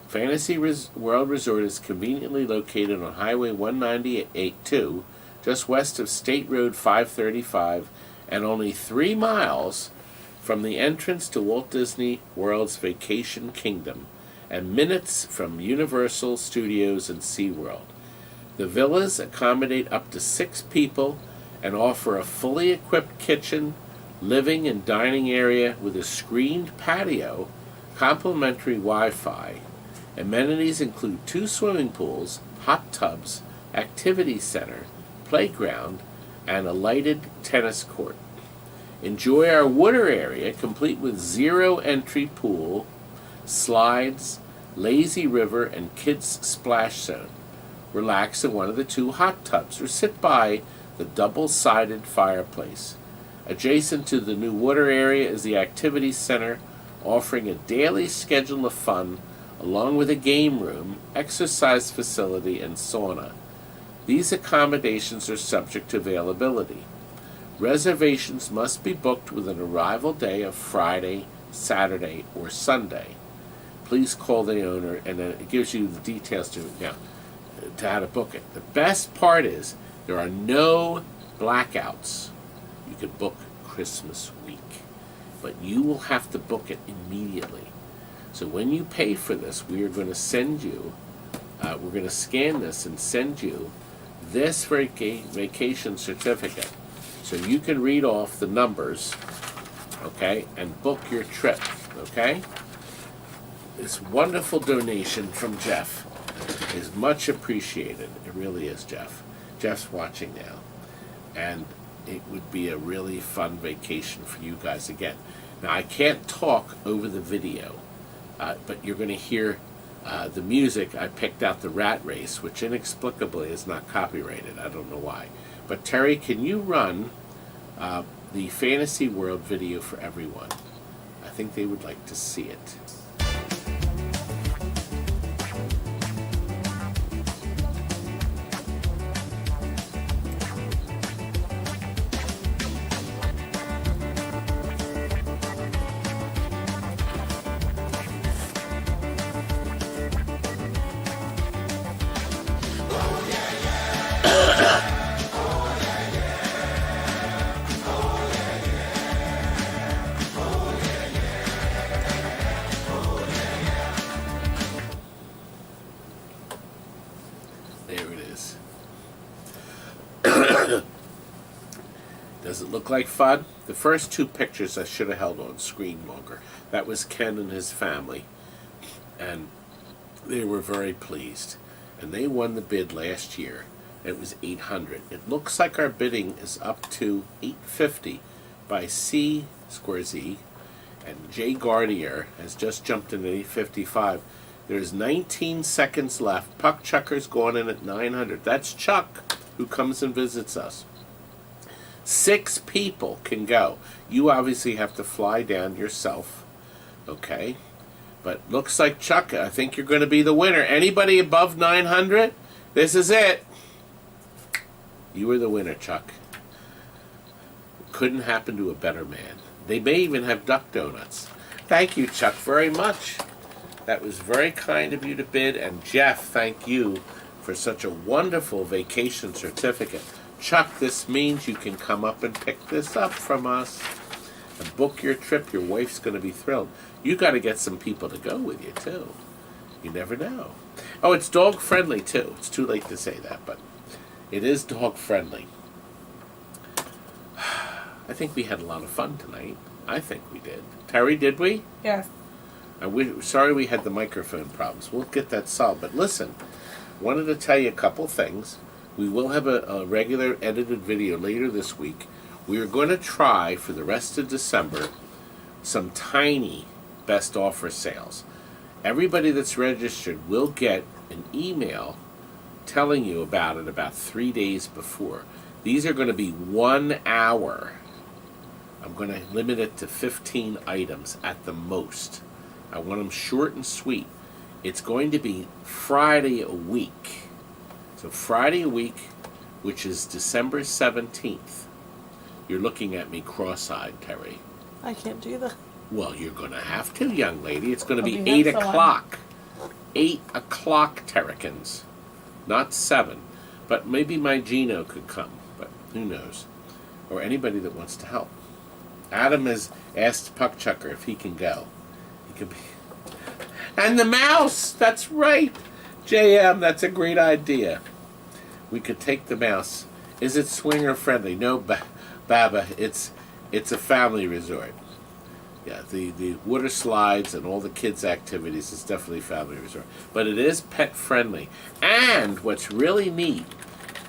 Fantasy World Resort is conveniently located on Highway 198-2, just west of State Road 535, and only 3 miles from the entrance to Walt Disney World's Vacation Kingdom, and minutes from Universal Studios and SeaWorld. The villas accommodate up to 6 people and offer a fully equipped kitchen, living and dining area with a screened patio, complimentary Wi-Fi. Amenities include 2 swimming pools, hot tubs, activity center, playground, and a lighted tennis court. Enjoy our water area, complete with 0 entry pool, slides, lazy river, and kids splash zone. Relax in one of the 2 hot tubs or sit by the double-sided fireplace. Adjacent to the new water area is the activity center, offering a daily schedule of fun along with a game room, exercise facility, and sauna. These accommodations are subject to availability. Reservations must be booked with an arrival day of Friday, Saturday, or Sunday. Please call the owner, and then it gives you the details to how to book it. The best part is there are no blackouts. You can book Christmas week, but you will have to book it immediately. So when you pay for this, we are going to send you, we're going to scan this and send you this vacation certificate. So you can read off the numbers, okay, and book your trip, okay? This wonderful donation from Jeff is much appreciated. It really is, Jeff. Jeff's watching now. And it would be a really fun vacation for you guys again. Now, I can't talk over the video, but you're going to hear the music. I picked out the Rat Race, which inexplicably is not copyrighted. I don't know why. But Terry, can you run the Fantasy World video for everyone? I think they would like to see it. Does it look like fun? The first two pictures I should have held on screen longer. That was Ken and his family, and they were very pleased. And they won the bid last year. It was $800. It looks like our bidding is up to $850 by C2Z, and Jay Gardier has just jumped in at $855. There's 19 seconds left. Puck Chucker's going in at $900. That's Chuck, who comes and visits us. 6 people can go. You obviously have to fly down yourself, okay? But looks like Chuck, I think you're going to be the winner. Anybody above 900? This is it. You were the winner, Chuck. Couldn't happen to a better man. They may even have duck donuts. Thank you, Chuck, very much. That was very kind of you to bid. And Jeff, thank you for such a wonderful vacation certificate. Chuck, this means you can come up and pick this up from us and book your trip. Your wife's going to be thrilled. You got to get some people to go with you, too. You never know. Oh, it's dog friendly, too. It's too late to say that, but it is dog friendly. I think we had a lot of fun tonight. I think we did. Terry, did we? Yes. Sorry we had the microphone problems. We'll get that solved. But listen, wanted to tell you a couple things. We will have a regular edited video later this week. We are going to try for the rest of December some tiny best offer sales. Everybody that's registered will get an email telling you about it about 3 days before. These are going to be 1 hour. I'm going to limit it to 15 items at the most. I want them short and sweet. It's going to be Friday a week. So Friday a week, which is December 17th. You're looking at me cross-eyed, Terry. I can't do that. Well, you're going to have to, young lady. It's going to be I'll 8 be here for o'clock. 8 o'clock, Terracins. Not 7. But maybe my Gino could come. But who knows? Or anybody that wants to help. Adam has asked Puck Chucker if he can go. He can be. And the mouse! That's right! JM, that's a great idea. We could take the mouse. Is it swinger friendly? No, Baba, it's a family resort. Yeah, the water slides and all the kids' activities is definitely family resort. But it is pet friendly. And what's really neat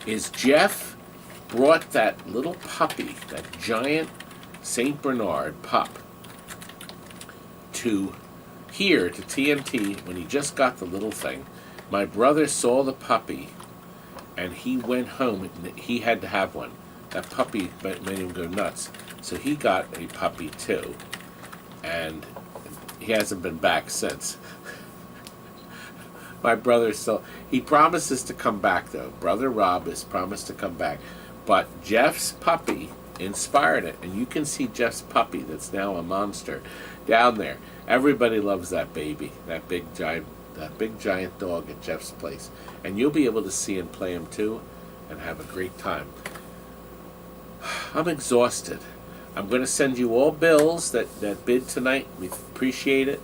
is Jeff brought that little puppy, that giant St. Bernard pup, to here, to TNT, when he just got the little thing. My brother saw the puppy, and he went home, and he had to have one. That puppy made him go nuts. So he got a puppy, too. And he hasn't been back since. My brother still, he promises to come back, though. Brother Rob has promised to come back. But Jeff's puppy inspired it. And you can see Jeff's puppy that's now a monster down there. Everybody loves that baby, that big giant dog at Jeff's place. And you'll be able to see and play him too and have a great time. I'm exhausted. I'm going to send you all bills that bid tonight. We appreciate it.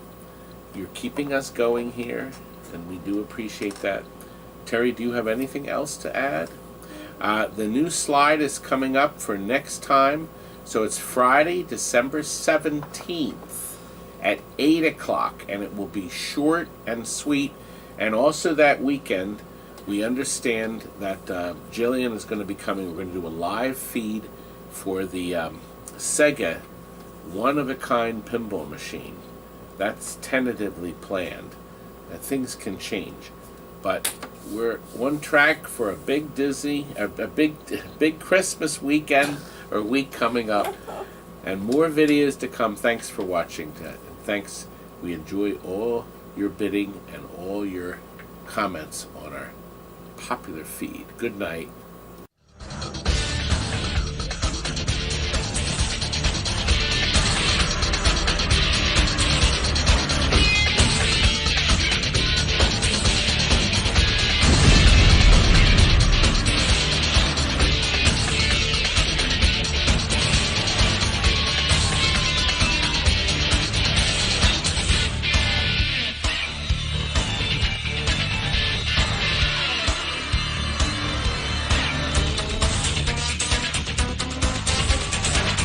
You're keeping us going here, and we do appreciate that. Terry, do you have anything else to add? The new slide is coming up for next time. So it's Friday, December 17th at 8 o'clock, and it will be short and sweet. And also that weekend, we understand that Jillian is going to be coming. We're going to do a live feed for the Sega one-of-a-kind pinball machine. That's tentatively planned. That things can change. But we're on track for a big Disney, a big Christmas weekend or week coming up. And more videos to come. Thanks for watching. Thanks. We enjoy all your bidding and all your comments on our popular feed. Good night.